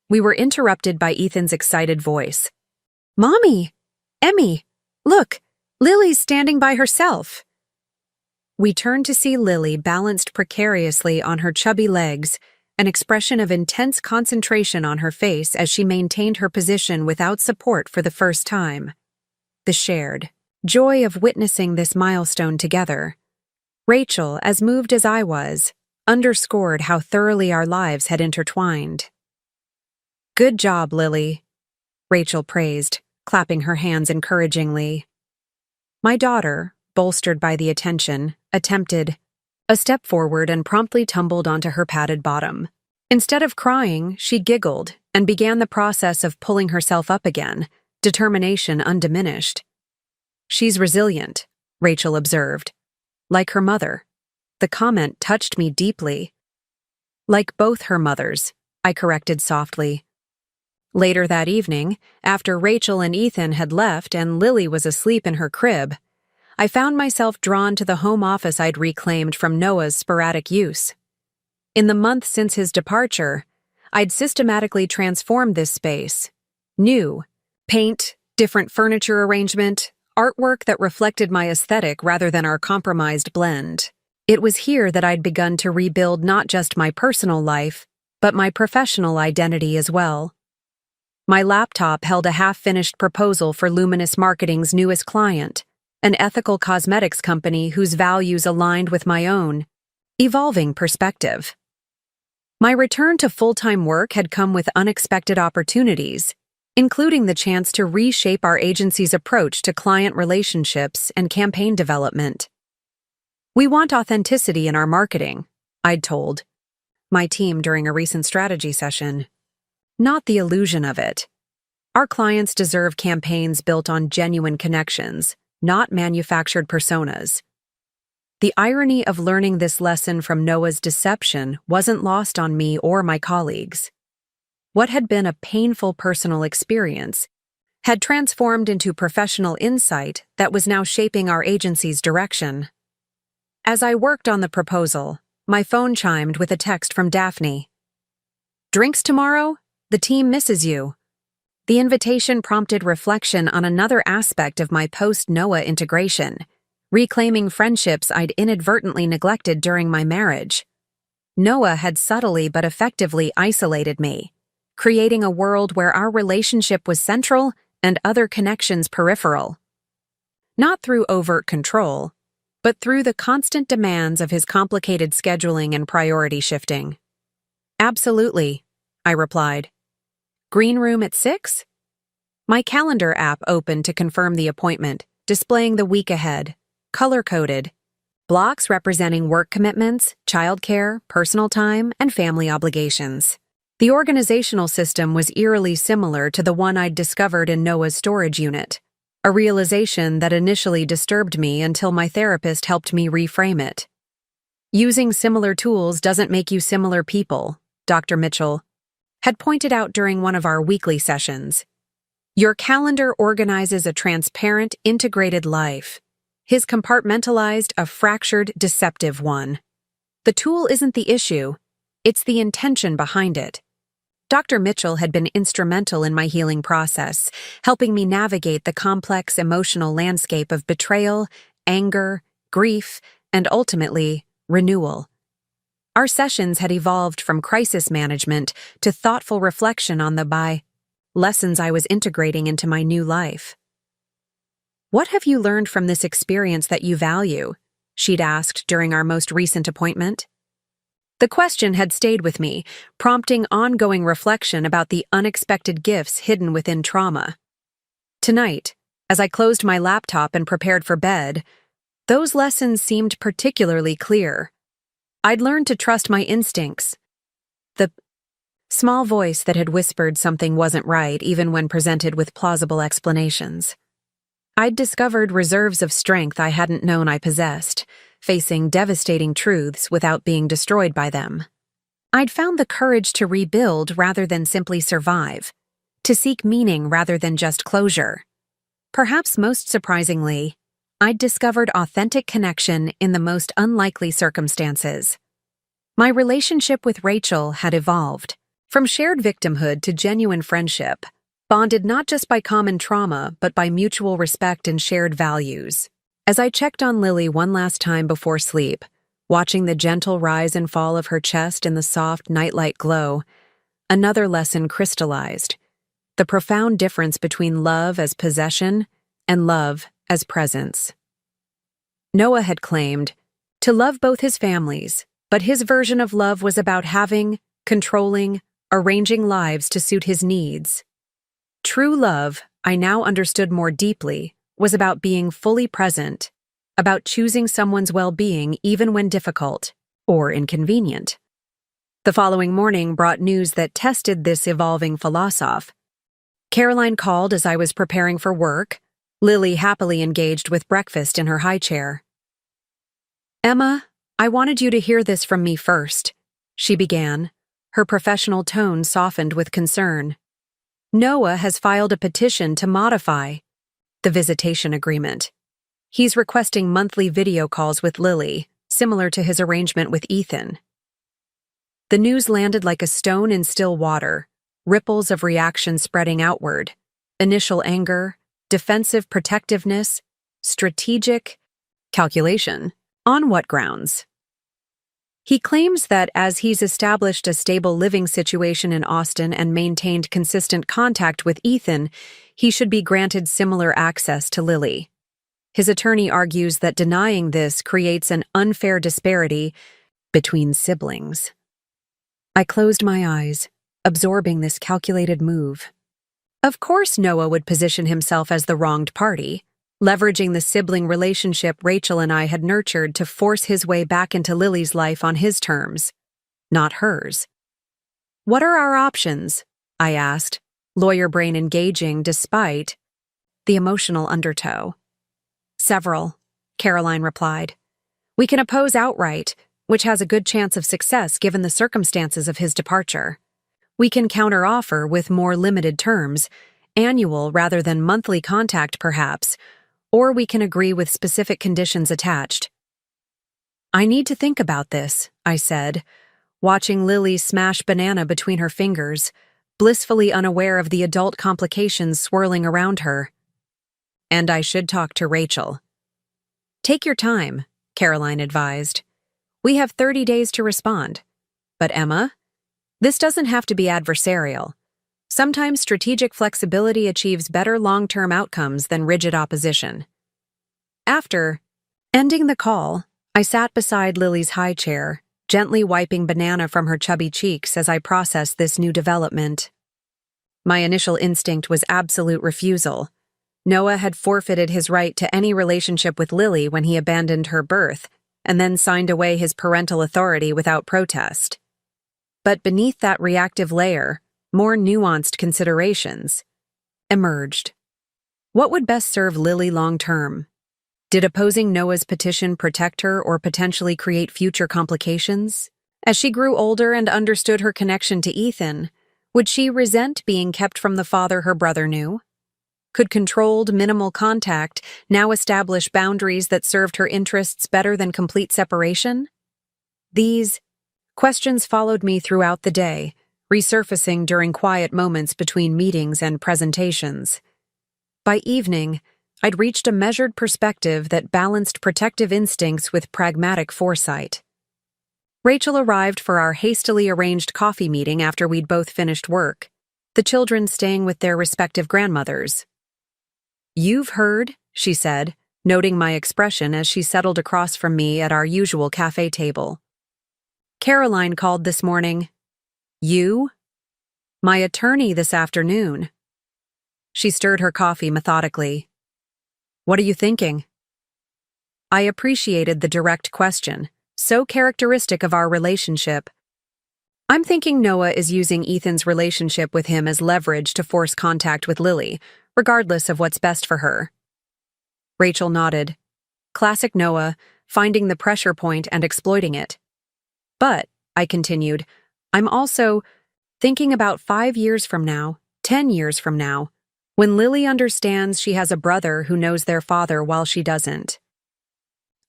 We were interrupted by Ethan's excited voice. Mommy! Emmy! Look! Lily's standing by herself! We turned to see Lily balanced precariously on her chubby legs, an expression of intense concentration on her face as she maintained her position without support for the first time. The shared joy of witnessing this milestone together. Rachel, as moved as I was, underscored how thoroughly our lives had intertwined. Good job, Lily, Rachel praised, clapping her hands encouragingly. My daughter, bolstered by the attention, attempted a step forward and promptly tumbled onto her padded bottom. Instead of crying, she giggled and began the process of pulling herself up again, determination undiminished. She's resilient, Rachel observed. Like her mother. The comment touched me deeply. Like both her mothers, I corrected softly. Later that evening, after Rachel and Ethan had left and Lily was asleep in her crib, I found myself drawn to the home office I'd reclaimed from Noah's sporadic use. In the month since his departure, I'd systematically transformed this space. New, paint, different furniture arrangement, artwork that reflected my aesthetic rather than our compromised blend. It was here that I'd begun to rebuild not just my personal life, but my professional identity as well. My laptop held a half-finished proposal for Luminous Marketing's newest client, an ethical cosmetics company whose values aligned with my own, evolving perspective. My return to full-time work had come with unexpected opportunities, including the chance to reshape our agency's approach to client relationships and campaign development. We want authenticity in our marketing, I'd told my team during a recent strategy session. Not the illusion of it. Our clients deserve campaigns built on genuine connections, not manufactured personas. The irony of learning this lesson from Noah's deception wasn't lost on me or my colleagues. What had been a painful personal experience had transformed into professional insight that was now shaping our agency's direction. As I worked on the proposal, my phone chimed with a text from Daphne. "Drinks tomorrow? The team misses you." The invitation prompted reflection on another aspect of my post-Noah integration, reclaiming friendships I'd inadvertently neglected during my marriage. Noah had subtly but effectively isolated me, creating a world where our relationship was central and other connections peripheral. Not through overt control, but through the constant demands of his complicated scheduling and priority shifting. "Absolutely," I replied. "Green room at 6? My calendar app opened to confirm the appointment, displaying the week ahead, color-coded, blocks representing work commitments, childcare, personal time, and family obligations. The organizational system was eerily similar to the one I'd discovered in Noah's storage unit, a realization that initially disturbed me until my therapist helped me reframe it. Using similar tools doesn't make you similar people, Dr. Mitchell had pointed out during one of our weekly sessions. Your calendar organizes a transparent, integrated life. His compartmentalized a fractured, deceptive one. The tool isn't the issue, it's the intention behind it. Dr. Mitchell had been instrumental in my healing process, helping me navigate the complex emotional landscape of betrayal, anger, grief, and ultimately, renewal. Our sessions had evolved from crisis management to thoughtful reflection on the lessons I was integrating into my new life. "What have you learned from this experience that you value?" she'd asked during our most recent appointment. The question had stayed with me, prompting ongoing reflection about the unexpected gifts hidden within trauma. Tonight, as I closed my laptop and prepared for bed, those lessons seemed particularly clear. I'd learned to trust my instincts. The small voice that had whispered something wasn't right even when presented with plausible explanations. I'd discovered reserves of strength I hadn't known I possessed, facing devastating truths without being destroyed by them. I'd found the courage to rebuild rather than simply survive, to seek meaning rather than just closure. Perhaps most surprisingly, I'd discovered authentic connection in the most unlikely circumstances. My relationship with Rachel had evolved, from shared victimhood to genuine friendship, bonded not just by common trauma but by mutual respect and shared values. As I checked on Lily one last time before sleep, watching the gentle rise and fall of her chest in the soft nightlight glow, another lesson crystallized: the profound difference between love as possession and love as presence. Noah had claimed to love both his families, but his version of love was about having, controlling, arranging lives to suit his needs. True love, I now understood more deeply, was about being fully present, about choosing someone's well-being even when difficult or inconvenient. The following morning brought news that tested this evolving philosophy. Caroline called as I was preparing for work, Lily happily engaged with breakfast in her high chair. "Emma, I wanted you to hear this from me first," she began, her professional tone softened with concern. "Noah has filed a petition to modify the visitation agreement. He's requesting monthly video calls with Lily, similar to his arrangement with Ethan." The news landed like a stone in still water, ripples of reaction spreading outward, initial anger, defensive protectiveness, strategic calculation. On what grounds? He claims that as he's established a stable living situation in Austin and maintained consistent contact with Ethan, he should be granted similar access to Lily. His attorney argues that denying this creates an unfair disparity between siblings. I closed my eyes, absorbing this calculated move. Of course Noah would position himself as the wronged party, leveraging the sibling relationship Rachel and I had nurtured to force his way back into Lily's life on his terms, not hers. "What are our options?" I asked, lawyer brain engaging despite the emotional undertow. "Several," Caroline replied. "We can oppose outright, which has a good chance of success given the circumstances of his departure. We can counteroffer with more limited terms, annual rather than monthly contact perhaps, or we can agree with specific conditions attached. I need to think about this, I said, watching Lily smash banana between her fingers, blissfully unaware of the adult complications swirling around her. And I should talk to Rachel. Take your time, Caroline advised. We have 30 days to respond. But Emma, this doesn't have to be adversarial. Sometimes strategic flexibility achieves better long-term outcomes than rigid opposition. After ending the call, I sat beside Lily's high chair, gently wiping banana from her chubby cheeks as I processed this new development. My initial instinct was absolute refusal. Noah had forfeited his right to any relationship with Lily when he abandoned her birth, and then signed away his parental authority without protest. But beneath that reactive layer, more nuanced considerations emerged. What would best serve Lily long-term? Did opposing Noah's petition protect her or potentially create future complications? As she grew older and understood her connection to Ethan, would she resent being kept from the father her brother knew? Could controlled, minimal contact now establish boundaries that served her interests better than complete separation? These questions followed me throughout the day, resurfacing during quiet moments between meetings and presentations. By evening, I'd reached a measured perspective that balanced protective instincts with pragmatic foresight. Rachel arrived for our hastily arranged coffee meeting after we'd both finished work, the children staying with their respective grandmothers. "You've heard," she said, noting my expression as she settled across from me at our usual cafe table. "Caroline called this morning." "You?" "My attorney this afternoon." She stirred her coffee methodically. "What are you thinking?" I appreciated the direct question, so characteristic of our relationship. "I'm thinking Noah is using Ethan's relationship with him as leverage to force contact with Lily, regardless of what's best for her." Rachel nodded. Classic Noah, finding the pressure point and exploiting it. "But," I continued, "I'm also thinking about 5 years from now, 10 years from now, when Lily understands she has a brother who knows their father while she doesn't.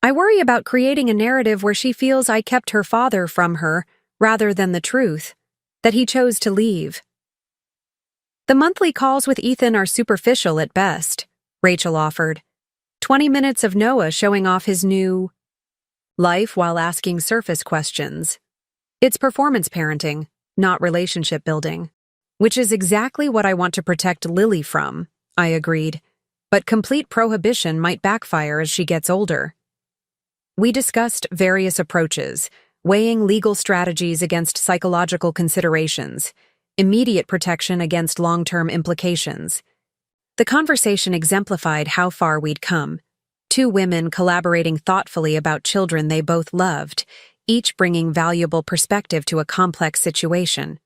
I worry about creating a narrative where she feels I kept her father from her rather than the truth, that he chose to leave." "The monthly calls with Ethan are superficial at best," Rachel offered. 20 minutes of Noah showing off his new life while asking surface questions. It's performance parenting, not relationship building. Which is exactly what I want to protect Lily from, I agreed. But complete prohibition might backfire as she gets older. We discussed various approaches, weighing legal strategies against psychological considerations, immediate protection against long-term implications. The conversation exemplified how far we'd come. 2 women collaborating thoughtfully about children they both loved, each bringing valuable perspective to a complex situation.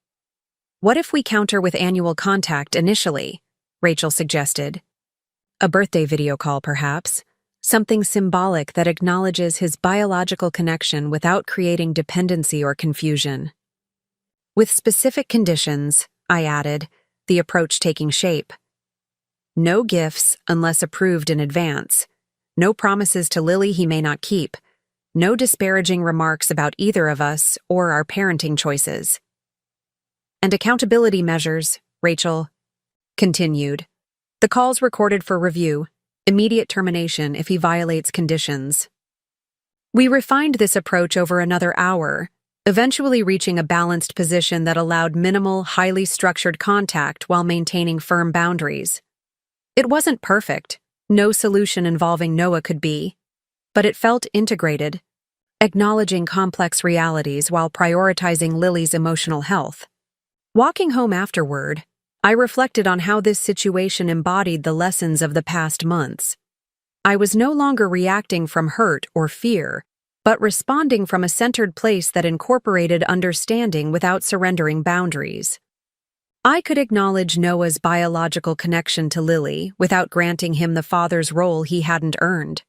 "What if we counter with annual contact initially?" Rachel suggested. "A birthday video call, perhaps. Something symbolic that acknowledges his biological connection without creating dependency or confusion." "With specific conditions," I added, the approach taking shape. "No gifts unless approved in advance. No promises to Lily he may not keep. No disparaging remarks about either of us or our parenting choices. And accountability measures," Rachel continued. "The call's recorded for review, immediate termination if he violates conditions." We refined this approach over another hour, eventually reaching a balanced position that allowed minimal, highly structured contact while maintaining firm boundaries. It wasn't perfect, no solution involving Noah could be, but it felt integrated, acknowledging complex realities while prioritizing Lily's emotional health. Walking home afterward, I reflected on how this situation embodied the lessons of the past months. I was no longer reacting from hurt or fear, but responding from a centered place that incorporated understanding without surrendering boundaries. I could acknowledge Noah's biological connection to Lily without granting him the father's role he hadn't earned.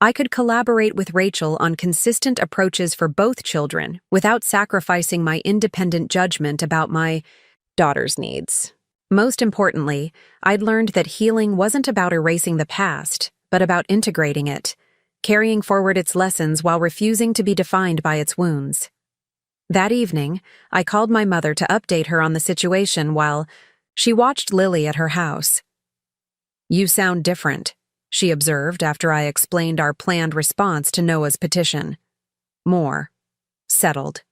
I could collaborate with Rachel on consistent approaches for both children without sacrificing my independent judgment about my daughter's needs. Most importantly, I'd learned that healing wasn't about erasing the past, but about integrating it, carrying forward its lessons while refusing to be defined by its wounds. That evening, I called my mother to update her on the situation while she watched Lily at her house. "You sound different," she observed after I explained our planned response to Noah's petition. "More settled."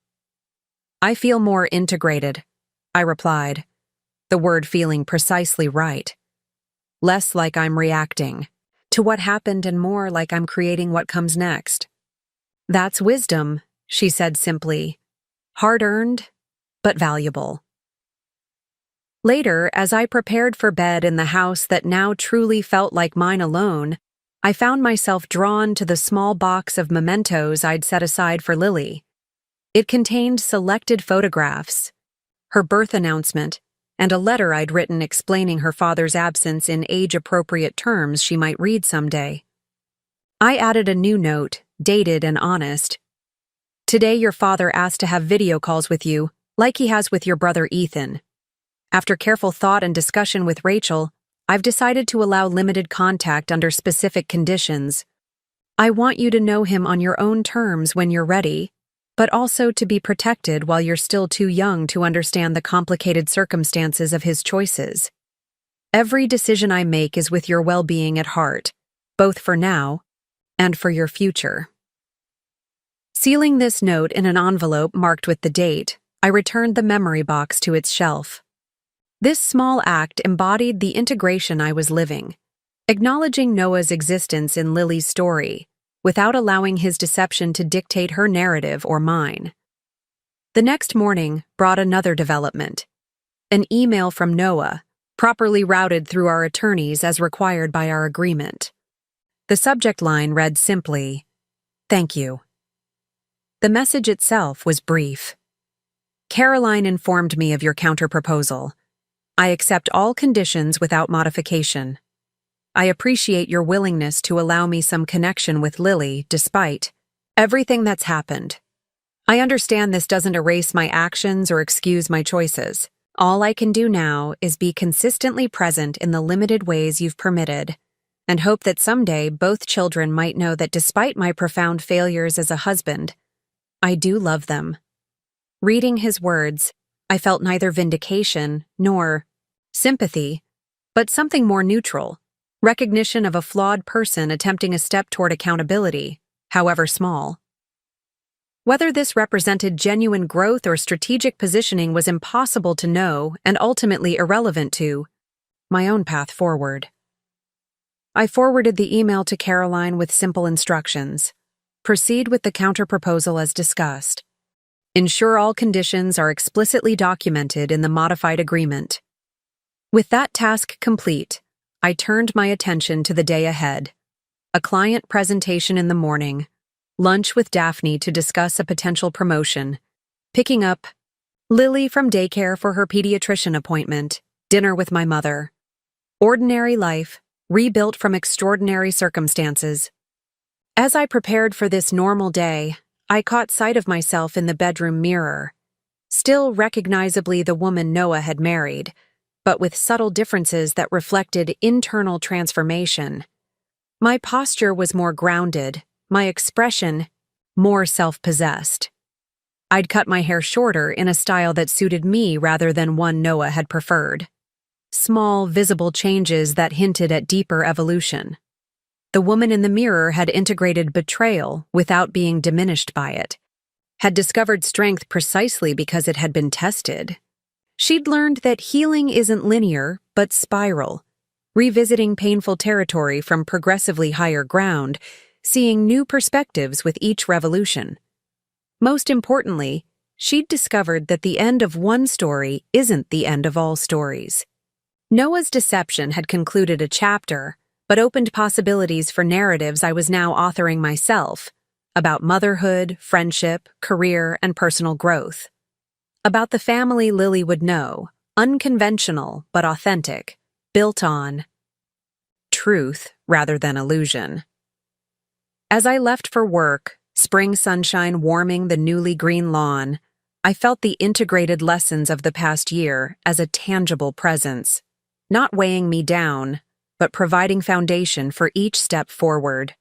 "I feel more integrated," I replied, the word feeling precisely right. "Less like I'm reacting to what happened and more like I'm creating what comes next." "That's wisdom," she said simply. "Hard-earned, but valuable." Later, as I prepared for bed in the house that now truly felt like mine alone, I found myself drawn to the small box of mementos I'd set aside for Lily. It contained selected photographs, her birth announcement, and a letter I'd written explaining her father's absence in age-appropriate terms she might read someday. I added a new note, dated and honest. "Today your father asked to have video calls with you, like he has with your brother Ethan. After careful thought and discussion with Rachel, I've decided to allow limited contact under specific conditions. I want you to know him on your own terms when you're ready, but also to be protected while you're still too young to understand the complicated circumstances of his choices. Every decision I make is with your well-being at heart, both for now and for your future." Sealing this note in an envelope marked with the date, I returned the memory box to its shelf. This small act embodied the integration I was living, acknowledging Noah's existence in Lily's story, without allowing his deception to dictate her narrative or mine. The next morning brought another development. An email from Noah, properly routed through our attorneys as required by our agreement. The subject line read simply, "Thank you." The message itself was brief. "Caroline informed me of your counterproposal. I accept all conditions without modification. I appreciate your willingness to allow me some connection with Lily despite everything that's happened. I understand this doesn't erase my actions or excuse my choices. All I can do now is be consistently present in the limited ways you've permitted, and hope that someday both children might know that despite my profound failures as a husband, I do love them." Reading his words, I felt neither vindication nor sympathy, but something more neutral, recognition of a flawed person attempting a step toward accountability, however small. Whether this represented genuine growth or strategic positioning was impossible to know and ultimately irrelevant to my own path forward. I forwarded the email to Caroline with simple instructions. Proceed with the counterproposal as discussed. Ensure all conditions are explicitly documented in the modified agreement. With that task complete, I turned my attention to the day ahead. A client presentation in the morning, lunch with Daphne to discuss a potential promotion, picking up Lily from daycare for her pediatrician appointment, dinner with my mother. Ordinary life, rebuilt from extraordinary circumstances. As I prepared for this normal day, I caught sight of myself in the bedroom mirror, still recognizably the woman Noah had married, but with subtle differences that reflected internal transformation. My posture was more grounded, my expression more self-possessed. I'd cut my hair shorter in a style that suited me rather than one Noah had preferred. Small, visible changes that hinted at deeper evolution. The woman in the mirror had integrated betrayal without being diminished by it, had discovered strength precisely because it had been tested. She'd learned that healing isn't linear, but spiral, revisiting painful territory from progressively higher ground, seeing new perspectives with each revolution. Most importantly, she'd discovered that the end of one story isn't the end of all stories. Noah's deception had concluded a chapter, but opened possibilities for narratives I was now authoring myself, about motherhood, friendship, career, and personal growth. About the family Lily would know, unconventional but authentic, built on truth rather than illusion. As I left for work, spring sunshine warming the newly green lawn, I felt the integrated lessons of the past year as a tangible presence, not weighing me down, but providing foundation for each step forward.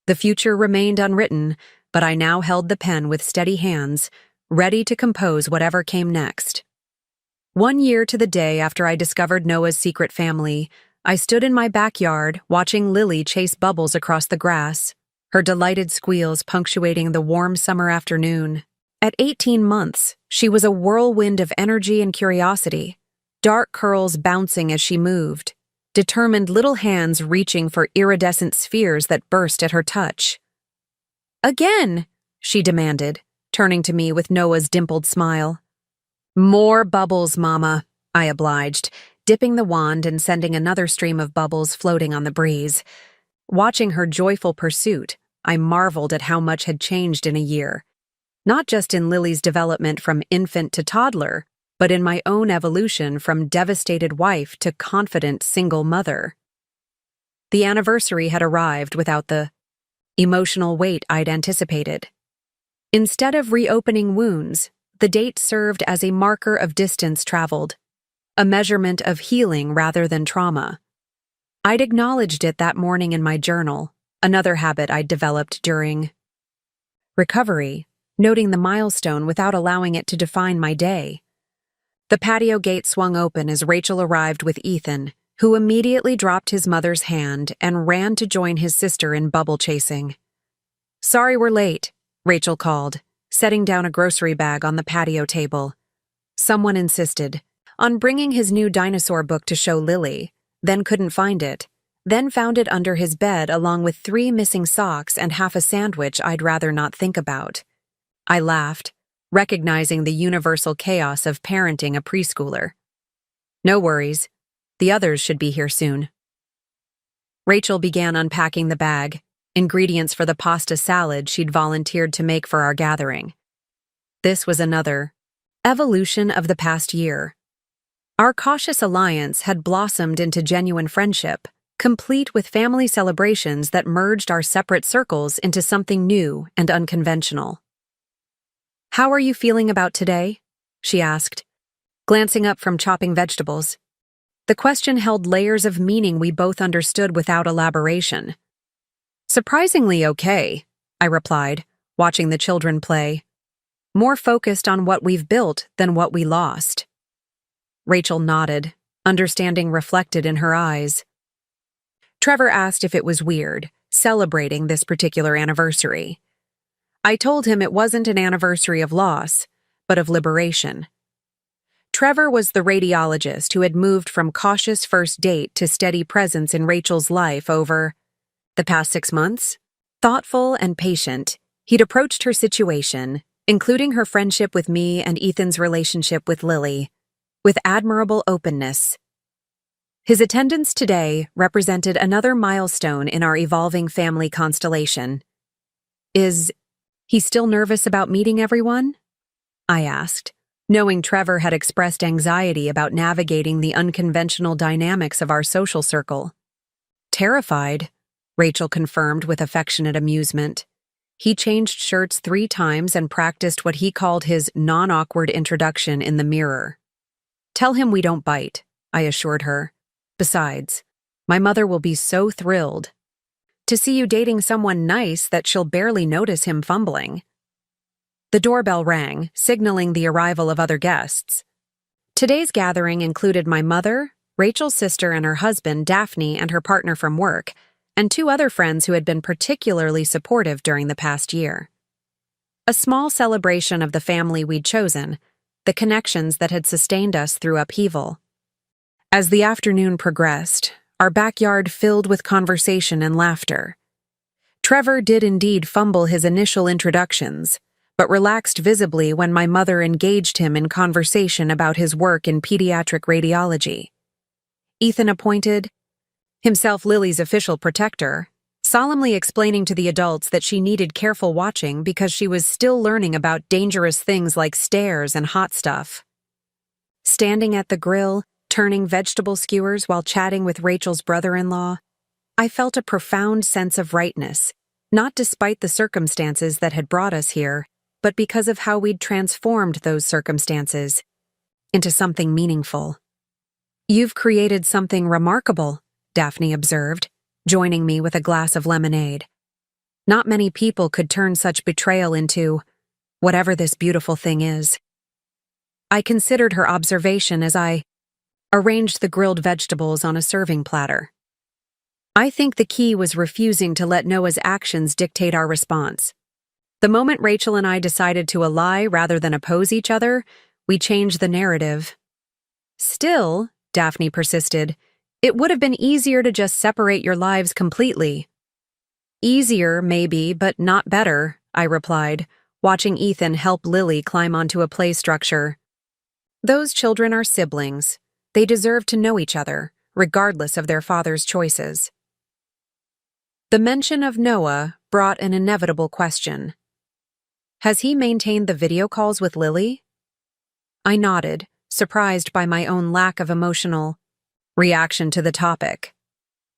The future remained unwritten, but I now held the pen with steady hands, ready to compose whatever came next. 1 year to the day after I discovered Noah's secret family, I stood in my backyard watching Lily chase Bubbles across the grass, her delighted squeals punctuating the warm summer afternoon. At 18 months, she was a whirlwind of energy and curiosity, dark curls bouncing as she moved, determined little hands reaching for iridescent spheres that burst at her touch. "Again," she demanded, turning to me with Noah's dimpled smile. "More bubbles, Mama," I obliged, dipping the wand and sending another stream of bubbles floating on the breeze. Watching her joyful pursuit, I marveled at how much had changed in a year, not just in Lily's development from infant to toddler, but in my own evolution from devastated wife to confident single mother. The anniversary had arrived without the emotional weight I'd anticipated. Instead of reopening wounds, the date served as a marker of distance traveled, a measurement of healing rather than trauma. I'd acknowledged it that morning in my journal, another habit I'd developed during recovery, noting the milestone without allowing it to define my day. The patio gate swung open as Rachel arrived with Ethan, who immediately dropped his mother's hand and ran to join his sister in bubble chasing. "Sorry we're late," Rachel called, setting down a grocery bag on the patio table. Someone insisted on bringing his new dinosaur book to show Lily, then couldn't find it, then found it under his bed along with 3 missing socks and half a sandwich I'd rather not think about. I laughed, recognizing the universal chaos of parenting a preschooler. "No worries. The others should be here soon." Rachel began unpacking the bag, ingredients for the pasta salad she'd volunteered to make for our gathering. This was another evolution of the past year. Our cautious alliance had blossomed into genuine friendship, complete with family celebrations that merged our separate circles into something new and unconventional. "How are you feeling about today?" she asked, glancing up from chopping vegetables. The question held layers of meaning we both understood without elaboration. "Surprisingly okay," I replied, watching the children play. "More focused on what we've built than what we lost." Rachel nodded, understanding reflected in her eyes. Trevor asked if it was weird, celebrating this particular anniversary. I told him it wasn't an anniversary of loss, but of liberation. Trevor was the radiologist who had moved from cautious first date to steady presence in Rachel's life over the past 6 months. Thoughtful and patient, he'd approached her situation, including her friendship with me and Ethan's relationship with Lily, with admirable openness. His attendance today represented another milestone in our evolving family constellation. "Is he still nervous about meeting everyone?" I asked, knowing Trevor had expressed anxiety about navigating the unconventional dynamics of our social circle. "Terrified," Rachel confirmed with affectionate amusement. He changed shirts 3 times and practiced what he called his non-awkward introduction in the mirror. "Tell him we don't bite," I assured her. "Besides, my mother will be so thrilled to see you dating someone nice that she'll barely notice him fumbling." The doorbell rang, signaling the arrival of other guests. Today's gathering included my mother, Rachel's sister and her husband, Daphne, and her partner from work, and 2 other friends who had been particularly supportive during the past year. A small celebration of the family we'd chosen, the connections that had sustained us through upheaval. As the afternoon progressed, our backyard filled with conversation and laughter. Trevor did indeed fumble his initial introductions, but relaxed visibly when my mother engaged him in conversation about his work in pediatric radiology. Ethan appointed himself Lily's official protector, solemnly explaining to the adults that she needed careful watching because she was still learning about dangerous things like stairs and hot stuff. Standing at the grill, turning vegetable skewers while chatting with Rachel's brother-in-law, I felt a profound sense of rightness, not despite the circumstances that had brought us here, but because of how we'd transformed those circumstances into something meaningful. "You've created something remarkable," Daphne observed, joining me with a glass of lemonade. "Not many people could turn such betrayal into whatever this beautiful thing is." I considered her observation as I arranged the grilled vegetables on a serving platter. I think the key was refusing to let Noah's actions dictate our response. The moment Rachel and I decided to ally rather than oppose each other, we changed the narrative. "Still," Daphne persisted, "it would have been easier to just separate your lives completely." "Easier, maybe, but not better," I replied, watching Ethan help Lily climb onto a play structure. "Those children are siblings. They deserve to know each other, regardless of their father's choices." The mention of Noah brought an inevitable question. "Has he maintained the video calls with Lily?" I nodded, surprised by my own lack of emotional reaction to the topic.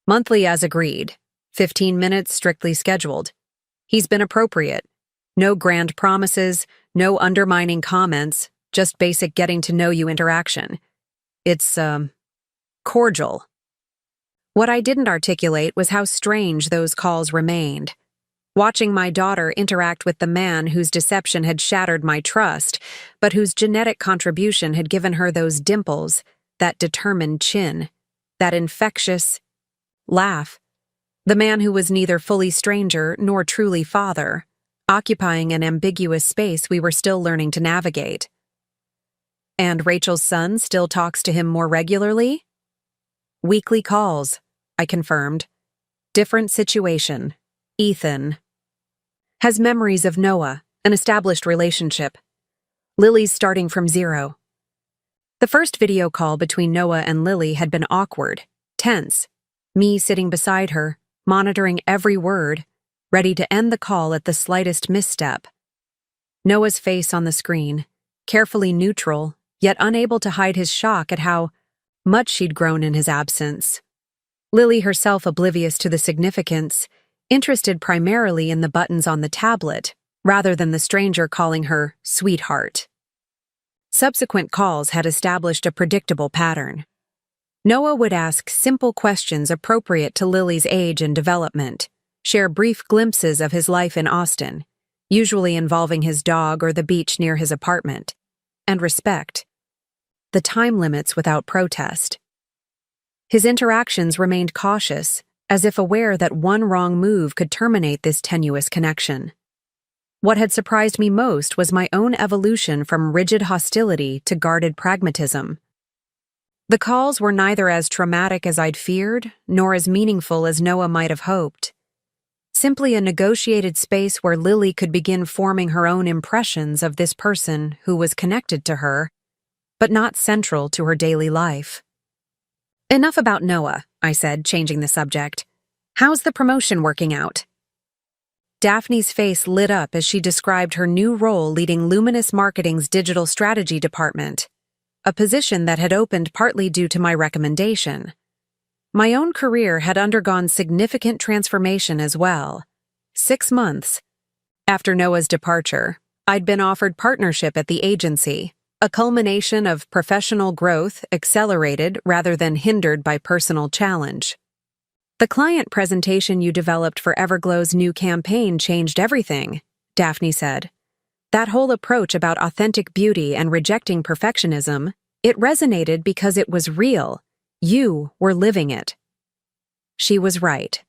"Monthly as agreed. 15 minutes strictly scheduled. He's been appropriate. No grand promises, no undermining comments, just basic getting-to-know-you interaction. It's, cordial." What I didn't articulate was how strange those calls remained. Watching my daughter interact with the man whose deception had shattered my trust, but whose genetic contribution had given her those dimples, that determined chin, that infectious laugh. The man who was neither fully stranger nor truly father, occupying an ambiguous space we were still learning to navigate. "And Rachel's son still talks to him more regularly?" "Weekly calls," I confirmed. "Different situation. Ethan has memories of Noah, an established relationship. Lily's starting from zero." The first video call between Noah and Lily had been awkward, tense, me sitting beside her, monitoring every word, ready to end the call at the slightest misstep. Noah's face on the screen, carefully neutral, yet unable to hide his shock at how much she'd grown in his absence. Lily herself oblivious to the significance, interested primarily in the buttons on the tablet, rather than the stranger calling her sweetheart. Subsequent calls had established a predictable pattern. Noah would ask simple questions appropriate to Lily's age and development, share brief glimpses of his life in Austin, usually involving his dog or the beach near his apartment, and respect the time limits without protest. His interactions remained cautious, as if aware that one wrong move could terminate this tenuous connection. What had surprised me most was my own evolution from rigid hostility to guarded pragmatism. The calls were neither as traumatic as I'd feared, nor as meaningful as Noah might have hoped. Simply a negotiated space where Lily could begin forming her own impressions of this person who was connected to her, but not central to her daily life. "Enough about Noah," I said, changing the subject. "How's the promotion working out?" Daphne's face lit up as she described her new role leading Luminous Marketing's digital strategy department, a position that had opened partly due to my recommendation. My own career had undergone significant transformation as well. 6 months after Noah's departure, I'd been offered partnership at the agency, a culmination of professional growth accelerated rather than hindered by personal challenge. "The client presentation you developed for Everglow's new campaign changed everything," Daphne said. "That whole approach about authentic beauty and rejecting perfectionism, it resonated because it was real. You were living it." She was right.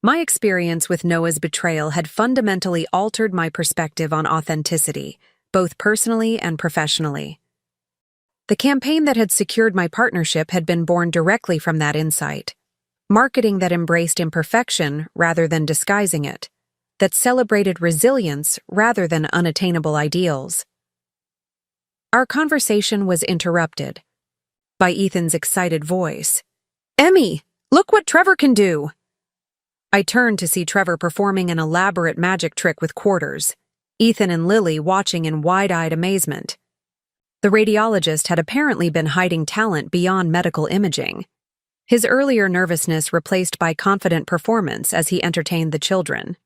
My experience with Noah's betrayal had fundamentally altered my perspective on authenticity, both personally and professionally. The campaign that had secured my partnership had been born directly from that insight. Marketing that embraced imperfection rather than disguising it, that celebrated resilience rather than unattainable ideals. Our conversation was interrupted by Ethan's excited voice. "Emmy, look what Trevor can do!" I turned to see Trevor performing an elaborate magic trick with quarters, Ethan and Lily watching in wide-eyed amazement. The radiologist had apparently been hiding talent beyond medical imaging, his earlier nervousness replaced by confident performance as he entertained the children.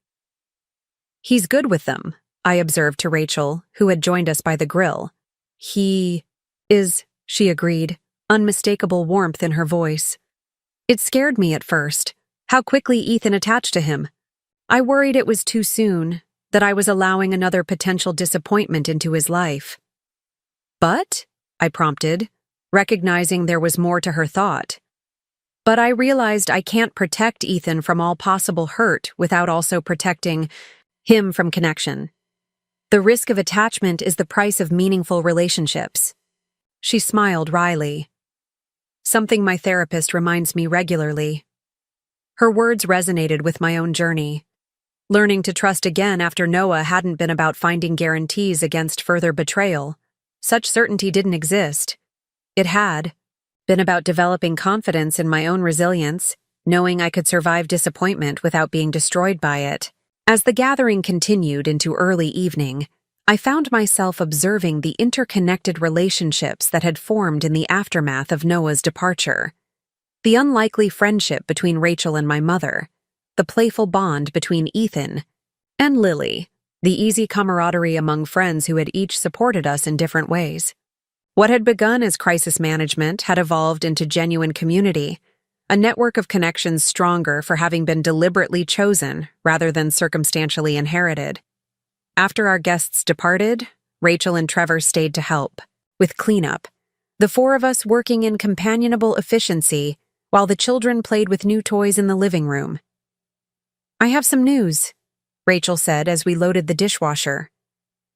"He's good with them," I observed to Rachel, who had joined us by the grill. He is, she agreed, unmistakable warmth in her voice. It scared me at first, how quickly Ethan attached to him. I worried it was too soon, that I was allowing another potential disappointment into his life. But, I prompted, recognizing there was more to her thought. But I realized I can't protect Ethan from all possible hurt without also protecting him from connection. The risk of attachment is the price of meaningful relationships. She smiled wryly. Something my therapist reminds me regularly. Her words resonated with my own journey. Learning to trust again after Noah hadn't been about finding guarantees against further betrayal. Such certainty didn't exist. It had been about developing confidence in my own resilience, knowing I could survive disappointment without being destroyed by it. As the gathering continued into early evening, I found myself observing the interconnected relationships that had formed in the aftermath of Noah's departure. The unlikely friendship between Rachel and my mother, the playful bond between Ethan and Lily, the easy camaraderie among friends who had each supported us in different ways. What had begun as crisis management had evolved into genuine community, a network of connections stronger for having been deliberately chosen rather than circumstantially inherited. After our guests departed, Rachel and Trevor stayed to help, with cleanup, the four of us working in companionable efficiency while the children played with new toys in the living room. "I have some news," Rachel said as we loaded the dishwasher.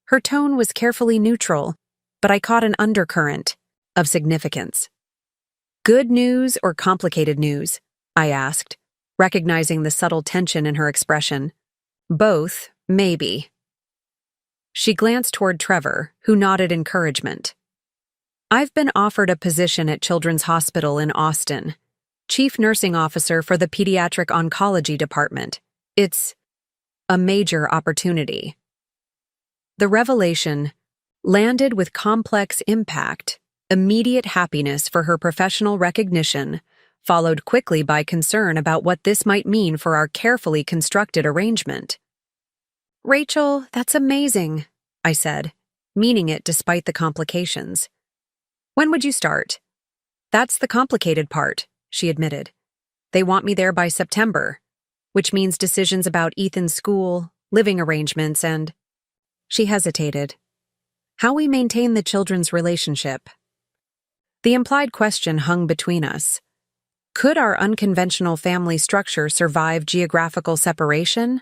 Her tone was carefully neutral, but I caught an undercurrent of significance. "Good news or complicated news?" I asked, recognizing the subtle tension in her expression. "Both, maybe." She glanced toward Trevor, who nodded encouragement. "I've been offered a position at Children's Hospital in Austin, Chief Nursing Officer for the Pediatric Oncology Department. It's a major opportunity." The revelation landed with complex impact, immediate happiness for her professional recognition, followed quickly by concern about what this might mean for our carefully constructed arrangement. "Rachel, that's amazing," I said, meaning it despite the complications. "When would you start?" "That's the complicated part," she admitted. "They want me there by September, which means decisions about Ethan's school, living arrangements, and—" She hesitated. "How we maintain the children's relationship." The implied question hung between us. Could our unconventional family structure survive geographical separation?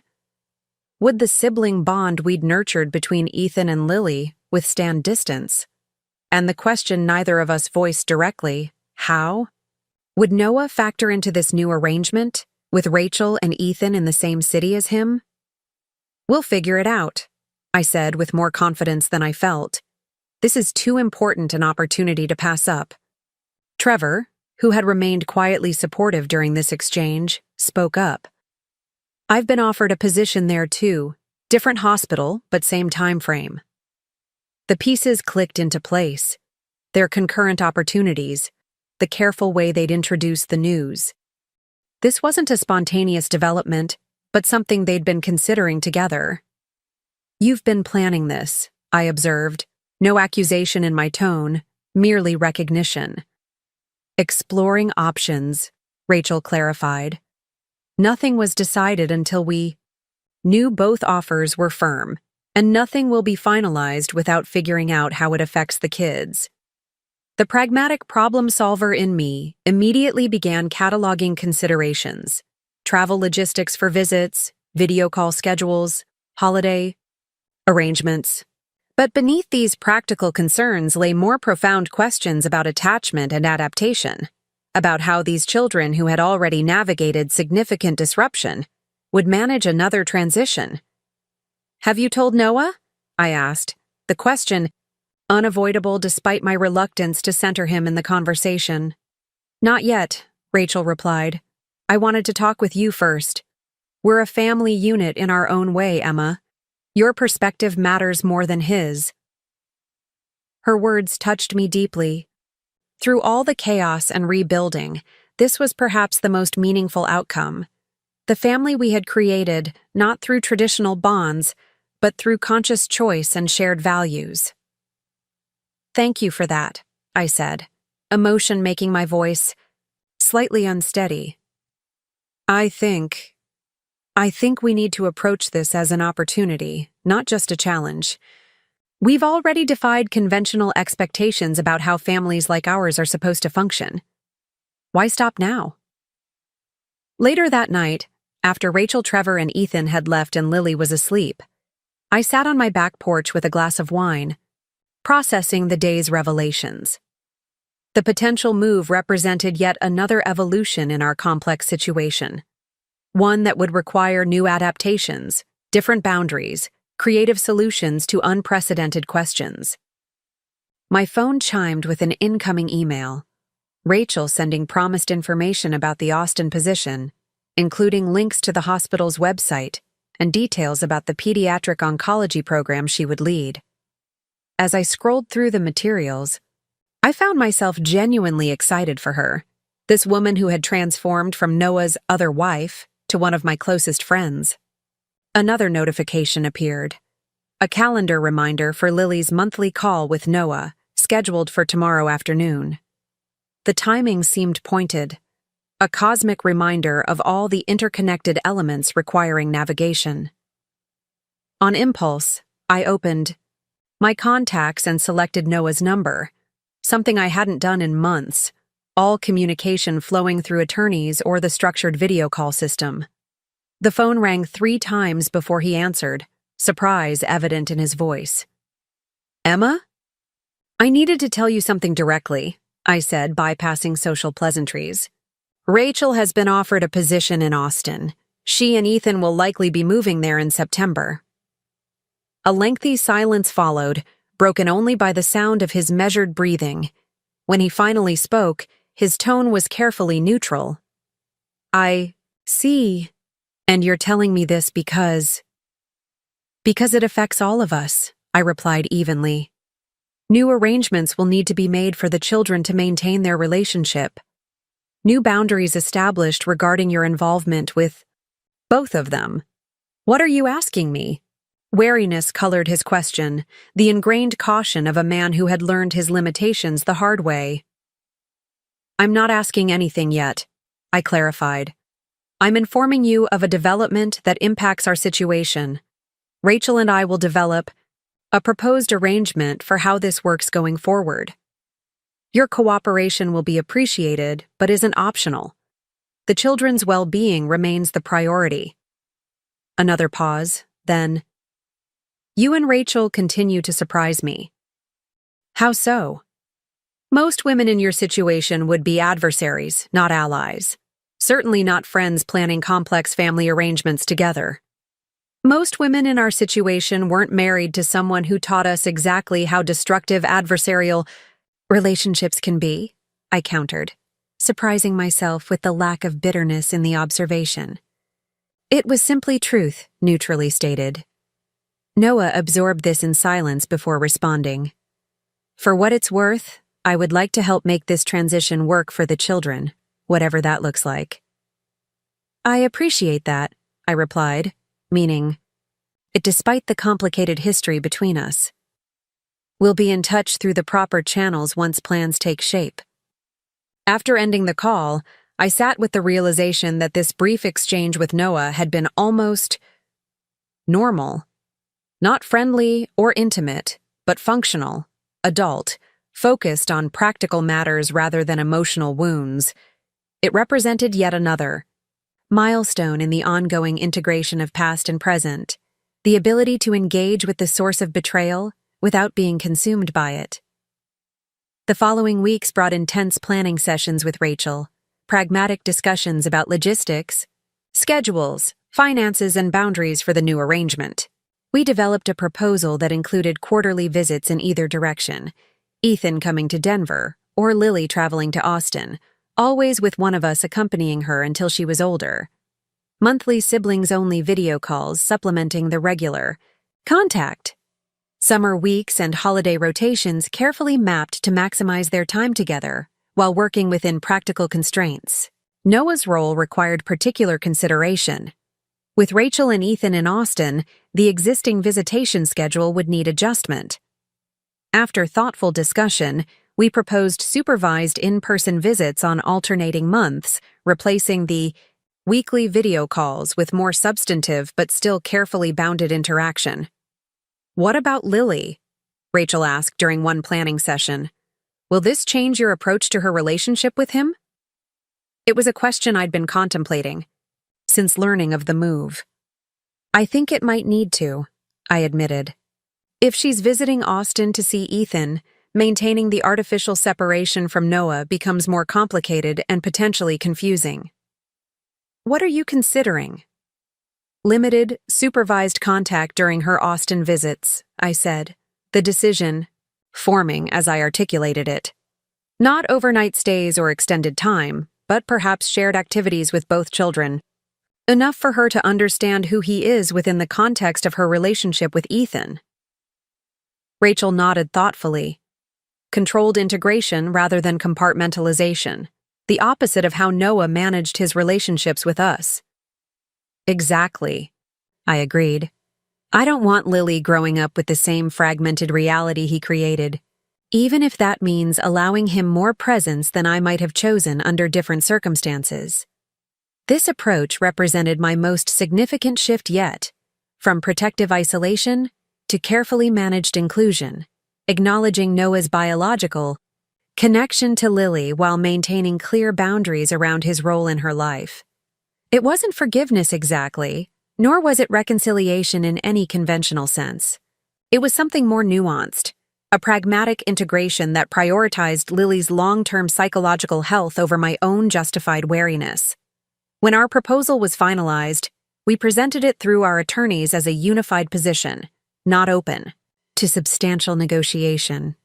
Would the sibling bond we'd nurtured between Ethan and Lily withstand distance? And the question neither of us voiced directly, how? Would Noah factor into this new arrangement, with Rachel and Ethan in the same city as him? "We'll figure it out," I said with more confidence than I felt. This is too important an opportunity to pass up. Trevor, who had remained quietly supportive during this exchange, spoke up. "I've been offered a position there too, different hospital, but same time frame." The pieces clicked into place, their concurrent opportunities, the careful way they'd introduced the news. This wasn't a spontaneous development, but something they'd been considering together. "You've been planning this," I observed, no accusation in my tone, merely recognition. "Exploring options," Rachel clarified. "Nothing was decided until we knew both offers were firm, and nothing will be finalized without figuring out how it affects the kids." The pragmatic problem solver in me immediately began cataloging considerations: travel logistics for visits, video call schedules, holiday arrangements. But beneath these practical concerns lay more profound questions about attachment and adaptation, about how these children who had already navigated significant disruption would manage another transition. "Have you told Noah?" I asked, the question unavoidable despite my reluctance to center him in the conversation. "Not yet," Rachel replied. "I wanted to talk with you first. We're a family unit in our own way, Emma. Your perspective matters more than his." Her words touched me deeply. Through all the chaos and rebuilding, this was perhaps the most meaningful outcome. The family we had created, not through traditional bonds, but through conscious choice and shared values. "Thank you for that," I said, emotion making my voice slightly unsteady. I think we need to approach this as an opportunity, not just a challenge. We've already defied conventional expectations about how families like ours are supposed to function. Why stop now?" Later that night, after Rachel, Trevor, and Ethan had left and Lily was asleep, I sat on my back porch with a glass of wine, processing the day's revelations. The potential move represented yet another evolution in our complex situation. One that would require new adaptations, different boundaries, creative solutions to unprecedented questions. My phone chimed with an incoming email, Rachel sending promised information about the Austin position, including links to the hospital's website and details about the pediatric oncology program she would lead. As I scrolled through the materials, I found myself genuinely excited for her, this woman who had transformed from Noah's other wife to one of my closest friends. Another notification appeared, a calendar reminder for Lily's monthly call with Noah, scheduled for tomorrow afternoon. The timing seemed pointed, a cosmic reminder of all the interconnected elements requiring navigation. On impulse, I opened my contacts and selected Noah's number, something I hadn't done in months, all communication flowing through attorneys or the structured video call system. The phone rang 3 times before he answered, surprise evident in his voice. "Emma? I needed to tell you something directly," I said, bypassing social pleasantries. "Rachel has been offered a position in Austin. She and Ethan will likely be moving there in September." A lengthy silence followed, broken only by the sound of his measured breathing. When he finally spoke, his tone was carefully neutral. "I see. And you're telling me this because it affects all of us," I replied evenly. "New arrangements will need to be made for the children to maintain their relationship. New boundaries established regarding your involvement with both of them." "What are you asking me?" Wariness colored his question, the ingrained caution of a man who had learned his limitations the hard way. "I'm not asking anything yet," I clarified. "I'm informing you of a development that impacts our situation. Rachel and I will develop a proposed arrangement for how this works going forward. Your cooperation will be appreciated, but isn't optional. The children's well-being remains the priority." Another pause, then, "You and Rachel continue to surprise me." "How so?" "Most women in your situation would be adversaries, not allies. Certainly not friends planning complex family arrangements together. Most women in our situation weren't married to someone who taught us exactly how destructive adversarial relationships can be," I countered, surprising myself with the lack of bitterness in the observation. It was simply truth, neutrally stated. Noah absorbed this in silence before responding. "For what it's worth, I would like to help make this transition work for the children, whatever that looks like." "I appreciate that," I replied, meaning, despite the complicated history between us. "We'll be in touch through the proper channels once plans take shape." After ending the call, I sat with the realization that this brief exchange with Noah had been almost normal. Not friendly or intimate, but functional, adult, focused on practical matters rather than emotional wounds. It represented yet another milestone in the ongoing integration of past and present, the ability to engage with the source of betrayal without being consumed by it. The following weeks brought intense planning sessions with Rachel, pragmatic discussions about logistics, schedules, finances, and boundaries for the new arrangement. We developed a proposal that included quarterly visits in either direction, Ethan coming to Denver or Lily traveling to Austin, always with one of us accompanying her until she was older. Monthly siblings-only video calls supplementing the regular contact. Summer weeks and holiday rotations carefully mapped to maximize their time together while working within practical constraints. Noah's role required particular consideration. With Rachel and Ethan in Austin, the existing visitation schedule would need adjustment. After thoughtful discussion, we proposed supervised in-person visits on alternating months, replacing the weekly video calls with more substantive but still carefully bounded interaction. "What about Lily?" Rachel asked during one planning session. "Will this change your approach to her relationship with him?" It was a question I'd been contemplating since learning of the move. "I think it might need to," I admitted. "If she's visiting Austin to see Ethan, maintaining the artificial separation from Noah becomes more complicated and potentially confusing." "What are you considering?" "Limited, supervised contact during her Austin visits," I said, the decision forming as I articulated it. "Not overnight stays or extended time, but perhaps shared activities with both children. Enough for her to understand who he is within the context of her relationship with Ethan." Rachel nodded thoughtfully. "Controlled integration rather than compartmentalization. The opposite of how Noah managed his relationships with us." "Exactly," I agreed. "I don't want Lily growing up with the same fragmented reality he created, even if that means allowing him more presence than I might have chosen under different circumstances." This approach represented my most significant shift yet, from protective isolation to carefully managed inclusion, acknowledging Noah's biological connection to Lily while maintaining clear boundaries around his role in her life. It wasn't forgiveness exactly, nor was it reconciliation in any conventional sense. It was something more nuanced, a pragmatic integration that prioritized Lily's long-term psychological health over my own justified wariness. When our proposal was finalized, we presented it through our attorneys as a unified position, not open to substantial negotiation.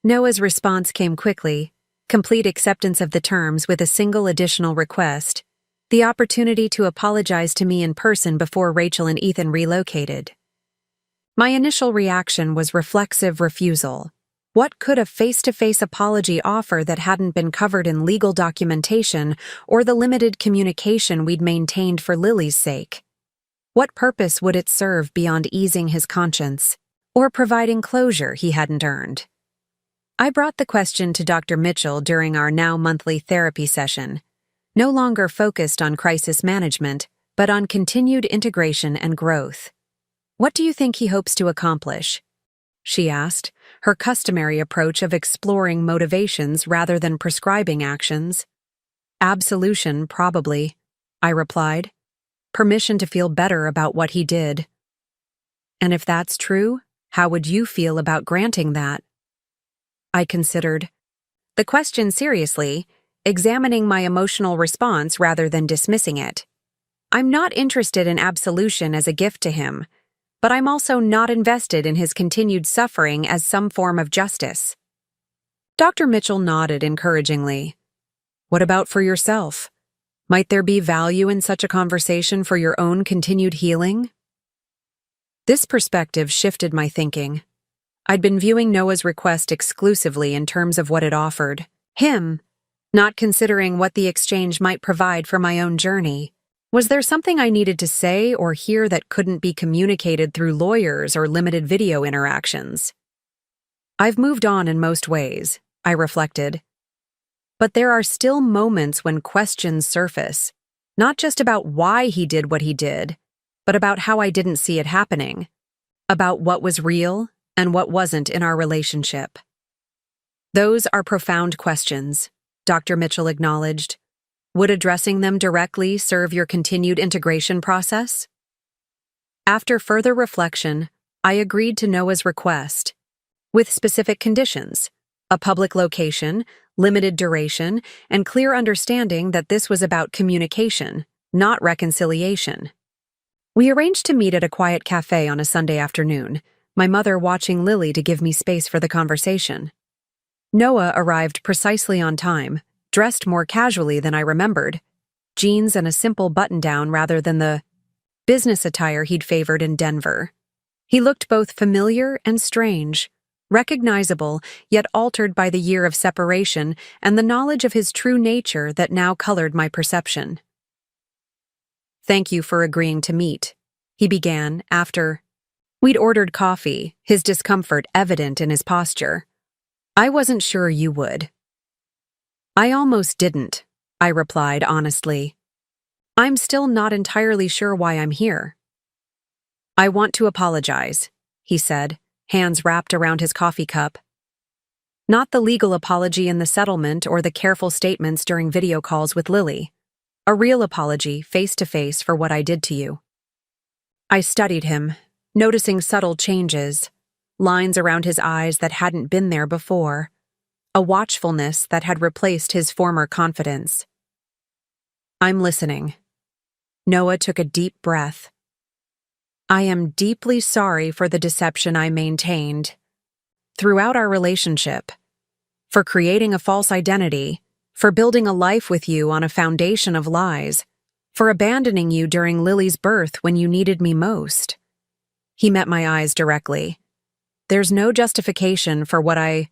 Noah's response came quickly, complete acceptance of the terms with a single additional request: the opportunity to apologize to me in person before Rachel and Ethan relocated. My initial reaction was reflexive refusal. What could a face-to-face apology offer that hadn't been covered in legal documentation or the limited communication we'd maintained for Lily's sake? What purpose would it serve beyond easing his conscience or providing closure he hadn't earned? I brought the question to Dr. Mitchell during our now monthly therapy session, no longer focused on crisis management, but on continued integration and growth. "What do you think he hopes to accomplish?" she asked, her customary approach of exploring motivations rather than prescribing actions. "Absolution, probably," I replied. "Permission to feel better about what he did." "And if that's true, how would you feel about granting that?" I considered the question seriously, examining my emotional response rather than dismissing it. I'm not interested in absolution as a gift to him, but I'm also not invested in his continued suffering as some form of justice. Dr. Mitchell nodded encouragingly. "What about for yourself? Might there be value in such a conversation for your own continued healing?" This perspective shifted my thinking. I'd been viewing Noah's request exclusively in terms of what it offered him, not considering what the exchange might provide for my own journey. Was there something I needed to say or hear that couldn't be communicated through lawyers or limited video interactions? I've moved on in most ways, I reflected. But there are still moments when questions surface, not just about why he did what he did, but about how I didn't see it happening, about what was real and what wasn't in our relationship. "Those are profound questions," Dr. Mitchell acknowledged. "Would addressing them directly serve your continued integration process?" After further reflection, I agreed to Noah's request, with specific conditions: a public location, limited duration, and clear understanding that this was about communication, not reconciliation. We arranged to meet at a quiet cafe on a Sunday afternoon, my mother watching Lily to give me space for the conversation. Noah arrived precisely on time, dressed more casually than I remembered, jeans and a simple button-down rather than the business attire he'd favored in Denver. He looked both familiar and strange, recognizable yet altered by the year of separation and the knowledge of his true nature that now colored my perception. Thank you for agreeing to meet, he began after we'd ordered coffee, his discomfort evident in his posture. I wasn't sure you would. I almost didn't, I replied honestly. I'm still not entirely sure why I'm here. I want to apologize, he said, hands wrapped around his coffee cup. Not the legal apology in the settlement or the careful statements during video calls with Lily. A real apology, face to face, for what I did to you. I studied him, noticing subtle changes, lines around his eyes that hadn't been there before, a watchfulness that had replaced his former confidence. I'm listening. Noah took a deep breath. I am deeply sorry for the deception I maintained throughout our relationship, for creating a false identity, for building a life with you on a foundation of lies, for abandoning you during Lily's birth when you needed me most. He met my eyes directly. There's no justification for what I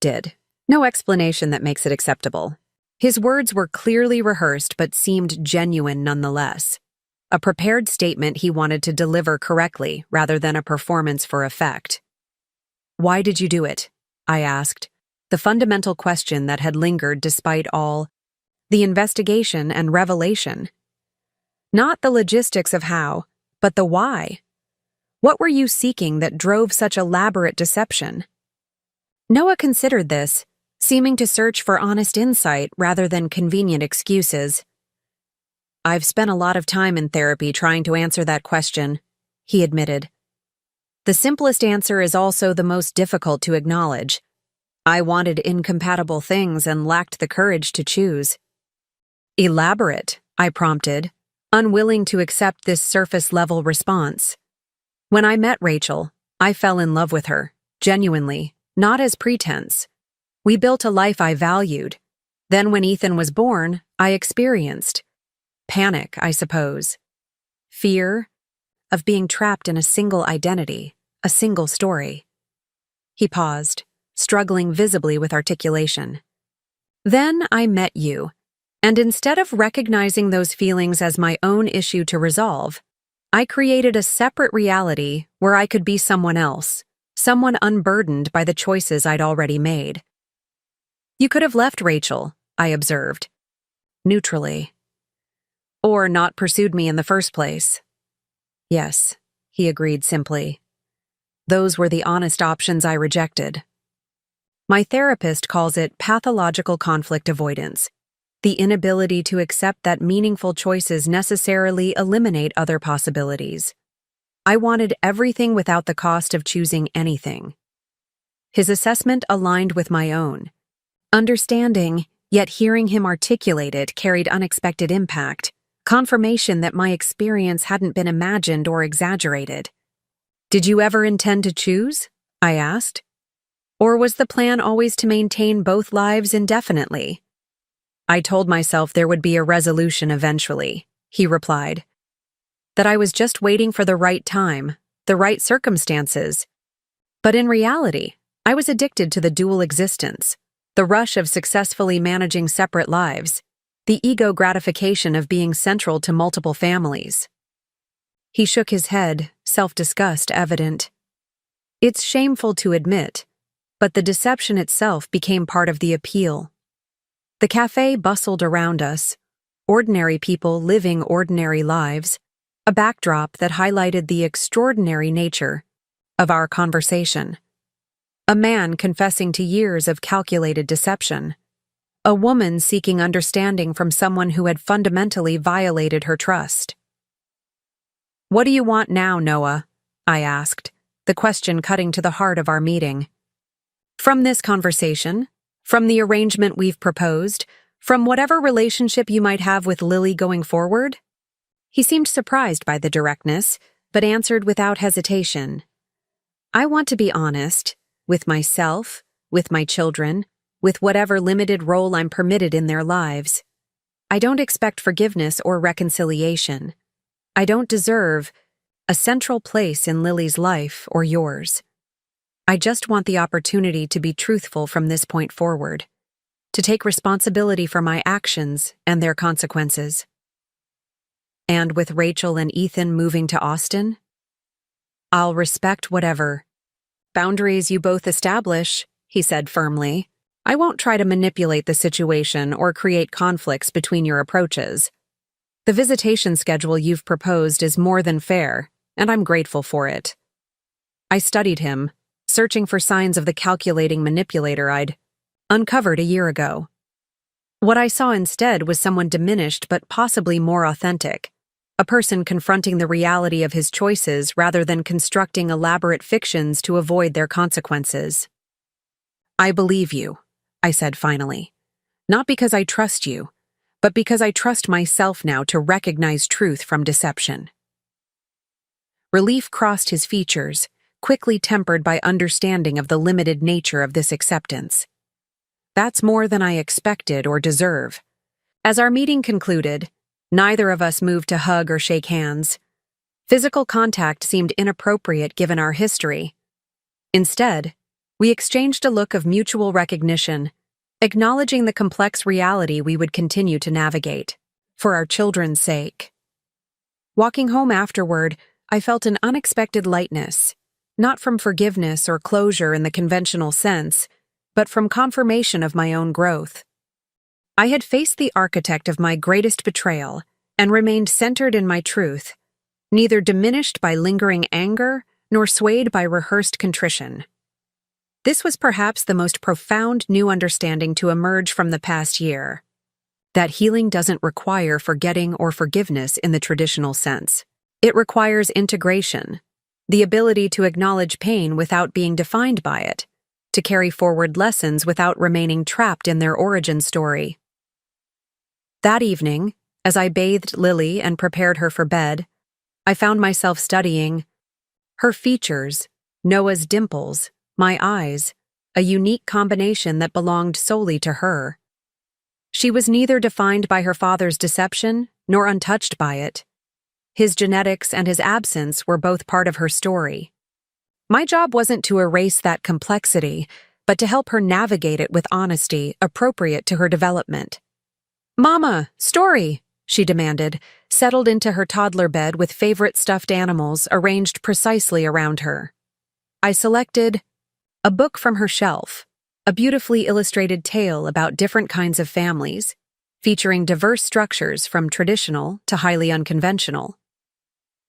did. No explanation that makes it acceptable. His words were clearly rehearsed but seemed genuine nonetheless. A prepared statement he wanted to deliver correctly rather than a performance for effect. Why did you do it? I asked, the fundamental question that had lingered despite all the investigation and revelation. Not the logistics of how, but the why. What were you seeking that drove such elaborate deception? Noah considered this, seeming to search for honest insight rather than convenient excuses. I've spent a lot of time in therapy trying to answer that question, he admitted. The simplest answer is also the most difficult to acknowledge. I wanted incompatible things and lacked the courage to choose. Elaborate, I prompted, unwilling to accept this surface-level response. When I met Rachel, I fell in love with her, genuinely, not as pretense. We built a life I valued. Then when Ethan was born, I experienced panic, I suppose. Fear of being trapped in a single identity, a single story. He paused, struggling visibly with articulation. Then I met you, and instead of recognizing those feelings as my own issue to resolve, I created a separate reality where I could be someone else, someone unburdened by the choices I'd already made. You could have left Rachel, I observed, neutrally. Or not pursued me in the first place. Yes, he agreed simply. Those were the honest options I rejected. My therapist calls it pathological conflict avoidance, the inability to accept that meaningful choices necessarily eliminate other possibilities. I wanted everything without the cost of choosing anything. His assessment aligned with my own. Understanding, yet hearing him articulate it carried unexpected impact, confirmation that my experience hadn't been imagined or exaggerated. Did you ever intend to choose? I asked. Or was the plan always to maintain both lives indefinitely? I told myself there would be a resolution eventually, he replied. That I was just waiting for the right time, the right circumstances. But in reality, I was addicted to the dual existence, the rush of successfully managing separate lives, the ego gratification of being central to multiple families. He shook his head, self-disgust evident. It's shameful to admit, but the deception itself became part of the appeal. The cafe bustled around us, ordinary people living ordinary lives, a backdrop that highlighted the extraordinary nature of our conversation. A man confessing to years of calculated deception. A woman seeking understanding from someone who had fundamentally violated her trust. What do you want now, Noah? I asked, the question cutting to the heart of our meeting. From this conversation, from the arrangement we've proposed, from whatever relationship you might have with Lily going forward? He seemed surprised by the directness, but answered without hesitation. I want to be honest, with myself, with my children, with whatever limited role I'm permitted in their lives. I don't expect forgiveness or reconciliation. I don't deserve a central place in Lily's life or yours. I just want the opportunity to be truthful from this point forward, to take responsibility for my actions and their consequences. And with Rachel and Ethan moving to Austin? I'll respect whatever boundaries you both establish, he said firmly. I won't try to manipulate the situation or create conflicts between your approaches. The visitation schedule you've proposed is more than fair, and I'm grateful for it. I studied him, searching for signs of the calculating manipulator I'd uncovered a year ago. What I saw instead was someone diminished but possibly more authentic, a person confronting the reality of his choices rather than constructing elaborate fictions to avoid their consequences. I believe you, I said finally. Not because I trust you, but because I trust myself now to recognize truth from deception. Relief crossed his features, quickly tempered by understanding of the limited nature of this acceptance. That's more than I expected or deserve. As our meeting concluded, neither of us moved to hug or shake hands. Physical contact seemed inappropriate given our history. Instead, we exchanged a look of mutual recognition, acknowledging the complex reality we would continue to navigate, for our children's sake. Walking home afterward, I felt an unexpected lightness, not from forgiveness or closure in the conventional sense, but from confirmation of my own growth. I had faced the architect of my greatest betrayal and remained centered in my truth, neither diminished by lingering anger nor swayed by rehearsed contrition. This was perhaps the most profound new understanding to emerge from the past year, that healing doesn't require forgetting or forgiveness in the traditional sense. It requires integration, the ability to acknowledge pain without being defined by it, to carry forward lessons without remaining trapped in their origin story. That evening, as I bathed Lily and prepared her for bed, I found myself studying her features, Noah's dimples, my eyes, a unique combination that belonged solely to her. She was neither defined by her father's deception nor untouched by it. His genetics and his absence were both part of her story. My job wasn't to erase that complexity, but to help her navigate it with honesty appropriate to her development. "Mama, story," she demanded, settled into her toddler bed with favorite stuffed animals arranged precisely around her. I selected a book from her shelf, a beautifully illustrated tale about different kinds of families, featuring diverse structures from traditional to highly unconventional.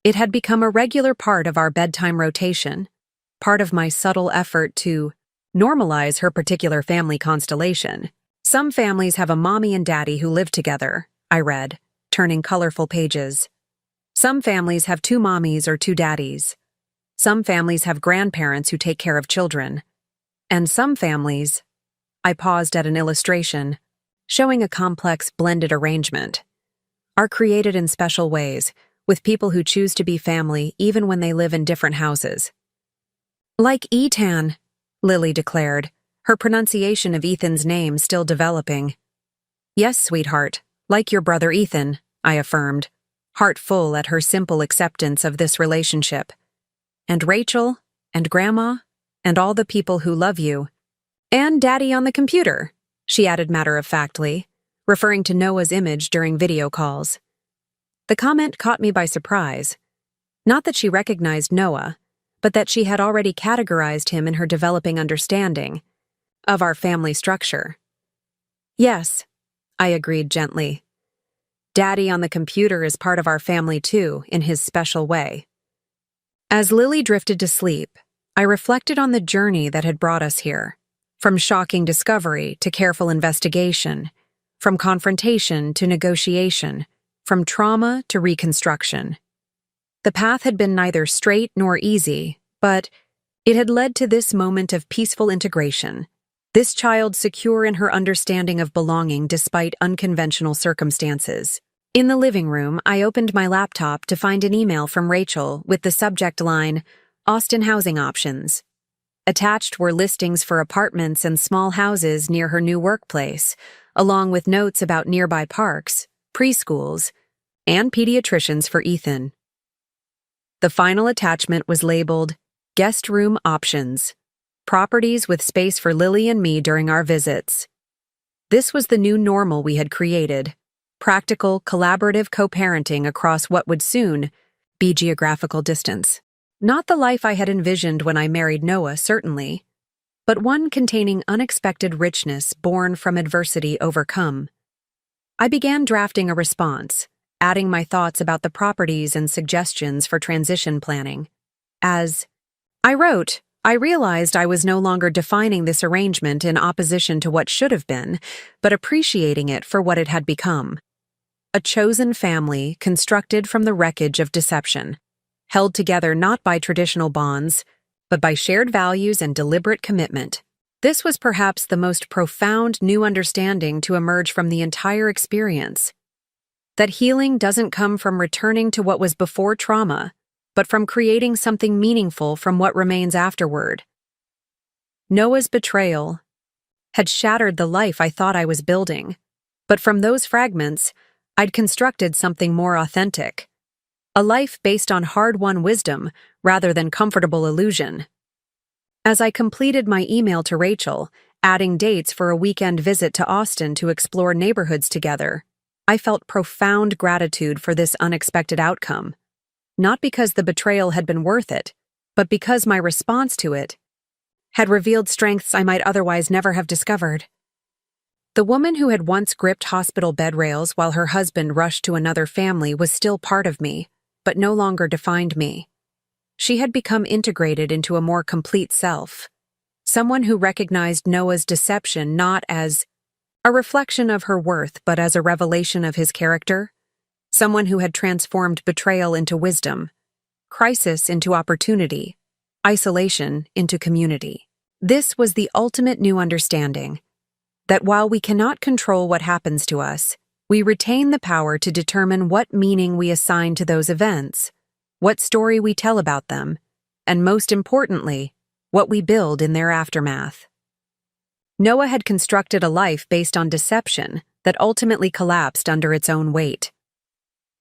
It had become a regular part of our bedtime rotation, part of my subtle effort to normalize her particular family constellation. Some families have a mommy and daddy who live together, I read, turning colorful pages. Some families have two mommies or two daddies. Some families have grandparents who take care of children. And some families— I paused at an illustration, showing a complex blended arrangement— are created in special ways, with people who choose to be family even when they live in different houses. Like Ethan, Lily declared, her pronunciation of Ethan's name still developing. Yes, sweetheart, like your brother Ethan, I affirmed, heart full at her simple acceptance of this relationship. And Rachel, and Grandma, and all the people who love you. And Daddy on the computer, she added matter-of-factly, referring to Noah's image during video calls. The comment caught me by surprise. Not that she recognized Noah, but that she had already categorized him in her developing understanding of our family structure. Yes, I agreed gently. Daddy on the computer is part of our family too, in his special way. As Lily drifted to sleep, I reflected on the journey that had brought us here, from shocking discovery to careful investigation, from confrontation to negotiation, from trauma to reconstruction. The path had been neither straight nor easy, but it had led to this moment of peaceful integration, this child secure in her understanding of belonging despite unconventional circumstances. In the living room, I opened my laptop to find an email from Rachel with the subject line, Austin Housing Options. Attached were listings for apartments and small houses near her new workplace, along with notes about nearby parks, preschools, and pediatricians for Ethan. The final attachment was labeled Guest Room Options, properties with space for Lily and me during our visits. This was the new normal we had created. practical, collaborative co-parenting across what would soon be geographical distance. Not the life I had envisioned when I married Noah, certainly, but one containing unexpected richness born from adversity overcome. I began drafting a response, adding my thoughts about the properties and suggestions for transition planning. As I wrote, I realized I was no longer defining this arrangement in opposition to what should have been, but appreciating it for what it had become. A chosen family constructed from the wreckage of deception, held together not by traditional bonds, but by shared values and deliberate commitment. This was perhaps the most profound new understanding to emerge from the entire experience. That healing doesn't come from returning to what was before trauma, but from creating something meaningful from what remains afterward. Noah's betrayal had shattered the life I thought I was building, but from those fragments, I'd constructed something more authentic. A life based on hard-won wisdom rather than comfortable illusion. As I completed my email to Rachel, adding dates for a weekend visit to Austin to explore neighborhoods together, I felt profound gratitude for this unexpected outcome. Not because the betrayal had been worth it, but because my response to it had revealed strengths I might otherwise never have discovered. The woman who had once gripped hospital bed rails while her husband rushed to another family was still part of me, but no longer defined me. She had become integrated into a more complete self, someone who recognized Noah's deception not as a reflection of her worth but as a revelation of his character. Someone who had transformed betrayal into wisdom, crisis into opportunity, isolation into community. This was the ultimate new understanding, that while we cannot control what happens to us, we retain the power to determine what meaning we assign to those events, what story we tell about them, and most importantly, what we build in their aftermath. Noah had constructed a life based on deception that ultimately collapsed under its own weight.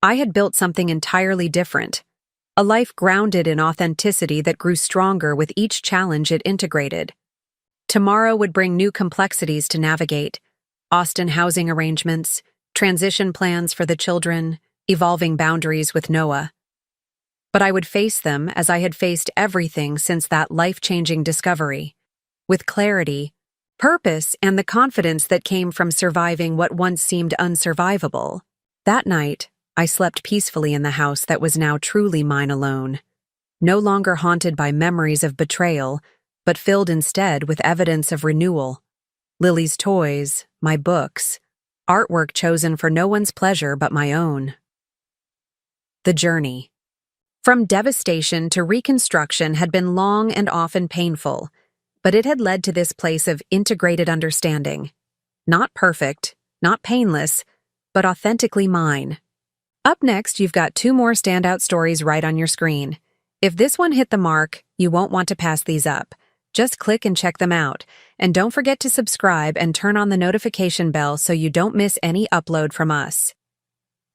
I had built something entirely different, a life grounded in authenticity that grew stronger with each challenge it integrated. Tomorrow would bring new complexities to navigate: Austin housing arrangements, transition plans for the children, evolving boundaries with Noah. But I would face them as I had faced everything since that life-changing discovery, with clarity, purpose, and the confidence that came from surviving what once seemed unsurvivable. That night, I slept peacefully in the house that was now truly mine alone, no longer haunted by memories of betrayal, but filled instead with evidence of renewal. Lily's toys, my books, artwork chosen for no one's pleasure but my own. The journey from devastation to reconstruction had been long and often painful, but it had led to this place of integrated understanding. Not perfect, not painless, but authentically mine. Up next, you've got 2 more standout stories right on your screen. If this one hit the mark, you won't want to pass these up. Just click and check them out. And don't forget to subscribe and turn on the notification bell so you don't miss any upload from us.